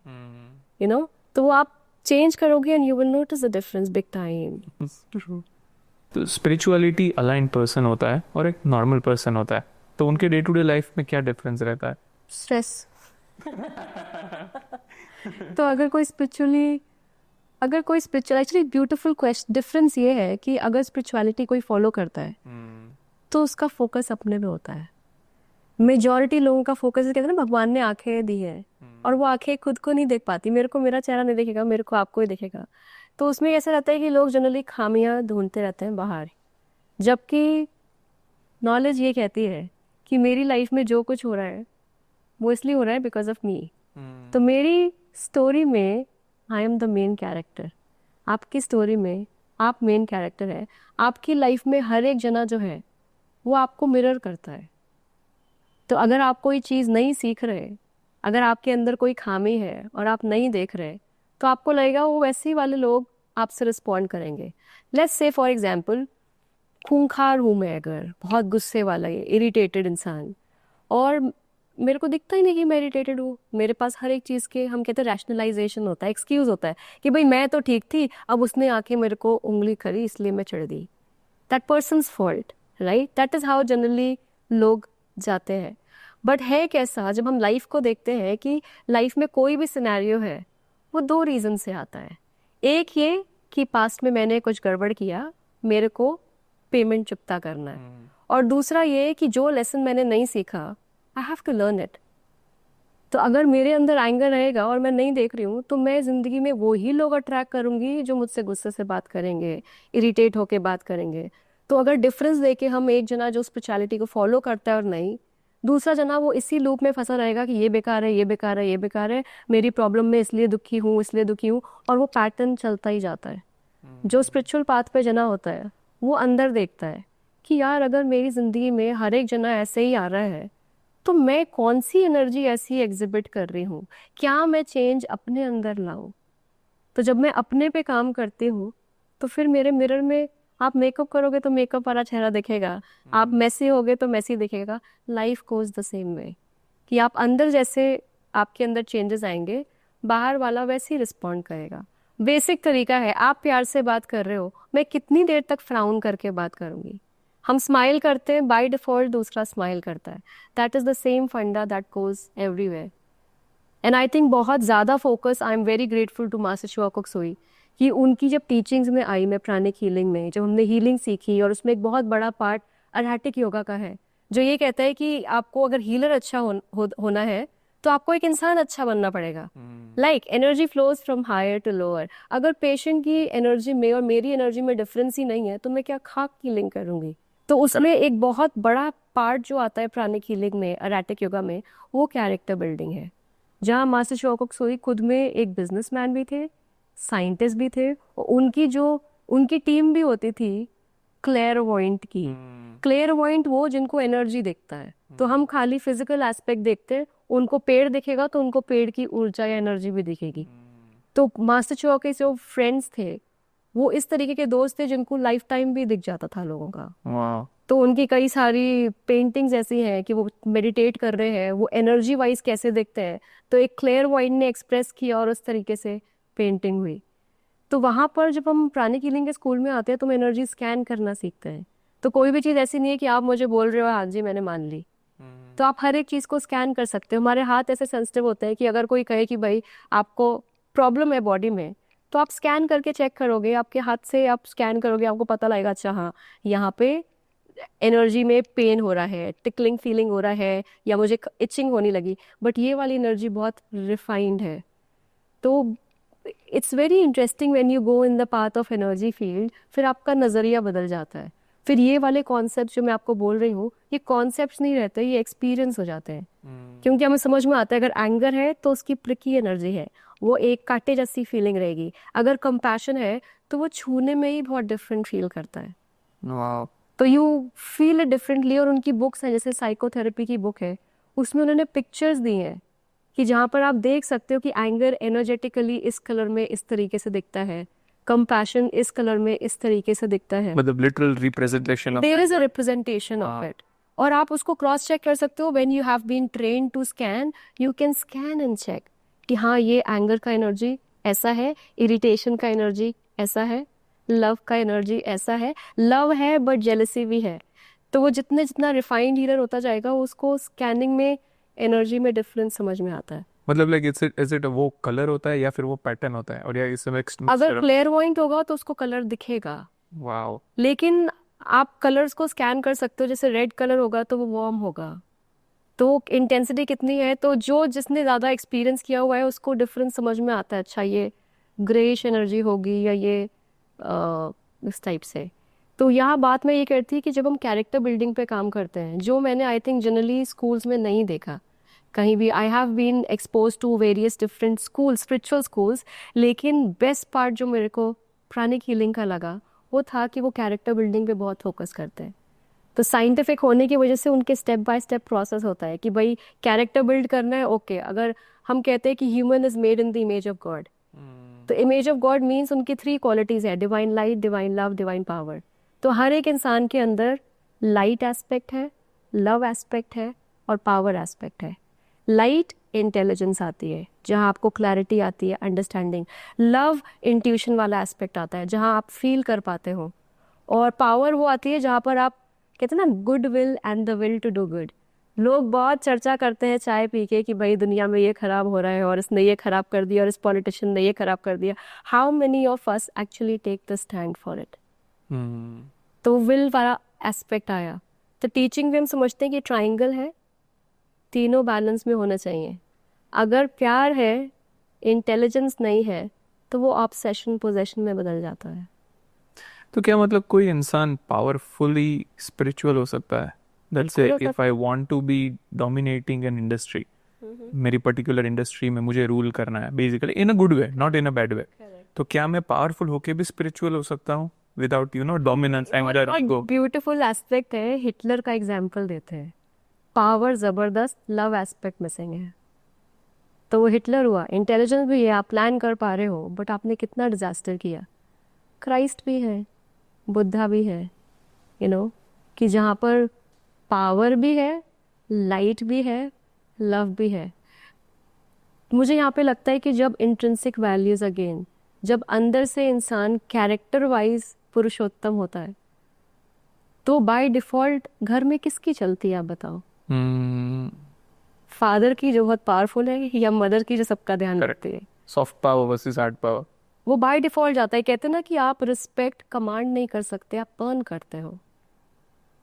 तो वो आप चेंज करोगे and you will notice the difference big time. तो स्पिरिचुअलिटी अलाइंड पर्सन होता है और एक नॉर्मल पर्सन होता है, तो उनके डे टू डे लाइफ में क्या डिफरेंस रहता है? स्ट्रेस। तो अगर कोई spiritual, actually beautiful question, difference ये है कि अगर स्पिरिचुअलिटी कोई फॉलो करता है तो उसका फोकस अपने में होता है। मेजॉरिटी लोगों का फोकस, कहते हैं ना भगवान ने आंखें दी है और वो आंखें खुद को नहीं देख पाती, मेरे को मेरा चेहरा नहीं देखेगा, मेरे को आपको ही देखेगा। तो उसमें ऐसा रहता है कि लोग जनरली खामियां ढूंढते रहते हैं बाहर, जबकि नॉलेज ये कहती है कि मेरी लाइफ में जो कुछ हो रहा है वो इसलिए हो रहा है बिकॉज ऑफ मी। तो मेरी स्टोरी में I am the main character, आपकी स्टोरी में आप मेन कैरेक्टर है। आपकी लाइफ में हर एक जना जो है वो आपको मिरर करता है। तो अगर आप कोई चीज़ नहीं सीख रहे, अगर आपके अंदर कोई खामी है और आप नहीं देख रहे, तो आपको लगेगा वो वैसे ही वाले लोग आपसे रिस्पॉन्ड करेंगे. लेट्स से फॉर एग्जाम्पल खूंखार हूँ मैं, अगर बहुत गुस्से वाला है इरिटेटेड इंसान, और मेरे को दिखता ही नहीं कि मैं इरिटेटेड हूँ, मेरे पास हर एक चीज़ के हम कहते हैं रैशनलाइजेशन होता है, एक्सक्यूज होता है कि भाई मैं तो ठीक थी, अब उसने आके मेरे को उंगली करी इसलिए मैं चिढ़ गई. That persons fault, right? That is how generally लोग जाते हैं. बट है कैसा, जब हम लाइफ को देखते हैं कि लाइफ में कोई भी सिनेरियो है वो दो रीज़न से आता है. एक ये कि पास्ट में मैंने कुछ गड़बड़ किया, मेरे को पेमेंट चुकता करना है. और दूसरा ये कि जो लेसन मैंने नहीं सीखा, I have to learn it. तो अगर मेरे अंदर एंगर रहेगा और मैं नहीं देख रही हूँ, तो मैं ज़िंदगी में वही लोग अट्रैक्ट करूँगी जो मुझसे गुस्से से बात करेंगे, इरिटेट होके बात करेंगे. तो अगर डिफरेंस देके हम एक जना जो स्पिरिचुअलिटी को फॉलो करता है और नहीं, दूसरा जना वो इसी लूप में फंसा रहेगा कि ये बेकार है, ये बेकार है, ये बेकार है, मेरी प्रॉब्लम में इसलिए दुखी हूँ, इसलिए दुखी हूँ, और वो पैटर्न चलता ही जाता है. जो स्पिरिचुअल पाथ पे जना होता है वो अंदर देखता है कि यार अगर मेरी ज़िंदगी में हर एक जना ऐसे ही आ रहा है, तो मैं कौन सी एनर्जी ऐसी एग्जिबिट कर रही हूँ, क्या मैं चेंज अपने अंदर लाऊं. तो जब मैं अपने पे काम करती हूँ, तो फिर मेरे मिरर में आप मेकअप करोगे तो मेकअप वाला चेहरा दिखेगा, आप मेसी होगे तो मेसी दिखेगा. Life goes the same way कि आप अंदर जैसे आपके अंदर चेंजेस आएंगे, बाहर वाला वैसे ही रिस्पॉन्ड करेगा. बेसिक तरीका है, आप प्यार से बात कर रहे हो, मैं कितनी देर तक फ्राउन करके बात करूंगी. हम स्माइल करते हैं, बाय डिफॉल्ट दूसरा स्माइल करता है. That is the same funda that goes everywhere. And I think बहुत ज़्यादा focus, I am very grateful to master Shiva कुक्सोई कि उनकी जब टीचिंग्स में आई, मैं प्राणिक हीलिंग में जब हमने हीलिंग सीखी, और उसमें एक बहुत बड़ा पार्ट अरहैटिक योगा का है जो ये कहता है कि आपको अगर हीलर अच्छा होना है तो आपको एक इंसान अच्छा बनना पड़ेगा. Like energy flows from higher to lower. अगर पेशेंट की एनर्जी में और मेरी एनर्जी में डिफरेंस ही नहीं है, तो मैं क्या खाक हीलिंग करूंगी. तो उसमें एक बहुत बड़ा पार्ट जो आता है प्राणिक हीलिंग में, अरहैटिक योगा में, वो कैरेक्टर बिल्डिंग है. जहाँ मास्टर शिवा कुक्सोई खुद में एक बिजनेसमैन भी थे, साइंटिस्ट भी थे, और उनकी टीम भी होती थी क्लेयरवॉइंट की. क्लेयरवॉइंट वो जिनको एनर्जी देखता है. तो हम खाली फिजिकल एस्पेक्ट देखते हैं, उनको पेड़ दिखेगा तो उनको पेड़ की ऊर्जा या एनर्जी भी दिखेगी. तो मास्टर शिवा के जो फ्रेंड्स थे वो इस तरीके के दोस्त थे जिनको लाइफ टाइम भी दिख जाता था लोगों का. तो उनकी कई सारी पेंटिंग्स ऐसी हैं कि वो मेडिटेट कर रहे हैं, वो एनर्जी वाइज कैसे दिखते हैं, तो एक क्लेयरवॉइंट ने एक्सप्रेस किया और उस तरीके से पेंटिंग हुई. तो वहाँ पर जब हम प्राणिक हीलिंग के स्कूल में आते हैं तो हम एनर्जी स्कैन करना सीखते हैं. तो कोई भी चीज़ ऐसी नहीं है कि आप मुझे बोल रहे हो हाँ जी मैंने मान ली. तो आप हर एक चीज़ को स्कैन कर सकते हो. हमारे हाथ ऐसे सेंसिटिव होते हैं कि अगर कोई कहे कि भाई आपको प्रॉब्लम है बॉडी में, तो आप स्कैन करके चेक करोगे, आपके हाथ से आप स्कैन करोगे, आपको पता लगेगा अच्छा हाँ यहाँ पे एनर्जी में पेन हो रहा है, टिकलिंग फीलिंग हो रहा है, या मुझे इचिंग होने लगी. बट ये वाली एनर्जी बहुत रिफाइंड है. तो it's very interesting when you go in the path of energy field. फिर आपका नज़रिया बदल जाता है. फिर ये वाले कॉन्सेप्ट जो मैं आपको बोल रही हूँ, ये कॉन्सेप्ट्स नहीं रहते, ये एक्सपीरियंस हो जाते हैं. क्योंकि हमें समझ में आता है अगर एंगर है तो उसकी प्रिकी एनर्जी है, वो एक कांटे जैसी फीलिंग रहेगी. अगर कंपैशन है तो वो छूने में ही बहुत डिफरेंट फील करता है. तो यू फील इट डिफरेंटली. और उनकी बुक्स हैं, जैसे साइकोथेरेपी की बुक है, उसमें उन्होंने पिक्चर्स दी हैं कि जहाँ पर आप देख सकते हो कि एंगर एनर्जेटिकली इस कलर में इस तरीके से दिखता है, कंपैशन इस कलर में इस तरीके से दिखता है. मतलब literal representation of, there is a representation of it. और आप उसको क्रॉस चेक कर सकते हो. When you have been train to scan, you can scan and check कि हाँ ये एंगर का एनर्जी ऐसा है, इरिटेशन का एनर्जी ऐसा है, लव का एनर्जी ऐसा है. लव है बट जेलसी भी है. तो वो जितना रिफाइंड हीलर होता जाएगा, उसको स्कैनिंग में एनर्जी में डिफरेंस समझ में आता है. मतलब लाइक इज इट वो कलर होता है या फिर वो पैटर्न होता है, और या इसमें अगर क्लेयरवॉइंट होगा तो उसको कलर दिखेगा. वाओ. लेकिन आप कलर्स को स्कैन कर सकते हो. जैसे रेड कलर होगा तो वो वार्म होगा, तो इंटेंसिटी कितनी है, तो जो जिसने ज़्यादा एक्सपीरियंस किया हुआ है उसको डिफरेंस समझ में आता है. अच्छा ये ग्रेइश एनर्जी होगी या ये इस टाइप से. तो यहाँ बात मैं ये करती कि जब हम कैरेक्टर बिल्डिंग पे काम करते हैं, जो मैंने आई थिंक जनरली स्कूल्स में नहीं देखा कहीं भी. I have been expose to various different school, spiritual schools, लेकिन बेस्ट पार्ट जो मेरे को प्राणिक हीलिंग का लगा वो था कि वो कैरेक्टर बिल्डिंग पे बहुत फोकस करते हैं. तो साइंटिफिक होने की वजह से उनके स्टेप बाय स्टेप प्रोसेस होता है कि भाई कैरेक्टर बिल्ड करना है. ओके, अगर हम कहते हैं कि human is made in the image of God, तो इमेज ऑफ गॉड मीन्स उनकी 3 क्वालिटीज है, divine light, divine love, divine power. तो हर एक इंसान के अंदर लाइट एस्पेक्ट है, लव एस्पेक्ट है और पावर एस्पेक्ट है। लाइट इंटेलिजेंस आती है जहाँ आपको क्लैरिटी आती है, अंडरस्टैंडिंग। लव इंट्यूशन वाला एस्पेक्ट आता है जहाँ आप फील कर पाते हो। और पावर वो आती है जहाँ पर आप कहते हैं ना, good will and the will to do good. लोग बहुत चर्चा करते हैं चाय पी के कि भाई दुनिया में ये खराब हो रहा है और इसने ये खराब कर दिया और इस पॉलिटिशियन ने ये खराब कर दिया। How many of us actually take the stand for it? तो विल वाला एस्पेक्ट आया। तो टीचिंग में हम समझते हैं कि ट्राइंगल है, तीनों बैलेंस में होना चाहिए। अगर प्यार है, इंटेलिजेंस नहीं है, तो वो ऑब्सेशन पोजेशन में बदल जाता है। तो क्या मतलब कोई इंसान पावरफुली स्पिरिचुअल हो सकता है? लेट्स से बिल्कुल हो if I want to be dominating an industry, मेरी पर्टिकुलर इंडस्ट्री में मुझे रूल करना है basically in a good way, not in a bad way, तो क्या मैं पावरफुल होके भी स्पिरिचुअल हो सकता हूँ विदाउट डोमिनेंस? ब्यूटीफुल एस्पेक्ट है, हिटलर का एग्जाम्पल देते हैं। पावर जबरदस्त, लव एस्पेक्ट मिसिंग है, तो वो हिटलर हुआ। इंटेलिजेंस भी है, आप प्लान कर पा रहे हो, बट आपने कितना डिजास्टर किया। क्राइस्ट भी है, बुद्धा भी है, कि जहाँ पर पावर भी है, लाइट भी है, लव भी है। मुझे यहाँ पे लगता है कि जब इंट्रिंसिक वैल्यूज अगेन, जब अंदर से इंसान कैरेक्टर वाइज पुरुषोत्तम होता है, तो बाय डिफॉल्ट घर में किसकी चलती है आप बताओ? फादर की जो बहुत पावरफुल है, या मदर की जो सबका ध्यान रखती है? Soft power versus hard power, वो बाय डिफॉल्ट जाता है। कहते हैं ना कि आप रिस्पेक्ट कमांड नहीं कर सकते, आप अर्न करते हो।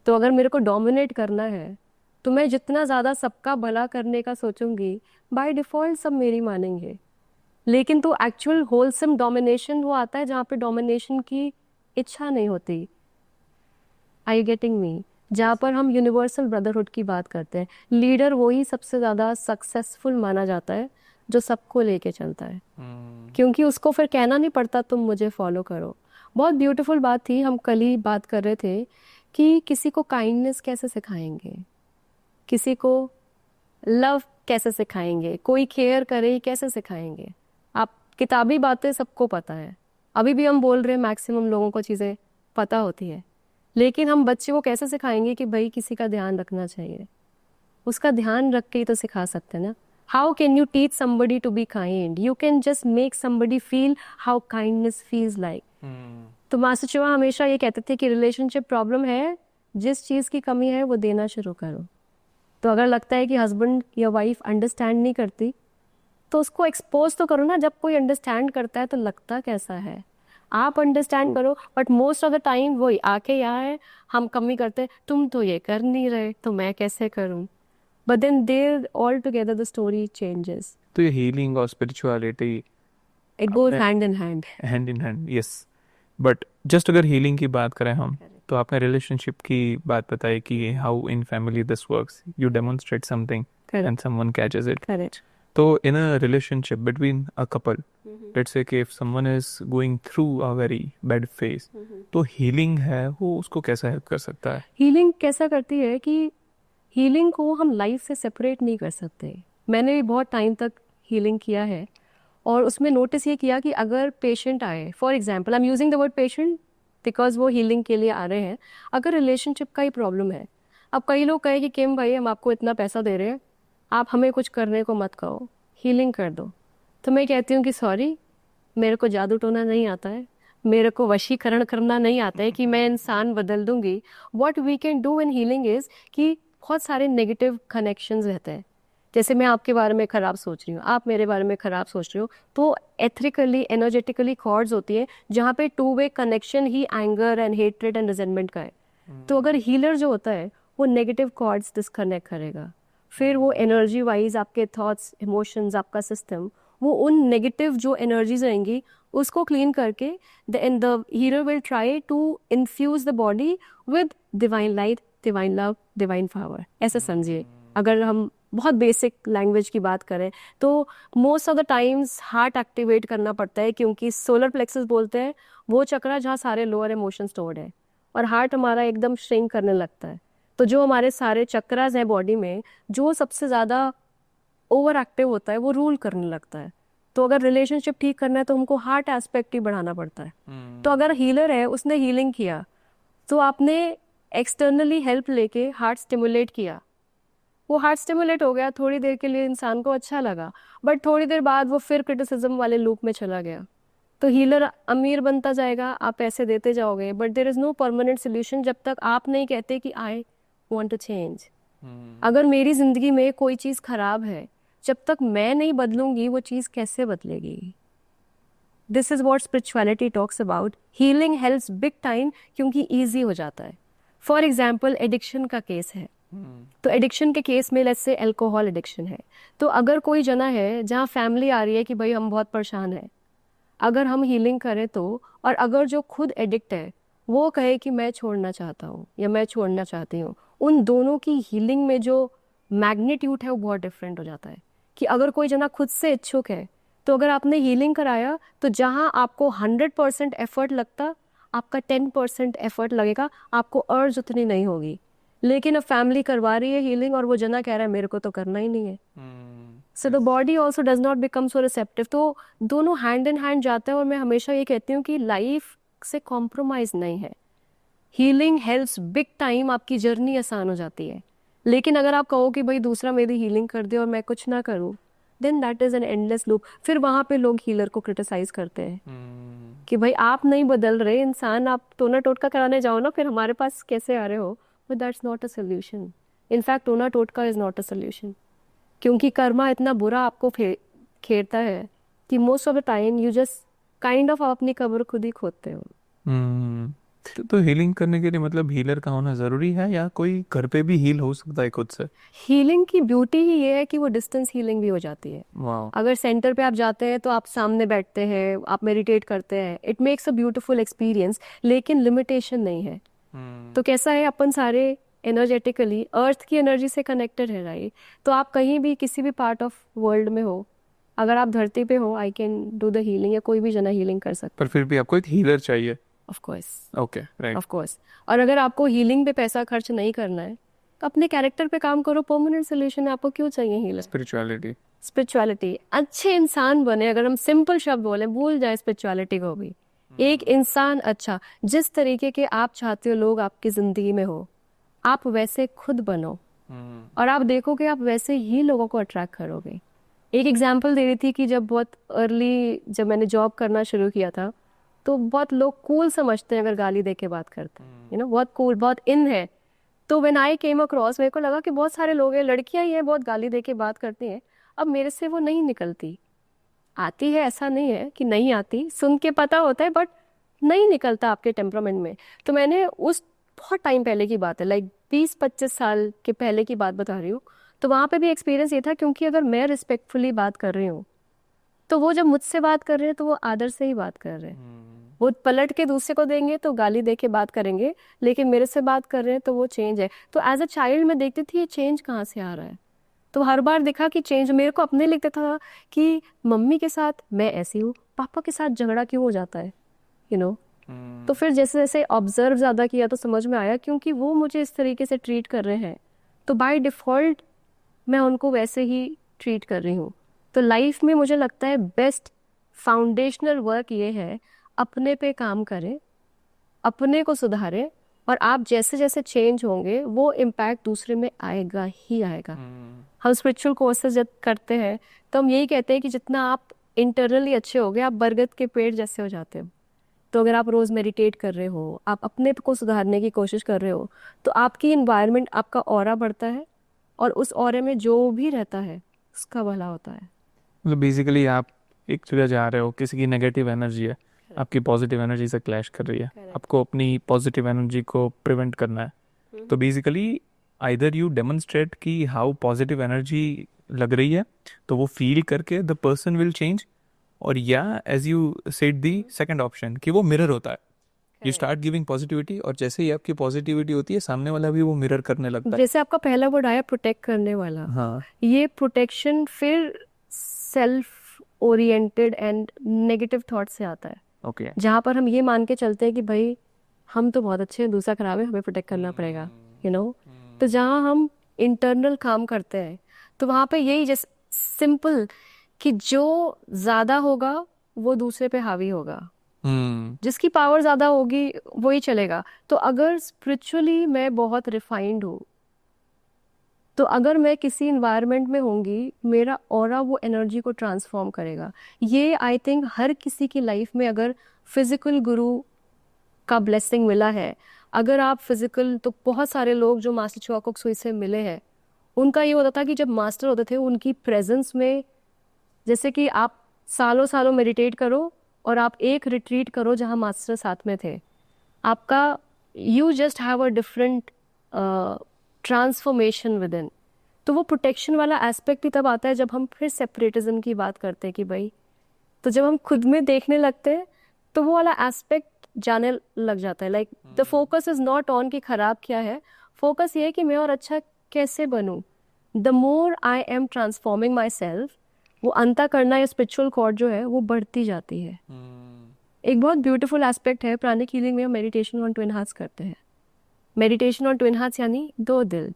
तो अगर मेरे को डोमिनेट करना है, तो मैं जितना ज़्यादा सबका भला करने का सोचूंगी, बाय डिफॉल्ट सब मेरी मानेंगे। लेकिन तो एक्चुअल होलसम डोमिनेशन वो आता है जहाँ पे डोमिनेशन की इच्छा नहीं होती। Are you getting me? जहाँ पर हम यूनिवर्सल ब्रदरहुड की बात करते हैं, लीडर वही सबसे ज़्यादा सक्सेसफुल माना जाता है जो सबको लेके चलता है, क्योंकि उसको फिर कहना नहीं पड़ता तुम मुझे फॉलो करो। बहुत ब्यूटीफुल बात थी, हम कल ही बात कर रहे थे कि किसी को काइंडनेस कैसे सिखाएंगे, किसी को लव कैसे सिखाएंगे, कोई केयर करे कैसे सिखाएंगे। आप किताबी बातें सबको पता है, अभी भी हम बोल रहे हैं, मैक्सिमम लोगों को चीज़ें पता होती है, लेकिन हम बच्चे को कैसे सिखाएंगे कि भाई किसी का ध्यान रखना चाहिए? उसका ध्यान रख के ही तो सिखा सकते हैं ना। How can you teach somebody to be kind? You can just make somebody feel how kindness feels like. तो मास्टर चुआ हमेशा ये कहते थे कि रिलेशनशिप प्रॉब्लम है, जिस चीज़ की कमी है वो देना शुरू करो। तो अगर लगता है कि हस्बैंड या वाइफ अंडरस्टैंड नहीं करती, तो उसको एक्सपोज तो करो ना। जब कोई अंडरस्टैंड करता है तो लगता कैसा है, आप अंडरस्टैंड करो। But most of the time वही आके यहाँ है, हम कमी करते हैं, तुम तो ये कर नहीं रहे तो मैं कैसे करूँ? But then there all together the story changes. तो ये हीलिंग और spirituality it goes hand in hand. Hand in hand, yes. But just अगर हीलिंग की बात करें हम, तो आपने रिलेशनशिप की बात बताई कि how in family this works, you demonstrate something and someone catches it. Correct. तो in a relationship between a couple, let's say कि if someone is going through a very bad phase, तो healing है वो उसको कैसा help कर सकता है? हीलिंग कैसा करती है कि हीलिंग को हम लाइफ से सेपरेट नहीं कर सकते। मैंने भी बहुत टाइम तक हीलिंग किया है और उसमें नोटिस ये किया कि अगर पेशेंट आए, for example I am using the word patient because वो हीलिंग के लिए आ रहे हैं, अगर रिलेशनशिप का ही प्रॉब्लम है। अब कई लोग कहे कि किम भाई हम आपको इतना पैसा दे रहे हैं, आप हमें कुछ करने को मत कहो, हीलिंग कर दो। तो मैं कहती हूँ कि सॉरी, मेरे को जादू टोना नहीं आता है, मेरे को वशीकरण करना नहीं आता है कि मैं इंसान बदल दूंगी। What we can do in healing is कि बहुत सारे नेगेटिव कनेक्शंस रहते हैं। जैसे मैं आपके बारे में ख़राब सोच रही हूँ, आप मेरे बारे में ख़राब सोच रहे हो, तो एथिकली एनर्जेटिकली कॉर्ड्स होती है जहाँ पे 2 वे कनेक्शन ही anger and hatred and resentment का है। तो अगर हीलर जो होता है वो नेगेटिव कॉर्ड्स डिस्कनेक्ट करेगा, फिर वो एनर्जी वाइज आपके थॉट्स, इमोशंस, आपका सिस्टम, वो उन नेगेटिव जो एनर्जीज रहेंगी उसको क्लीन करके the healer will try to infuse the body with divine light, divine love, divine power. ऐसा समझिए। अगर हम बहुत बेसिक लैंग्वेज की बात करें तो most of the times heart activate करना पड़ता है, क्योंकि सोलर प्लेक्सस बोलते हैं वो चक्रा जहाँ सारे लोअर इमोशन स्टोर्ड है, और हार्ट हमारा एकदम श्रिंक करने लगता है। तो जो हमारे सारे चक्रास हैं बॉडी में, जो सबसे ज़्यादा ओवर एक्टिव होता है वो रूल करने लगता है। तो अगर रिलेशनशिप ठीक करना है तो हमको हार्ट एस्पेक्ट ही बढ़ाना पड़ता है। तो अगर हीलर है, उसने हीलिंग किया, तो आपने एक्सटर्नली हेल्प लेके हार्ट स्टिमुलेट किया, वो हार्ट स्टिमुलेट हो गया, थोड़ी देर के लिए इंसान को अच्छा लगा, बट थोड़ी देर बाद वो फिर क्रिटिसिज्म वाले लूप में चला गया। तो हीलर अमीर बनता जाएगा, आप पैसे देते जाओगे, but there is no permanent solution जब तक आप नहीं कहते कि आई वांट टू चेंज। अगर मेरी ज़िंदगी में कोई चीज़ खराब है, जब तक मैं नहीं बदलूंगी वो चीज़ कैसे बदलेगी? This is what spirituality talks about. Healing helps big time, क्योंकि ईजी हो जाता है। फॉर एग्जाम्पल एडिक्शन का केस है, तो एडिक्शन के केस में लेट्स से अल्कोहल एडिक्शन है, तो अगर कोई जना है जहाँ फैमिली आ रही है कि भाई हम बहुत परेशान हैं, अगर हम हीलिंग करें तो, और अगर जो खुद एडिक्ट है वो कहे कि मैं छोड़ना चाहता हूँ या मैं छोड़ना चाहती हूँ, उन दोनों की हीलिंग में जो मैग्नीट्यूड है वो बहुत डिफरेंट हो जाता है। कि अगर कोई जना खुद से इच्छुक है, तो अगर आपने हीलिंग कराया तो जहाँ आपको 100% एफर्ट लगता, आपका 10% एफर्ट लगेगा, आपको अर्ज उतनी नहीं होगी। लेकिन अब फैमिली करवा रही है हीलिंग और वो जना कह रहा है मेरे को तो करना ही नहीं है, so the body also does not become so receptive. तो दोनों हैंड इन हैंड जाते हैं, और मैं हमेशा ये कहती हूँ कि लाइफ से कॉम्प्रोमाइज नहीं है। हीलिंग हेल्प्स बिग टाइम, आपकी जर्नी आसान हो जाती है। लेकिन अगर आप कहो कि भाई दूसरा मेरी हीलिंग कर दे और मैं कुछ ना करूँ, then that is an endless loop. फिर वहां पे लोग हीलर को क्रिटिसाइज करते हैं कि भाई आप नहीं बदल रहे इंसान, आप टोना टोटका कराने जाओ ना, फिर हमारे पास कैसे आ रहे हो? But that's not a solution. In fact टोना टोटका इज नॉट अ सोल्यूशन, क्योंकि कर्मा इतना बुरा आपको खेरता है कि most of the time you just kind of अपनी कब्र खुद ही खोदते हो। तो हीलिंग करने के लिए मतलब हीलर का होना जरूरी है, या कोई घर पे भी हील हो सकता है खुद से? हीलिंग की ब्यूटी ही ये है कि वो डिस्टेंस हीलिंग भी हो जाती है। वाह। अगर सेंटर पे आप जाते हैं तो आप सामने बैठते हैं, आप मेडिटेट करते हैं, it makes a beautiful experience, लेकिन लिमिटेशन नहीं है। तो कैसा है, अपन सारे एनर्जेटिकली अर्थ की एनर्जी से कनेक्टेड है, राइट? तो आप कहीं भी किसी भी पार्ट ऑफ वर्ल्ड में हो, अगर आप धरती पे हो, I can do the healing, या कोई भी जना हीलिंग कर सकता पर फिर भी आपको एक हीलर चाहिए। Of course. Okay, right. Of course. और अगर आपको हीलिंग पे पैसा खर्च नहीं करना है तो अपने कैरेक्टर पे काम करो, परमानेंट सोल्यूशन है, आपको क्यों चाहिए हीलर? स्पिरिचुअलिटी। स्पिरिचुअलिटी, अच्छे इंसान बने, अगर हम सिंपल शब्द बोले, भूल जाए स्पिरिचुअलिटी को भी। एक इंसान अच्छा, जिस तरीके के आप चाहते हो लोग आपकी जिंदगी में हो, आप वैसे खुद बनो, और आप देखोगे आप वैसे ही लोगों को अट्रैक्ट करोगे। एक एग्जांपल दे रही थी कि जब बहुत अर्ली, जब मैंने जॉब करना शुरू किया था, तो बहुत लोग कूल समझते हैं अगर गाली दे के बात करते हैं, यू नो, बहुत कूल, बहुत इन है। तो व्हेन आई केम अक्रॉस, मेरे को लगा कि बहुत सारे लोग हैं, लड़कियां ही हैं, बहुत गाली दे के बात करती हैं। अब मेरे से वो नहीं निकलती, आती है ऐसा नहीं है कि नहीं आती, सुन के पता होता है, बट नहीं निकलता आपके टेम्परामेंट में। तो मैंने उस, बहुत टाइम पहले की बात है, लाइक 20-25 साल के पहले की बात बता रही हूँ, तो वहाँ पे भी एक्सपीरियंस ये था, क्योंकि अगर मैं रिस्पेक्टफुली बात कर रही हूँ तो वो जब मुझसे बात कर रहे हैं तो वो आदर से ही बात कर रहे हैं। वो पलट के दूसरे को देंगे तो गाली दे के बात करेंगे, लेकिन मेरे से बात कर रहे हैं तो वो चेंज है। तो एज अ चाइल्ड मैं देखती थी ये चेंज कहाँ से आ रहा है, तो हर बार देखा कि चेंज मेरे को अपने लिखता था कि मम्मी के साथ मैं ऐसी हूँ, पापा के साथ झगड़ा क्यों हो जाता है, यू नो। तो फिर जैसे जैसे ऑब्जर्व ज़्यादा किया तो समझ में आया, क्योंकि वो मुझे इस तरीके से ट्रीट कर रहे हैं तो बाय डिफ़ॉल्ट मैं उनको वैसे ही ट्रीट कर रही हूँ। तो लाइफ में मुझे लगता है बेस्ट फाउंडेशनल वर्क ये है, अपने पे काम करें, अपने को सुधारें, और आप जैसे जैसे चेंज होंगे वो इम्पैक्ट दूसरे में आएगा ही आएगा। हम स्पिरिचुअल कोर्सेज जब करते हैं तो हम यही कहते हैं कि जितना आप इंटरनली अच्छे होगे, आप बरगद के पेड़ जैसे हो जाते हो। तो अगर आप रोज़ मेडिटेट कर रहे हो, आप अपने को सुधारने की कोशिश कर रहे हो, तो आपकी इन्वायरमेंट, आपका ऑरा बढ़ता है, और उस ऑरे में जो भी रहता है उसका भला होता है। मतलब बेसिकली आप एक जगह जा रहे हो, किसी की नेगेटिव एनर्जी है, आपकी पॉजिटिव एनर्जी से क्लैश कर रही है, आपको अपनी पॉजिटिव एनर्जी को प्रिवेंट करना है। तो बेसिकली आइदर यू डेमोन्स्ट्रेट कि हाउ पॉजिटिव एनर्जी लग रही है, तो वो फील करके द पर्सन विल चेंज, और या as you said the second option कि वो मिरर होता है, यू स्टार्ट गिविंग पॉजिटिविटी, और जैसे ही आपकी पॉजिटिविटी होती है सामने वाला भी वो मिरर करने लगता है। जैसे आपका पहला वर्ड आया प्रोटेक्ट करने वाला, हाँ, ये प्रोटेक्शन फिर self oriented and negative thought से आता है। ओके। जहाँ पर हम ये मान के चलते हैं कि भाई हम तो बहुत अच्छे हैं, दूसरा खराब है, हमें प्रोटेक्ट करना पड़ेगा, यू नो। तो जहाँ हम इंटरनल काम करते हैं तो वहाँ पे यही जैसे सिंपल कि जो ज्यादा होगा वो दूसरे पे हावी होगा, हम्म जिसकी पावर ज्यादा होगी वही चलेगा। तो अगर स्पिरिचुअली मैं बहुत रिफाइंड हूँ, तो अगर मैं किसी इन्वायरमेंट में होंगी, मेरा ऑरा वो एनर्जी को ट्रांसफॉर्म करेगा। ये आई थिंक हर किसी की लाइफ में, अगर फिजिकल गुरु का ब्लेसिंग मिला है, अगर आप फिजिकल, तो बहुत सारे लोग जो मास्टर चौकक सुई से मिले हैं, उनका ये होता था कि जब मास्टर होते थे उनकी प्रेजेंस में, जैसे कि आप सालों सालों मेडिटेट करो और आप एक रिट्रीट करो जहाँ मास्टर साथ में थे, आपका, you just have a different transformation with in. तो वो प्रोटेक्शन वाला एस्पेक्ट भी तब आता है जब हम फिर सेपरेटिज्म की बात करते हैं कि भाई, तो जब हम खुद में देखने लगते हैं तो वो वाला एस्पेक्ट जाने लग जाता है। Like the focus is not on कि खराब क्या है, फोकस ये है कि मैं और अच्छा कैसे बनूं। The more I am transforming myself, वो अंता करना या स्पिरिचुअल कॉर्ड जो है वो बढ़ती जाती है। एक बहुत ब्यूटीफुल एस्पेक्ट है प्राणिक हीलिंग में, हम मेडिटेशन ऑन ट्विन हार्ट्स करते हैं। मेडिटेशन ऑन ट्विन हार्ट्स यानी दो दिल।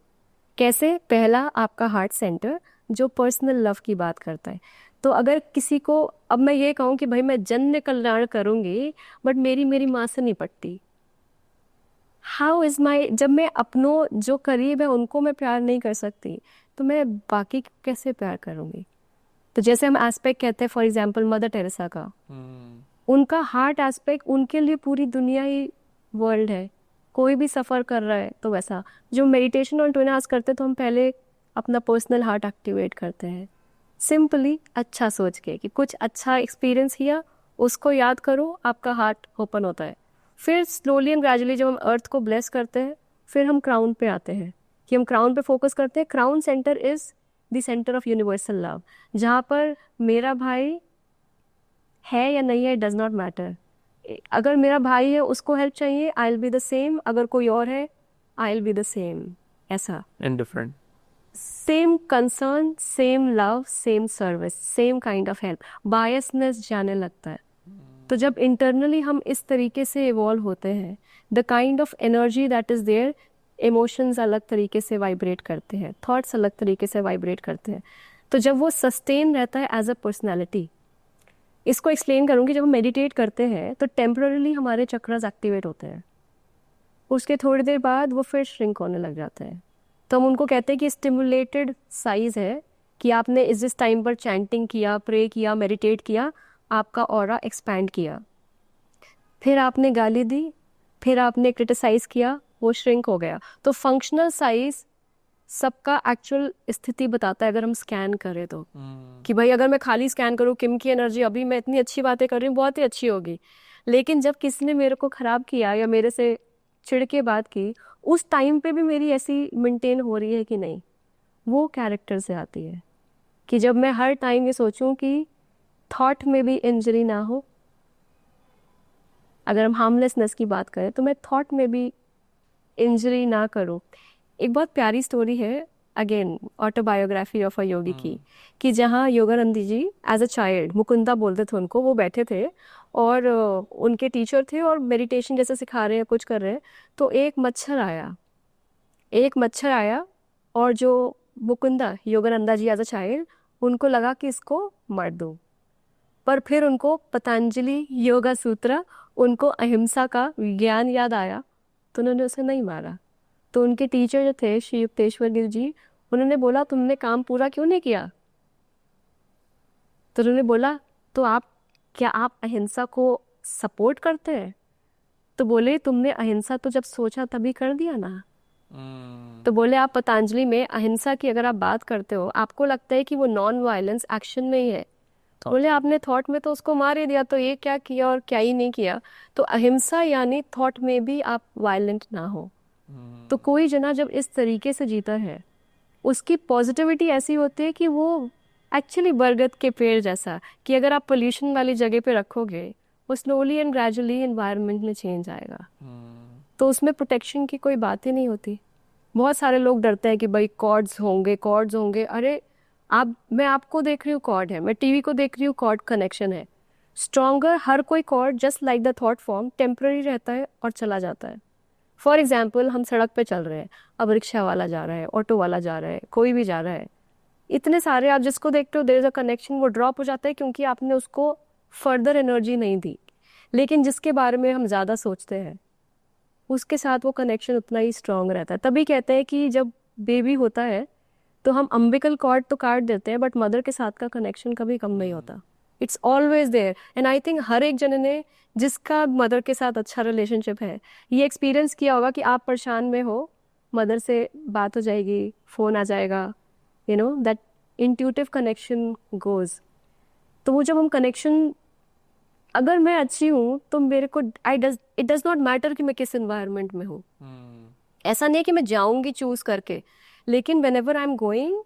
कैसे? पहला आपका हार्ट सेंटर जो पर्सनल लव की बात करता है। तो अगर किसी को, अब मैं ये कहूँ कि भाई मैं जन कल्याण करूंगी बट मेरी मेरी माँ से नहीं पटती, हाउ इज माई, जब मैं अपनों जो करीब है उनको मैं प्यार नहीं कर सकती, तो मैं बाकी को कैसे प्यार करूंगी? तो जैसे हम एस्पेक्ट कहते हैं, फॉर एग्जाम्पल मदर टेरेसा का, उनका हार्ट एस्पेक्ट, उनके लिए पूरी दुनिया ही वर्ल्ड है। कोई भी सफ़र कर रहा है तो वैसा, जो मेडिटेशन और ट्विन हार्ट्स करते हैं तो हम पहले अपना पर्सनल हार्ट एक्टिवेट करते हैं, सिंपली अच्छा सोच के कि कुछ अच्छा एक्सपीरियंस किया, उसको याद करो, आपका हार्ट ओपन होता है। फिर स्लोली एंड ग्रेजुअली जब हम अर्थ को ब्लेस करते हैं, फिर हम क्राउन पे आते हैं कि हम क्राउन पे फोकस करते हैं। Crown centre is the centre of universal love, जहाँ पर मेरा भाई है या नहीं है डज नॉट मैटर। अगर मेरा भाई है, उसको हेल्प चाहिए, I will be the same. अगर कोई और है, I will be the same. ऐसा indifferent. Same concern, same love, same service, same kind of help, biasness जाने लगता है। तो जब इंटरनली हम इस तरीके से इवॉल्व होते हैं, the kind of energy that is there, emotions अलग तरीके से वाइब्रेट करते हैं, थॉट्स अलग तरीके से वाइब्रेट करते हैं। तो जब वो सस्टेन रहता है एज अ पर्सनैलिटी, इसको एक्सप्लेन करूँगी। जब हम मेडिटेट करते हैं तो टेम्पररीली हमारे चक्रास एक्टिवेट होते हैं, उसके थोड़ी देर बाद वो फिर श्रिंक होने लग जाते हैं। तो हम उनको कहते हैं कि स्टिमुलेटेड साइज है, कि आपने इस टाइम पर चैंटिंग किया, प्रे किया, मेडिटेट किया, आपका ऑरा एक्सपैंड किया। फिर आपने गाली दी, फिर आपने क्रिटिसाइज किया, वो श्रिंक हो गया। तो फंक्शनल साइज सबका एक्चुअल स्थिति बताता है अगर हम स्कैन करें तो, कि भाई अगर मैं खाली स्कैन करूँ किम की एनर्जी, अभी मैं इतनी अच्छी बातें कर रही हूँ, बहुत ही अच्छी होगी, लेकिन जब किसी ने मेरे को खराब किया या मेरे से चिढ़ के बात की, उस टाइम पे भी मेरी ऐसी मेंटेन हो रही है कि नहीं, वो कैरेक्टर से आती है। कि जब मैं हर टाइम ये सोचूं कि थॉट में भी इंजरी ना हो, अगर हम हार्मलेसनेस की बात करें तो मैं थॉट में भी इंजरी ना करूं। एक बहुत प्यारी स्टोरी है, अगेन ऑटोबायोग्राफी ऑफ अ योगी की, कि जहाँ योगानंदी जी एज अ चाइल्ड, मुकुंदा बोलते थे उनको, वो बैठे थे और उनके टीचर थे और मेडिटेशन जैसे सिखा रहे हैं, कुछ कर रहे हैं, तो एक मच्छर आया और जो मुकुंदा, योगानंदा जी एज अ चाइल्ड, उनको लगा कि इसको मार दो, पर फिर उनको पतंजलि योगा सूत्र, उनको अहिंसा का ज्ञान याद आया, तो उन्होंने उसे नहीं मारा। तो उनके टीचर जो थे श्री युक्तेश्वर गिर जी, उन्होंने बोला तुमने काम पूरा क्यों नहीं किया? तो उन्होंने बोला तो आप, क्या आप अहिंसा को सपोर्ट करते हैं? तो बोले तुमने अहिंसा तो जब सोचा तभी कर दिया ना। तो बोले आप पतंजलि में अहिंसा की अगर आप बात करते हो, आपको लगता है कि वो नॉन वायलेंस एक्शन में ही है, तो बोले आपने थॉट में तो उसको मार ही दिया, तो ये क्या किया और क्या ही नहीं किया। तो अहिंसा यानी थॉट में भी आप वायलेंट ना हो। तो कोई जना जब इस तरीके से जीता है, उसकी पॉजिटिविटी ऐसी होती है कि वो एक्चुअली बरगद के पेड़ जैसा, कि अगर आप पोल्यूशन वाली जगह पे रखोगे, वो स्लोली एंड ग्रेजुअली एनवायरनमेंट में चेंज आएगा। तो उसमें प्रोटेक्शन की कोई बात ही नहीं होती। बहुत सारे लोग डरते हैं कि भाई कॉर्ड्स होंगे, कॉर्ड्स होंगे। अरे आप, मैं आपको देख रही हूँ कॉर्ड है, मैं टीवी को देख रही हूँ कॉर्ड कनेक्शन है, स्ट्रॉन्गर। हर कोई cord just like the thought form temporary रहता है और चला जाता है। फॉर एग्जाम्पल हम सड़क पे चल रहे हैं, अब रिक्शा वाला जा रहा है, ऑटो वाला जा रहा है, कोई भी जा रहा है, इतने सारे आप जिसको देखते हो देयर इज अ कनेक्शन, वो ड्रॉप हो जाता है क्योंकि आपने उसको फर्दर एनर्जी नहीं दी। लेकिन जिसके बारे में हम ज़्यादा सोचते हैं उसके साथ वो कनेक्शन उतना ही स्ट्रांग रहता है। तभी कहते हैं कि जब बेबी होता है तो हम अम्बिकल कॉर्ड तो काट देते हैं, बट मदर के साथ का कनेक्शन कभी कम नहीं होता। It's always there. And I think हर एक जन ने जिसका मदर के साथ अच्छा रिलेशनशिप है ये एक्सपीरियंस किया होगा कि आप परेशान में हो, मदर से बात हो जाएगी, फ़ोन आ जाएगा, you know that intuitive connection goes. तो वो जब हम कनेक्शन, अगर मैं अच्छी हूँ तो मेरे को इट डज नॉट मैटर कि मैं किस इन्वायरमेंट में हूँ। ऐसा नहीं है कि मैं जाऊंगी चूज करके, लेकिन when ever I am going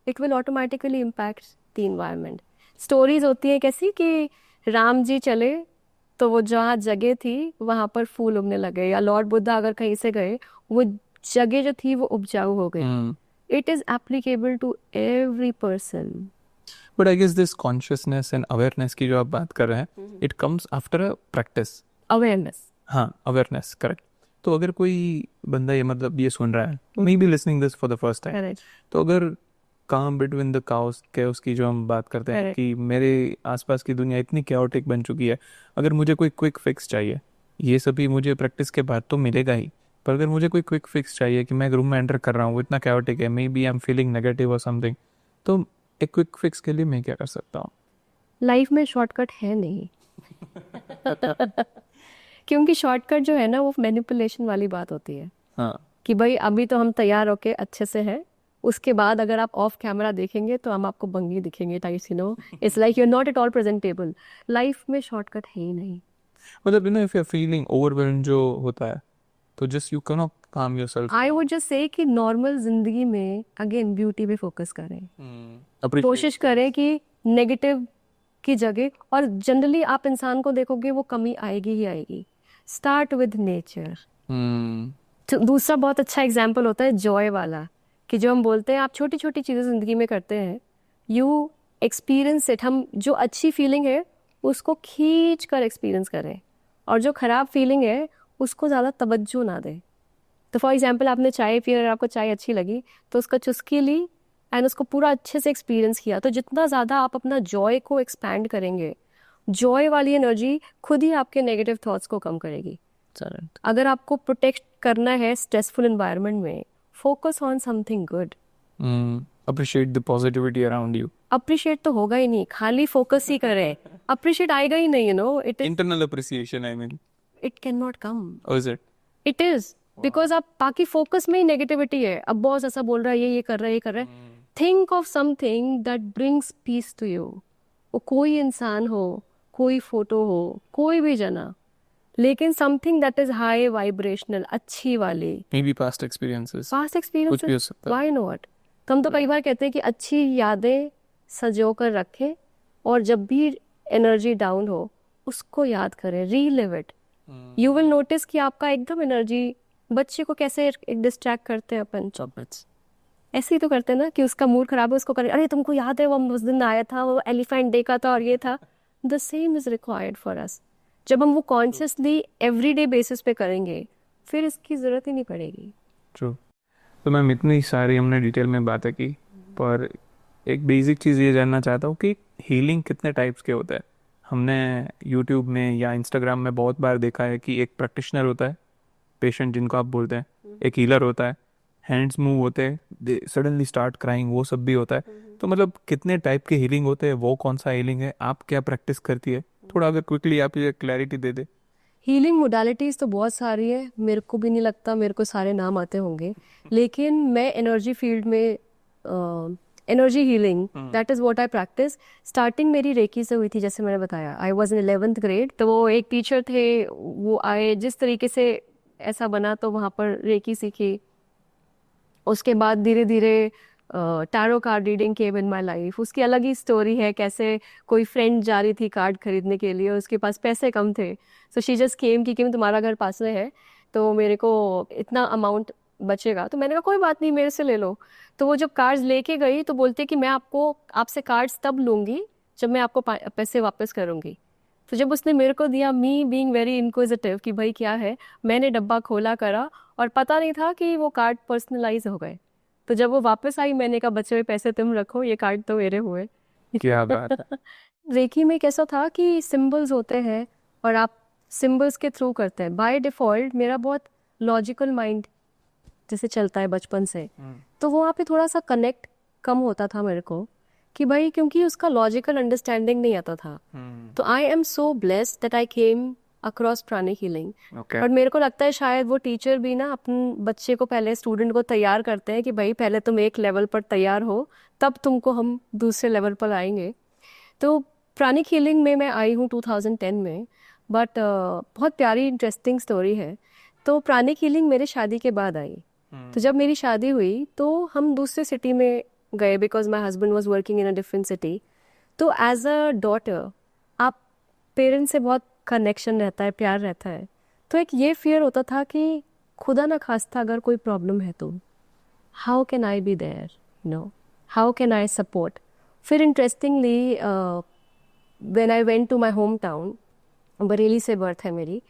it will automatically impact the environment. Stories होती हैं कैसी कि राम जी चले तो वो जहाँ जगह थी वहां पर फूल उगने लगे, या लॉर्ड बुद्धा अगर कहीं से गए वो जगह जो थी वो उपजाऊ हो गई। It is applicable to every person. But I guess this consciousness and awareness की जो आप बात कर रहे हैं, it comes after a practice. Awareness, हाँ, अवेयरनेस, करेक्ट। तो अगर कोई बंदा ये मतलब ये सुन रहा है, may be listening this for the first time, correct, तो अगर काम बिटवीन द काउस केओस की जो हम बात करते हैं Correct. कि मेरे आसपास की दुनिया इतनी कैओटिक बन चुकी है, अगर मुझे कोई क्विक फिक्स चाहिए, ये सभी मुझे प्रैक्टिस के बाद तो मिलेगा ही, पर अगर मुझे कोई क्विक फिक्स चाहिए कि मैं एक रूम में एंटर कर रहा हूँ, वो इतना कैओटिक है, maybe I am feeling negative और समथिंग, तो एक क्विक फिक्स के लिए मैं क्या कर सकता हूँ? लाइफ में शॉर्टकट है नहीं। क्योंकि शॉर्टकट जो है ना वो मैनिपुलेशन वाली बात होती है हाँ, कि भाई अभी तो हम तैयार होके अच्छे से हैं, उसके बाद अगर आप ऑफ कैमरा देखेंगे तो हम आपको बंगी दिखेंगे types, you know it's like you are not at all presentable. Life में शॉर्टकट है ही नहीं। मतलब you know if you are feeling overwhelmed जो होता है, तो just you can not calm yourself. I would just say कि नॉर्मल जिंदगी में अगेन ब्यूटी पे फोकस करें, कोशिश करें कि नेगेटिव की जगह, और जनरली आप इंसान को देखोगे वो कमी आएगी ही आएगी। Start with nature. तो दूसरा बहुत अच्छा एग्जाम्पल होता है जॉय वाला, कि जो हम बोलते हैं आप छोटी छोटी चीज़ें ज़िंदगी में करते हैं, यू एक्सपीरियंस इट। हम जो अच्छी फीलिंग है उसको खींच कर एक्सपीरियंस करें, और जो ख़राब फीलिंग है उसको ज़्यादा तवज्जो ना दें। तो फॉर एग्जाम्पल आपने चाय पी, अगर आपको चाय अच्छी लगी तो उसका चुस्की ली एंड उसको पूरा अच्छे से एक्सपीरियंस किया, तो जितना ज़्यादा आप अपना जॉय को एक्सपैंड करेंगे, जॉय वाली एनर्जी खुद ही आपके नेगेटिव थॉट्स को कम करेगी। अगर आपको प्रोटेक्ट करना है स्ट्रेसफुल एनवायरनमेंट में, focus on something good. Appreciate the positivity around you. Appreciate तो होगा ही नहीं, खाली फोकस ही करें, अप्रिशिएट आएगा ही नहीं, you know it is, internal appreciation I mean. It cannot come. और is it? It is, because आप बाकी फोकस में ही नेगेटिविटी है। अब बॉस ऐसा बोल रहा है, ये कर रहा है, ये कर रहा है। Think of something that brings peace to you. वो कोई इंसान हो, कोई फोटो हो, कोई भी जना, लेकिन something that is high vibrational, अच्छी वाली। May be past experiences, past कुछ भी हो एक्सपीरियंसेस, सकता है। Why not. तो हम तो कई बार कहते हैं कि अच्छी यादें सजो कर रखें, और जब भी एनर्जी डाउन हो उसको याद करें, relive it. You will notice कि आपका एकदम एनर्जी, बच्चे को कैसे डिस्ट्रैक्ट करते हैं अपन, ऐसे ही तो करते हैं ना कि उसका मूड खराब है उसको करें, अरे तुमको याद है वो उस दिन आया था, वो एलिफेंट डे का था और ये था। The same is required for us. जब हम वो कॉन्शियसली एवरीडे बेसिस पे करेंगे फिर इसकी ज़रूरत ही नहीं पड़ेगी। ट्रू। तो मैम इतनी सारी हमने डिटेल में बातें की, पर एक बेसिक चीज़ ये जानना चाहता हूँ कि हीलिंग कितने टाइप्स के होता है। हमने यूट्यूब में या इंस्टाग्राम में बहुत बार देखा है कि एक प्रैक्टिशनर होता है, पेशेंट जिनको आप बोलते हैं, एक हीलर होता है, हैंड्स मूव होते हैं, दे सडनली स्टार्ट क्राइंग, वो सब भी होता है। तो मतलब कितने टाइप के हीलिंग होते हैं, वो कौन सा हीलिंग है, आप क्या प्रैक्टिस करती है, थोड़ा अगर क्विकली आप ये क्लैरिटी दे दे। हीलिंग मोडालिटीज़ तो बहुत सारी है, मेरे को भी नहीं लगता मेरे को सारे नाम आते होंगे, लेकिन मैं एनर्जी फील्ड में, energy healing that is what I practice. Starting मेरी रेकी से हुई थी, जैसे मैंने बताया I was in 11th grade. तो वो एक टीचर थे, वो आए, जिस तरीके से ऐसा बना तो वहाँ पर रेकी सीखी। उसके बाद धीरे धीरे tarot card reading came in my life. उसकी अलग ही स्टोरी है, कैसे कोई फ्रेंड जा रही थी कार्ड खरीदने के लिए, उसके पास पैसे कम थे, सो शी जस्ट केम कि तुम्हारा घर पास में है तो मेरे को इतना अमाउंट बचेगा। तो मैंने कहा कोई बात नहीं, मेरे से ले लो। तो वो जब कार्ड्स लेके गई तो बोलते कि मैं आपसे कार्ड्स तब लूँगी जब मैं आपको पैसे वापस करूँगी। तो जब उसने मेरे को दिया, मी बीइंग वेरी इनक्विजिटिव कि भाई क्या है, मैंने डब्बा खोला करा और पता नहीं था कि वो कार्ड पर्सनलाइज हो गए। तो जब वो वापस आई मैंने कहा बचे हुए पैसे तुम रखो, ये कार्ड तो मेरे हुए। क्या बात है। रेकी में कैसा था कि सिंबल्स होते हैं और आप सिंबल्स के थ्रू करते हैं। बाय डिफॉल्ट मेरा बहुत लॉजिकल माइंड जैसे चलता है बचपन से, तो वो वहाँ पे थोड़ा सा कनेक्ट कम होता था मेरे को कि भाई, क्योंकि उसका लॉजिकल अंडरस्टैंडिंग नहीं आता था। तो I am so blessed that I came across pranic healing. Okay. और मेरे को लगता है शायद वो टीचर भी ना अपने बच्चे को पहले, स्टूडेंट को तैयार करते हैं कि भाई पहले तुम एक लेवल पर तैयार हो, तब तुमको हम दूसरे लेवल पर आएंगे। तो प्राणिक हीलिंग में मैं आई हूँ 2010 में, बट बहुत प्यारी इंटरेस्टिंग स्टोरी है। तो प्राणिक हीलिंग मेरे शादी के बाद आई। तो जब मेरी शादी हुई तो हम दूसरे सिटी में गए because my husband was working in a different city. तो एज अ डॉटर आप पेरेंट्स से बहुत कनेक्शन रहता है, प्यार रहता है। तो एक ये फियर होता था कि खुदा ना खास्ता अगर कोई प्रॉब्लम है तो how can I be there, no, how can I support. फिर interestingly when I went to my home town, Bareilly से बर्थ है मेरी,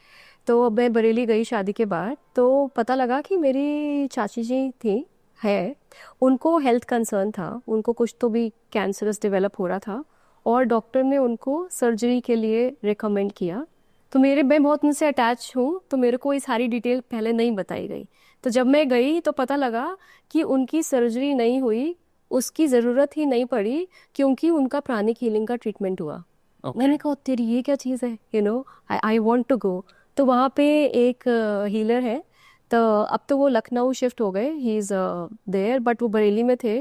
तो अब मैं बरेली गई शादी के बाद, तो पता लगा कि मेरी चाची जी थी, है, उनको हेल्थ कंसर्न था, उनको कुछ तो भी कैंसरस डेवलप हो रहा था और डॉक्टर ने उनको सर्जरी के लिए रिकमेंड किया। तो मैं बहुत उनसे अटैच हूँ, तो मेरे को ये सारी डिटेल पहले नहीं बताई गई। तो जब मैं गई तो पता लगा कि उनकी सर्जरी नहीं हुई, उसकी ज़रूरत ही नहीं पड़ी, क्योंकि उनका प्राणिक हीलिंग का ट्रीटमेंट हुआ। मैंने कहा तेरी ये क्या चीज़ है, you know, I want to go. तो वहाँ पे एक हीलर है, तो अब तो वो लखनऊ शिफ्ट हो गए, ही इज़ देयर, बट वो बरेली में थे।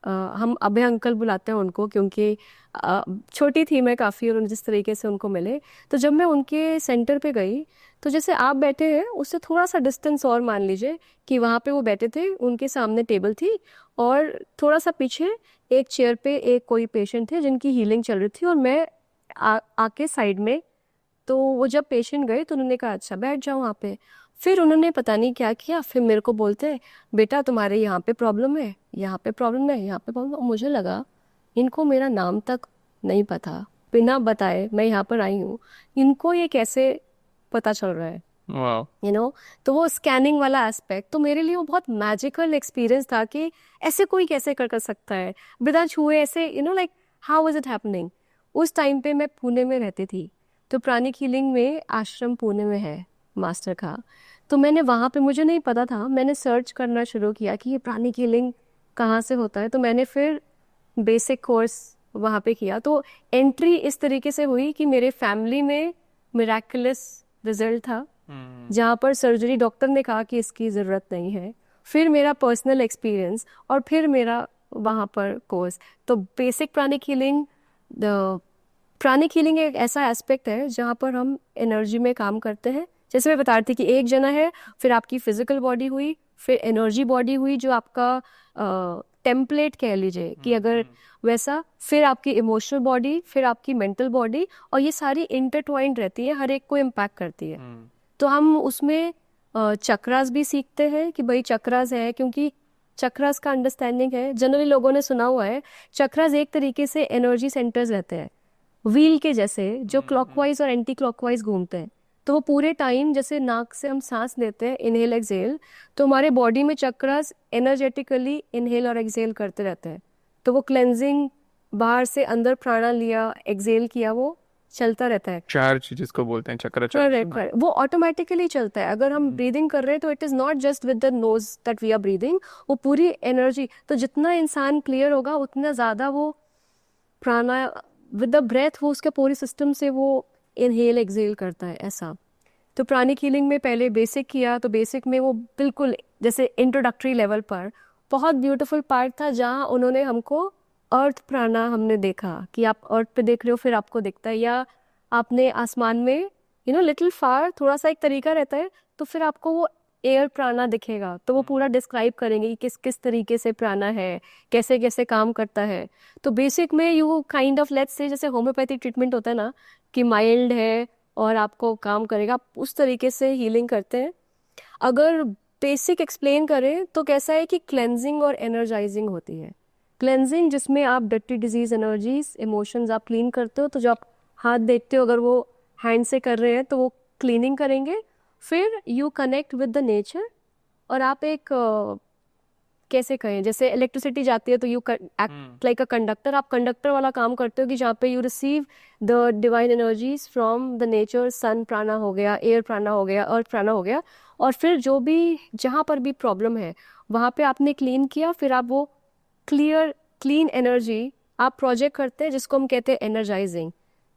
हम अभय अंकल बुलाते हैं उनको, क्योंकि छोटी थी मैं काफ़ी और जिस तरीके से उनको मिले। तो जब मैं उनके सेंटर पे गई, तो जैसे आप बैठे हैं उससे थोड़ा सा डिस्टेंस और मान लीजिए कि वहाँ पे वो बैठे थे, उनके सामने टेबल थी और थोड़ा सा पीछे एक चेयर पे एक कोई पेशेंट थे जिनकी हीलिंग चल रही थी और मैं आके साइड में। तो वो जब पेशेंट गए तो उन्होंने कहा अच्छा बैठ जाओ वहाँ पे। फिर उन्होंने पता नहीं क्या किया, फिर मेरे को बोलते हैं बेटा तुम्हारे यहाँ पे प्रॉब्लम है, यहाँ पे प्रॉब्लम है, यहाँ पे प्रॉब्लम। मुझे लगा इनको मेरा नाम तक नहीं पता, बिना बताए मैं यहाँ पर आई हूँ, इनको ये कैसे पता चल रहा है, वाह। You know. तो वो स्कैनिंग वाला एस्पेक्ट तो मेरे लिए वो बहुत मैजिकल एक्सपीरियंस था कि ऐसे कोई कैसे कर सकता है बिना छुए, ऐसे you know, like how is it happening. उस टाइम पे मैं पुणे में रहती थी, तो प्राणिक हीलिंग में आश्रम पुणे में है मास्टर का। तो मैंने वहाँ पे, मुझे नहीं पता था, मैंने सर्च करना शुरू किया कि ये प्राणिक हीलिंग कहाँ से होता है। तो मैंने फिर बेसिक कोर्स वहाँ पे किया। तो एंट्री इस तरीके से हुई कि मेरे फैमिली में मिराकुलस रिजल्ट था, जहाँ पर सर्जरी डॉक्टर ने कहा कि इसकी ज़रूरत नहीं है। फिर मेरा पर्सनल एक्सपीरियंस और फिर मेरा वहाँ पर कोर्स। तो basic Pranic healing, pranic healing एक ऐसा एस्पेक्ट है जहाँ पर हम एनर्जी में काम करते हैं। जैसे मैं बता रही थी कि एक जना है, फिर आपकी फिजिकल बॉडी हुई, फिर एनर्जी बॉडी हुई जो आपका टेम्पलेट कह लीजिए कि अगर वैसा, फिर आपकी इमोशनल बॉडी, फिर आपकी मेंटल बॉडी, और ये सारी इंटरट्वाइंड रहती है, हर एक को इम्पैक्ट करती है। तो हम उसमें चक्रास भी सीखते हैं कि भाई चक्रास है, क्योंकि चक्रास का अंडरस्टैंडिंग है, जनरली लोगों ने सुना हुआ है चक्रास एक तरीके से एनर्जी सेंटर्स रहते हैं व्हील के जैसे, जो क्लॉकवाइज और एंटी क्लॉकवाइज घूमते हैं। तो वो पूरे टाइम जैसे नाक से हम सांस लेते हैं, इनहेल एक्सहेल, तो हमारे बॉडी में चक्रास एनर्जेटिकली इनहेल और एक्सहेल करते रहते हैं। तो वो क्लेंजिंग, बाहर से अंदर प्राणा लिया, एक्सहेल किया, वो चलता रहता है। चार्ज जिसको बोलते हैं चक्र करेक्ट, वो ऑटोमेटिकली चलता है। अगर हम ब्रीदिंग कर रहे हैं तो it is not just with the nose that we are breathing, वो पूरी एनर्जी। तो जितना इंसान क्लियर होगा उतना ज्यादा वो प्राणा विद द ब्रेथ, वो उसके पूरे सिस्टम से वो इनहेल एक्सहेल करता है, ऐसा। तो प्राणिक हीलिंग में पहले बेसिक किया, तो बेसिक में वो बिल्कुल जैसे इंट्रोडक्टरी लेवल पर बहुत ब्यूटीफुल पार्ट था, जहाँ उन्होंने हमको अर्थ प्राणा हमने देखा कि आप अर्थ पे देख रहे हो, फिर आपको दिखता है, या आपने आसमान में यू नो लिटिल फार थोड़ा सा एक तरीका रहता है, तो फिर आपको वो एयर प्राणा दिखेगा, तो वो पूरा डिस्क्राइब करेंगे कि किस किस तरीके से प्राणा है, कैसे कैसे काम करता है। तो बेसिक में you kind of let's say जैसे होम्योपैथिक ट्रीटमेंट होता है ना, कि माइल्ड है और आपको काम करेगा, आप उस तरीके से हीलिंग करते हैं। अगर बेसिक एक्सप्लेन करें तो कैसा है कि क्लेंजिंग और एनर्जाइजिंग होती है। क्लेंजिंग जिसमें आप डर्टी डिजीज एनर्जीज इमोशंस आप क्लीन करते हो, तो जो आप हाथ देखते हो अगर वो हैंड से कर रहे हैं तो वो क्लीनिंग करेंगे। फिर you connect with the nature और आप एक कैसे कहें, जैसे इलेक्ट्रिसिटी जाती है तो you act like a conductor, आप कंडक्टर वाला काम करते हो कि जहाँ पे you receive the divine energies from the nature, sun prana हो गया, एयर प्राणा हो गया, अर्थ प्राणा हो गया, और फिर जो भी जहाँ पर भी प्रॉब्लम है वहाँ पे आपने क्लीन किया, फिर आप वो क्लीन एनर्जी आप प्रोजेक्ट करते हैं जिसको हम कहते हैं एनर्जाइजिंग।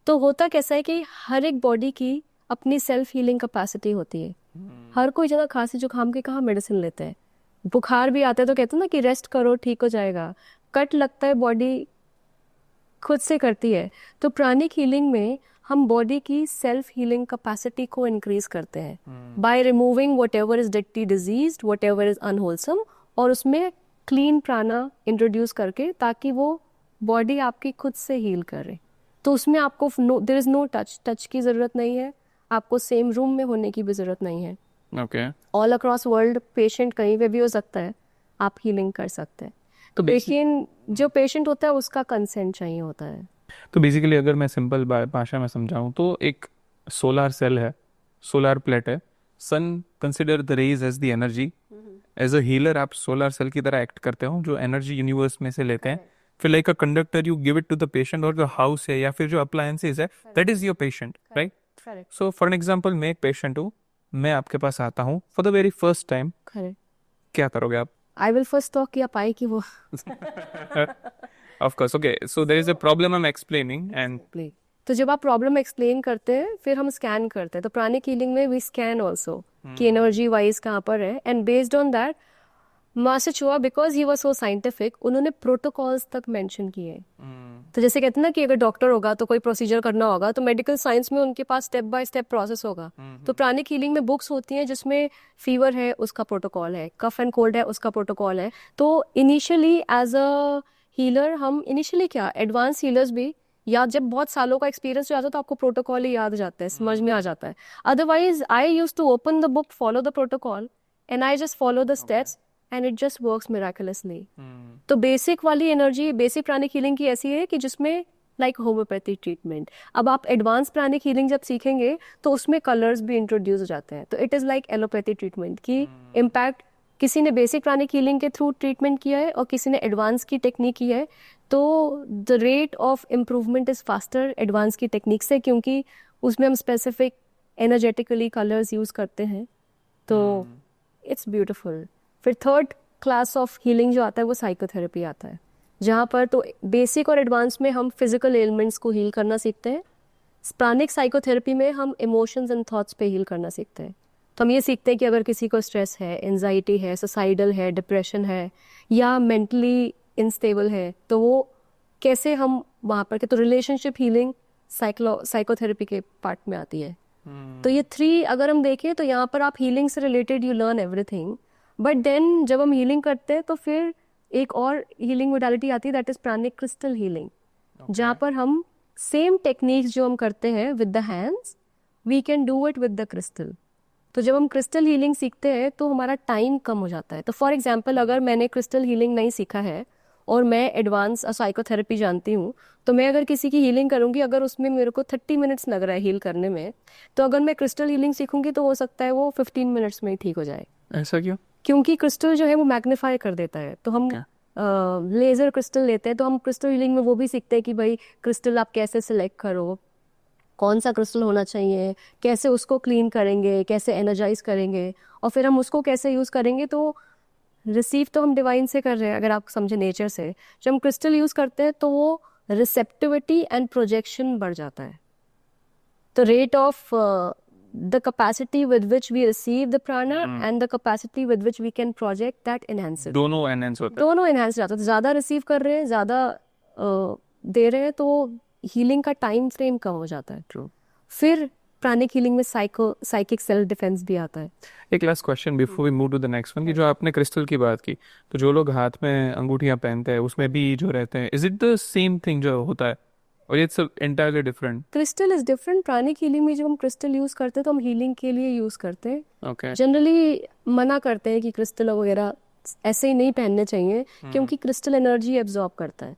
तो होता कैसा है कि हर एक बॉडी की अपनी सेल्फ हीलिंग कैपेसिटी होती है। हर कोई ज़्यादा खांसी जुकाम के कहाँ मेडिसिन लेते हैं, बुखार भी आता है तो कहते हैं ना कि रेस्ट करो ठीक हो जाएगा, कट लगता है बॉडी खुद से करती है। तो प्राणिक हीलिंग में हम बॉडी की सेल्फ हीलिंग कैपेसिटी को इंक्रीज करते हैं by removing what ever is deity disease, what ever is unwholesome, और उसमें क्लीन प्राणा इंट्रोड्यूस करके ताकि वो बॉडी आपकी खुद से हील करे। तो उसमें आपको देयर इज नो टच की ज़रूरत नहीं है, आपको सेम रूम में होने की भी ज़रूरत नहीं है। Okay, all across world patient कहीं पे भी हो सकता है, आप हीलिंग कर सकते हैं। तो लेकिन जो पेशेंट होता है उसका कंसेंट चाहिए होता है। तो बेसिकली अगर मैं सिंपल भाषा में समझाऊं तो एक सोलर सेल है, सोलर प्लेट है, sun consider the rays as the energy, as a healer आप सोलर सेल की तरह एक्ट करते हो जो एनर्जी यूनिवर्स में से लेते हैं, फिर like a conductor you give it to the patient, और जो हाउस है या फिर जो अप्लायंसेस है that is your patient, right? Correct so for an example मैं एक पेशेंट हूँ, मैं आपके पास आता हूँ for the very first time, correct. क्या करोगे आप? आई विल फर्स्ट टॉक कि आप आए कि वो Of course, okay. So there is a problem I'm explaining, and play. तो जब आप प्रॉब्लम एक्सप्लेन करते हैं फिर हम स्कैन करते हैं। तो प्राणिक हीलिंग में वी स्कैन ऑल्सो कि एनर्जी वाइज कहाँ पर है, and based on that master Choa because he was so scientific, उन्होंने प्रोटोकॉल्स तक मेंशन किए। तो जैसे कहते हैं ना कि अगर डॉक्टर होगा तो कोई प्रोसीजर करना होगा, तो मेडिकल साइंस में उनके पास स्टेप बाय स्टेप प्रोसेस होगा। तो प्राणिक हीलिंग में बुक्स होती हैं जिसमें फीवर है उसका प्रोटोकॉल है, कफ एंड कोल्ड है उसका प्रोटोकॉल है। तो इनिशियली एज अ हीलर हम इनिशियली क्या एडवांस हीलर्स भी, या जब बहुत सालों का एक्सपीरियंस हो जाता है तो आपको प्रोटोकॉल ही याद जाता है, समझ में आ जाता है। Otherwise I use to open the book, follow the protocol and I just follow the steps and it just works miraculously. तो बेसिक वाली एनर्जी, बेसिक प्राणिक हीलिंग की ऐसी है कि जिसमें लाइक होम्योपैथी ट्रीटमेंट। अब आप एडवांस प्राणिक हीलिंग जब सीखेंगे तो उसमें कलर्स भी इंट्रोड्यूस हो जाते हैं। तो it is like allopathy treatment की इम्पैक्ट, किसी ने बेसिक प्राणिक हीलिंग के थ्रू ट्रीटमेंट किया है और किसी ने एडवांस की टेक्निक की है, तो the rate of improvement is faster advance की टेक्निक से, क्योंकि उसमें हम स्पेसिफिक एनर्जेटिकली कलर्स यूज़ करते हैं। तो इट्स ब्यूटिफुल। फिर थर्ड क्लास ऑफ हीलिंग जो आता है वो साइकोथेरेपी आता है, जहाँ पर तो बेसिक और एडवांस में हम फिजिकल एलिमेंट्स को हील करना सीखते हैं। प्राणिक साइकोथेरेपी में हम इमोशंस एंड थॉट्स पे हील करना सीखते हैं। तो हम ये सीखते हैं कि अगर किसी को स्ट्रेस है, एंजाइटी है, सुसाइडल है, डिप्रेशन है, या मेंटली इनस्टेबल है, तो वो कैसे हम वहाँ पर, तो रिलेशनशिप हीलिंग साइकोथेरेपी के पार्ट में आती है। तो ये थ्री अगर हम देखें तो यहाँ पर आप हीलिंग से related you learn everything, but then जब हम हीलिंग करते हैं तो फिर एक और हीलिंग मोडालिटी आती है, that is Pranic crystal healing, जहाँ पर हम सेम टेक्निक्स जो हम करते हैं with the hands we can do it with the crystal. तो जब हम क्रिस्टल हीलिंग सीखते हैं तो हमारा टाइम कम हो जाता है। तो फॉर एग्जांपल अगर मैंने क्रिस्टल हीलिंग नहीं सीखा है और मैं एडवांस साइकोथेरेपी जानती हूँ, तो मैं अगर किसी की हीलिंग करूँगी, अगर उसमें मेरे को 30 मिनट्स लग रहा है हील करने में, तो अगर मैं क्रिस्टल हीलिंग सीखूंगी तो हो सकता है वो 15 मिनट्स में ही ठीक हो जाए। ऐसा क्यों? क्योंकि क्रिस्टल जो है वो मैग्नीफाई कर देता है। तो हम लेज़र क्रिस्टल लेते हैं, तो हम क्रिस्टल हीलिंग में वो भी सीखते हैं कि भाई क्रिस्टल आप कैसे सिलेक्ट करो, कौन सा क्रिस्टल होना चाहिए, कैसे उसको क्लीन करेंगे, कैसे एनर्जाइज करेंगे, और फिर हम उसको कैसे यूज़ करेंगे। तो रिसीव तो हम डिवाइन से कर रहे हैं, अगर आप समझे नेचर से। जब हम क्रिस्टल यूज़ करते हैं तो वो रिसेप्टिविटी एंड प्रोजेक्शन बढ़ जाता है। तो rate of the capacity with which we receive the prana and the capacity with which we can project that enhances। दोनों एनहेंस होते हैं। दोनों एनहांस जाता है। तो ज़्यादा रिसीव कर रहे हैं, ज़्यादा दे रहे हैं, तो हीलिंग का टाइम फ्रेम कम हो जाता है। ट्रू। फिर प्राणिक हीलिंग में साइकिक सेल्फ डिफेंस भी आता है। एक last question before we move to the next one, कि जो आपने क्रिस्टल की बात की, तो जो लोग हाथ में अंगूठियां पहनते हैं उसमें भी जो रहते हैं, is it the same thing जो होता है और it's entirely different? Crystal is different. Pranic healing में जब हम क्रिस्टल यूज करते हैं तो हम हीलिंग के लिए यूज करते हैं। ओके। जनरली मना करते हैं कि क्रिस्टल वगैरह ऐसे ही नहीं पहनने चाहिए, क्योंकि क्रिस्टल एनर्जी एब्जॉर्ब करता है।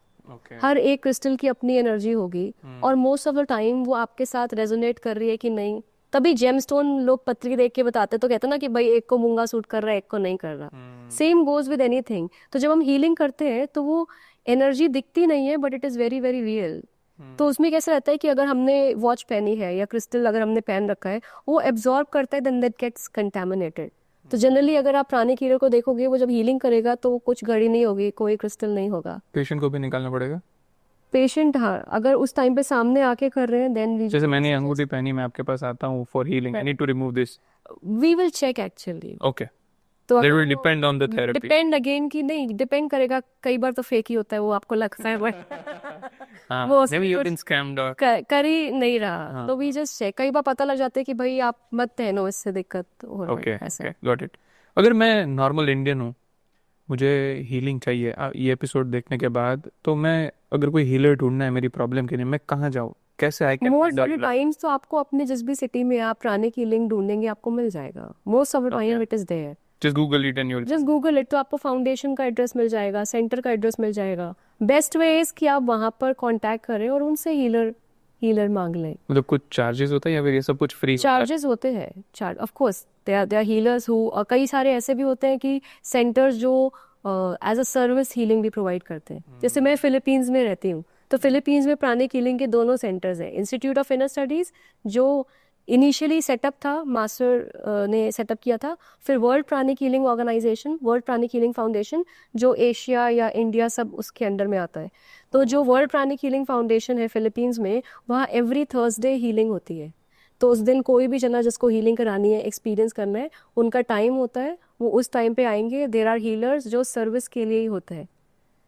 हर एक क्रिस्टल की अपनी एनर्जी होगी और मोस्ट ऑफ द टाइम वो आपके साथ रेजोनेट कर रही है कि नहीं। तभी जेमस्टोन लोग पत्री देख के बताते तो कहते ना कि भाई एक को मूंगा सूट कर रहा है, एक को नहीं कर रहा। Same goes with anything. तो जब हम हीलिंग करते हैं तो वो एनर्जी दिखती नहीं है, but it is very very real. तो उसमें कैसा रहता है कि अगर हमने वॉच पहनी है या क्रिस्टल अगर हमने पहन रखा है, वो एब्जॉर्ब करता है, देन दैट गेट्स कंटेमिनेटेड। तो जनरली अगर आप प्राणिक हीलर को देखोगे, वो जब हीलिंग करेगा तो कुछ घड़ी नहीं होगी, कोई क्रिस्टल नहीं होगा। पेशेंट को भी निकालना पड़ेगा। पेशेंट, हाँ, अगर उस टाइम पे सामने आके कर रहे हैं, देन जैसे मैंने अंगूठी पहनी, मैं आपके पास आता हूँ for healing, I need to remove this. We will check actually. Okay, तो that will depend on the therapy. Depend again कि नहीं डिपेंड करेगा, कई बार तो फेक ही होता है, वो आपको लगता है हाँ, वो maybe you've been scammed or कर ही नहीं रहा। हाँ। तो वी जस्ट चेक, कई बार पता लग जाता है कि भाई आप मत पहनो, इससे दिक्कत हो रही ओके है ऐसे। Okay, got it. अगर मैं नॉर्मल इंडियन हूँ, मुझे हीलिंग चाहिए ये एपिसोड देखने के बाद, तो मैं अगर कोई हीलर ढूंढना है मेरी प्रॉब्लम के लिए, मैं कहाँ जाऊँ, कैसे I can most of the times तो आपको अपने जिस भी सिटी में आप प्राणिक हीलिंग ढूंढेंगे आपको मिल जाएगा। Most of the time it is there. Just Google it and you'll just Google it, तो आपको फाउंडेशन का एड्रेस मिल जाएगा, सेंटर का एड्रेस मिल जाएगा। बेस्ट वे इज कि आप वहाँ पर कांटेक्ट करें और उनसे हीलर मांग लें। मतलब कुछ चार्जेस होता है या फिर ये सब कुछ फ्री? चार्जेस होते हैं, charge of course. They are healers who, और कई सारे ऐसे भी होते हैं कि सेंटर्स जो एज अ सर्विस हीलिंग भी प्रोवाइड करते हैं। जैसे मैं फिलीपींस में रहती हूँ, तो फिलीपींस में प्राणिक हीलिंग के दोनों सेंटर्स हैं। इंस्टीट्यूट ऑफ इनर स्टडीज जो इनिशियली सेटअप था, मास्टर ने सेटअप किया था, फिर world pranic healing organisation, world pranic healing foundation, जो एशिया या इंडिया सब उसके अंडर में आता है। तो जो वर्ल्ड प्राणिक हीलिंग फाउंडेशन है फिलीपींस में, वहाँ एवरी थर्सडे हीलिंग होती है। तो उस दिन कोई भी जना जिसको हीलिंग करानी है, एक्सपीरियंस करना है, उनका टाइम होता है, वो उस टाइम पे आएंगे। देयर आर हीलर्स जो सर्विस के लिए ही होते हैं।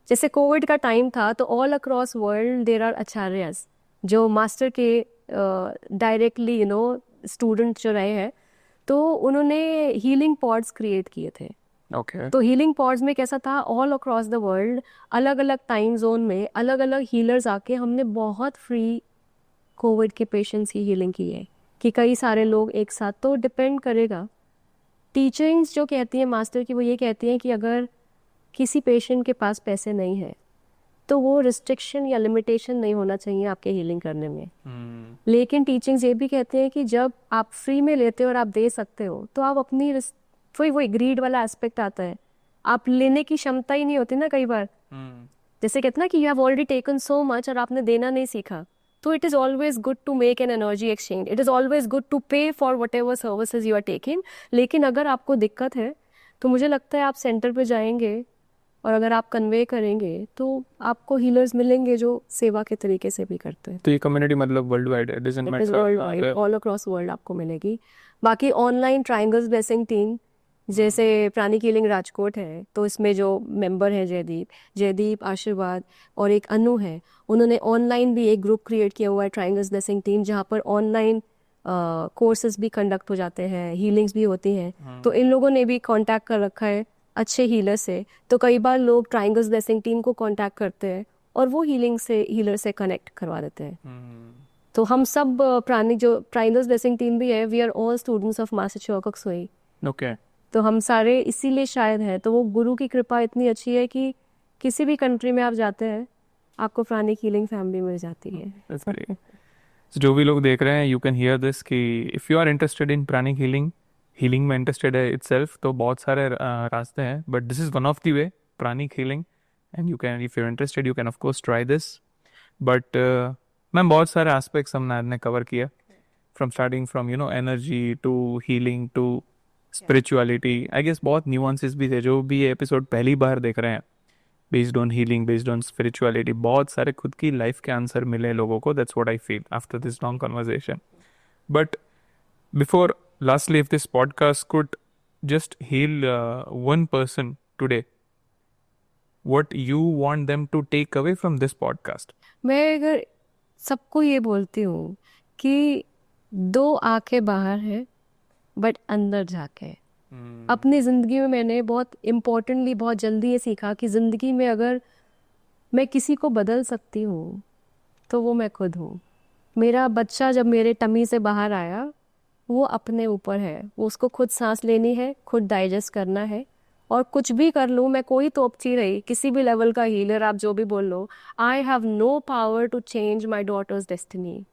जैसे कोविड का टाइम था, तो all across world there are acharyas जो मास्टर के डायरेक्टली स्टूडेंट जो रहे हैं, तो उन्होंने हीलिंग पॉड्स क्रिएट किए थे। ओके। तो हीलिंग पॉड्स में कैसा था, ऑल अक्रॉस द वर्ल्ड अलग अलग टाइम जोन में अलग अलग हीलर्स आके हमने बहुत फ्री कोविड के पेशेंट्स की हीलिंग की है, कि कई सारे लोग एक साथ। तो डिपेंड करेगा। टीचिंग्स जो कहती है मास्टर की, वो ये कहती हैं कि अगर किसी पेशेंट के पास पैसे नहीं है तो वो रिस्ट्रिक्शन या लिमिटेशन नहीं होना चाहिए आपके हीलिंग करने में। लेकिन टीचिंग्स ये भी कहते हैं कि जब आप फ्री में लेते हो और आप दे सकते हो, तो आप अपनी वो ग्रीड वाला एस्पेक्ट आता है, आप लेने की क्षमता ही नहीं होती ना कई बार। जैसे कहते ना कि you have already taken so much और आपने देना नहीं सीखा। तो it is always good to make an energy exchange, it is always good to pay for whatever services you are taking. लेकिन अगर आपको दिक्कत है तो मुझे लगता है आप सेंटर पे जाएंगे और अगर आप कन्वे करेंगे तो आपको हीलर्स मिलेंगे जो सेवा के तरीके से भी करते हैं। तो ये कम्युनिटी मतलब वर्ल्ड वाइड है, doesn't matter, world wide, all across world आपको मिलेगी। बाकी ऑनलाइन ट्रायंगल्स ब्लेसिंग टीम, जैसे प्राणिक हीलिंग राजकोट है, तो इसमें जो मेंबर है जयदीप आशीर्वाद और एक अनु है, उन्होंने ऑनलाइन भी एक ग्रुप क्रिएट किया हुआ है ट्रायंगल्स ब्लेसिंग टीम, जहाँ पर ऑनलाइन कोर्सेज भी कंडक्ट हो जाते हैं, हीलिंग्स भी होती हैं। तो इन लोगों ने भी कांटेक्ट कर रखा है अच्छे हीलर से। तो कई बार लोग ट्रायंगल्स ब्लेसिंग टीम को कांटेक्ट करते हैं और वो हीलर से कनेक्ट करवा देते हैं। तो हम सब प्राणिक जो ट्रायंगल्स ब्लेसिंग टीम भी है, we are all students of master Choa Kok Sui. Okay. तो हम सारे इसीलिए शायद हैं। तो वो गुरु की कृपा इतनी अच्छी है कि किसी भी कंट्री में आप जाते हैं आपको प्राणिक हीलिंग फैमिली मिल जाती है। जो भी लोग देख रहे हैं, यू कैन हियर दिस कि if you are interested in pranic healing में इंटरेस्टेड है इटसेल्फ, तो बहुत सारे रास्ते हैं, but this is one of the way, pranic healing. And you can, if you are interested, you can of course try this. But ma'am, बहुत सारे aspects हमने कवर किया, from starting from energy to healing to spirituality. I guess बहुत nuances भी थे। जो भी ये एपिसोड पहली बार देख रहे हैं, based on healing, based on spirituality, बहुत सारे खुद की लाइफ के आंसर मिले लोगों को। That's what I feel after this long conversation. But before, lastly, if this podcast could just heal one person today, what you want them to take away from this podcast? मैं अगर सबको ये बोलती हूँ कि दो आंखें बाहर है बट अंदर जाके अपनी ज़िंदगी में मैंने बहुत इम्पोर्टेंटली बहुत जल्दी ये सीखा कि ज़िंदगी में अगर मैं किसी को बदल सकती हूँ तो वो मैं खुद हूँ। मेरा बच्चा जब मेरे टमी से बाहर आया, वो अपने ऊपर है, वो उसको खुद सांस लेनी है, खुद डाइजेस्ट करना है। और कुछ भी कर लूँ मैं, कोई तोपची रही, किसी भी लेवल का हीलर आप जो भी बोल लो, I have no power to change my daughter's destiny.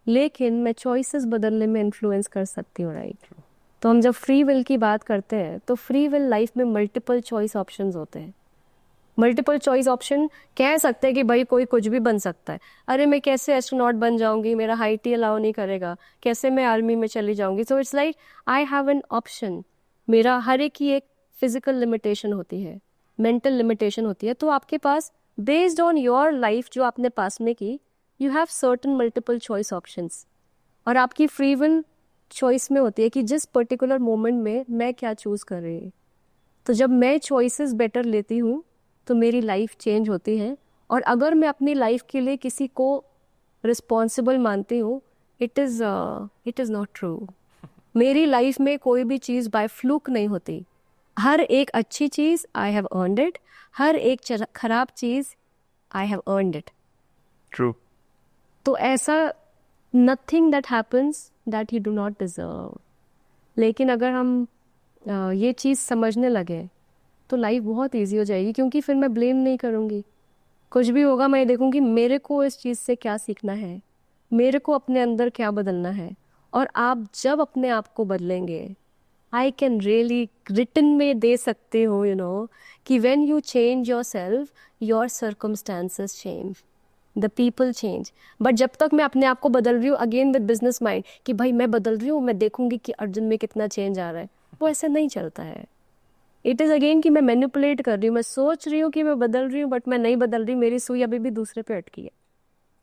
लेकिन मैं चॉइसेस बदलने में इन्फ्लुएंस कर सकती हूँ, राइट? तो हम जब फ्री विल की बात करते हैं तो फ्री विल लाइफ में मल्टीपल चॉइस ऑप्शंस होते हैं। मल्टीपल चॉइस ऑप्शन कह सकते हैं कि भाई कोई कुछ भी बन सकता है। अरे मैं कैसे एस्ट्रोनॉट बन जाऊंगी, मेरा हाइट ही अलाउ नहीं करेगा, कैसे मैं आर्मी में चली जाऊंगी। So it's like I have an option. मेरा हर एक की एक फिजिकल लिमिटेशन होती है, मेंटल लिमिटेशन होती है। तो आपके पास बेस्ड ऑन योर लाइफ जो आपने पास में की, you have certain multiple choice options. और आपकी फ्री विल चॉइस में होती है कि जिस पर्टिकुलर मोमेंट में मैं क्या चूज कर रही हूँ। तो जब मैं चॉइसेस बेटर लेती हूँ तो मेरी लाइफ चेंज होती है। और अगर मैं अपनी लाइफ के लिए किसी को रिस्पॉन्सिबल मानती हूँ, इट इज़ नॉट ट्रू। मेरी लाइफ में कोई भी चीज़ बाय फ्लूक नहीं होती। हर एक अच्छी चीज़ आई हैव अर्नड इट, हर एक खराब चीज़ I have earned it. True. तो ऐसा nothing that happens that you do not deserve. लेकिन अगर हम ये चीज़ समझने लगे तो लाइफ बहुत इजी हो जाएगी, क्योंकि फिर मैं ब्लेम नहीं करूँगी। कुछ भी होगा मैं देखूँगी मेरे को इस चीज़ से क्या सीखना है, मेरे को अपने अंदर क्या बदलना है। और आप जब अपने आप को बदलेंगे, आई कैन रियली रिटन में दे सकते हो यू नो कि when you change your self your circumstances change, the people change. But जब तक मैं अपने आप को बदल रही हूँ अगेन विद बिजनेस माइंड कि भाई मैं बदल रही हूँ, मैं देखूंगी कि अर्जुन में कितना चेंज आ रहा है, वो ऐसे नहीं चलता है। इट इज़ अगेन कि मैं मैनिपुलेट कर रही हूँ, मैं सोच रही हूँ कि मैं बदल रही हूँ बट मैं नहीं बदल रही, मेरी सुई अभी भी दूसरे पे अटकी है।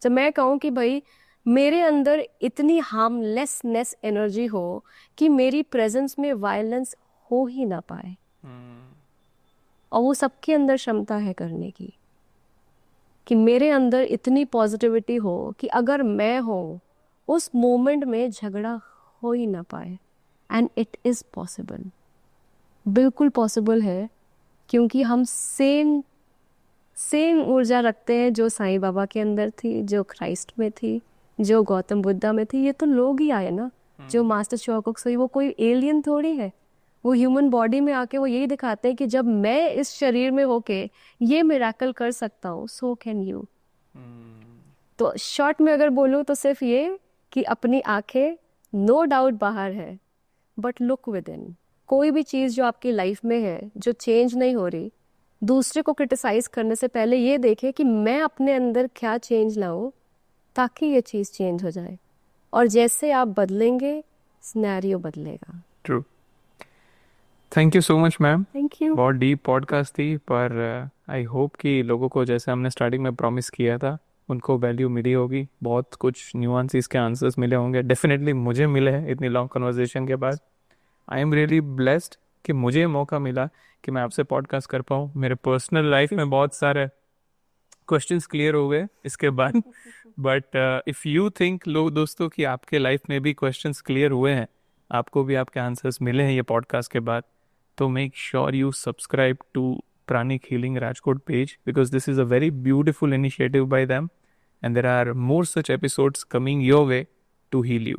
जब मैं कहूँ कि भाई मेरे अंदर इतनी हार्मलेसनेस एनर्जी हो कि मेरी प्रेजेंस में वायलेंस हो ही ना पाए, और वो सबके अंदर क्षमता है करने की, कि मेरे अंदर इतनी पॉजिटिविटी हो कि अगर मैं हूँ उस मोमेंट में झगड़ा हो ही ना पाए। एंड इट इज़ पॉसिबल, बिल्कुल पॉसिबल है, क्योंकि हम सेम ऊर्जा रखते हैं जो साईं बाबा के अंदर थी, जो क्राइस्ट में थी, जो गौतम बुद्धा में थी। ये तो लोग ही आए ना, जो मास्टर शौकत सोई, वो कोई एलियन थोड़ी है। वो ह्यूमन बॉडी में आके वो यही दिखाते हैं कि जब मैं इस शरीर में होके ये मिरेकल कर सकता हूँ, सो कैन यू। तो शॉर्ट में अगर बोलूँ तो सिर्फ ये कि अपनी आंखें नो डाउट बाहर है, बट लुक विद इन। कोई भी चीज़ जो आपकी लाइफ में है जो चेंज नहीं हो रही, दूसरे को क्रिटिसाइज करने से पहले ये देखें कि मैं अपने अंदर क्या चेंज लाऊं ताकि ये चीज़ चेंज हो जाए। और जैसे आप बदलेंगे सिनेरियो बदलेगा। True. Thank you so much ma'am. Thank you. बहुत डीप पॉडकास्ट थी, पर आई होप कि लोगों को जैसे हमने स्टार्टिंग में प्रॉमिस किया था उनको वैल्यू मिली होगी। बहुत कुछ न्यूआंसेस के आंसर्स मिले होंगे, डेफिनेटली मुझे मिले हैं इतनी लॉन्ग कन्वर्सेशन के बाद। आई एम रियली ब्लेस्ड कि मुझे मौका मिला कि मैं आपसे पॉडकास्ट कर पाऊँ। मेरे पर्सनल लाइफ में बहुत सारे क्वेश्चंस क्लियर हो गए इसके बाद। बट इफ़ यू थिंक लोग दोस्तों कि आपके लाइफ में भी क्वेश्चंस क्लियर हुए हैं, आपको भी आपके आंसर्स मिले हैं ये पॉडकास्ट के बाद, तो make sure you subscribe to pranic healing Rajkot page, because this is a very beautiful initiative by them and there are more such episodes coming your way to heal you.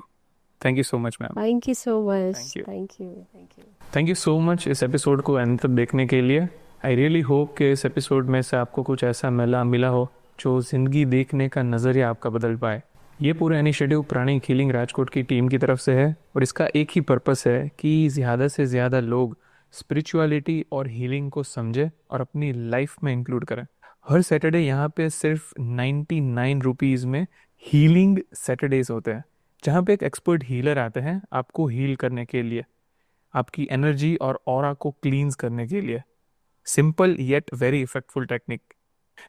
Thank you so much ma'am. Thank you so much. Thank you. Thank you. Thank you. Thank you so much इस episode को end तक देखने के लिए। I really hope कि इस episode में से आपको कुछ ऐसा मिला हो जो ज़िंदगी देखने का नज़रिया आपका बदल पाए। ये पूरा इनिशिएटिव प्राणिक हीलिंग राजकोट की टीम की तरफ से है और इसका एक ही पर्पस है कि ज़्यादा से ज़्यादा लोग स्पिरिचुअलिटी और हीलिंग को समझें और अपनी लाइफ में इंक्लूड करें। हर सैटरडे यहाँ पे सिर्फ 99 रुपीज़ में हीलिंग सैटरडेज होते हैं, जहाँ पे एक एक्सपर्ट हीलर आते हैं आपको हील करने के लिए, आपकी एनर्जी और ऑरा को क्लींस करने के लिए। Simple yet very effectful technique.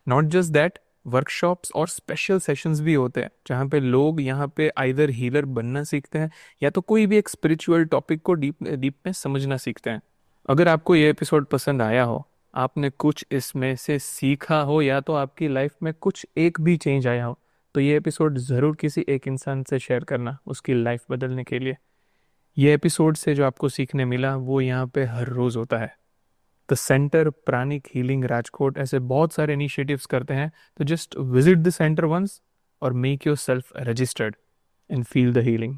Not just that, workshops और स्पेशल सेशंस भी होते हैं जहाँ पे लोग यहाँ पे आइदर हीलर बनना सीखते हैं या तो कोई भी एक स्पिरिचुअल टॉपिक को डीप में समझना सीखते हैं। अगर आपको ये एपिसोड पसंद आया हो, आपने कुछ इसमें से सीखा हो या तो आपकी लाइफ में कुछ एक भी चेंज आया हो, तो ये एपिसोड ज़रूर किसी एक इंसान से शेयर करना उसकी लाइफ बदलने के लिए। ये एपिसोड से जो आपको सीखने मिला वो यहाँ पे हर रोज़ होता है। The centre pranic healing Rajkot ऐसे बहुत सारे इनिशिएटिव्स करते हैं, तो just visit the centre once और make yourself registered and feel the healing.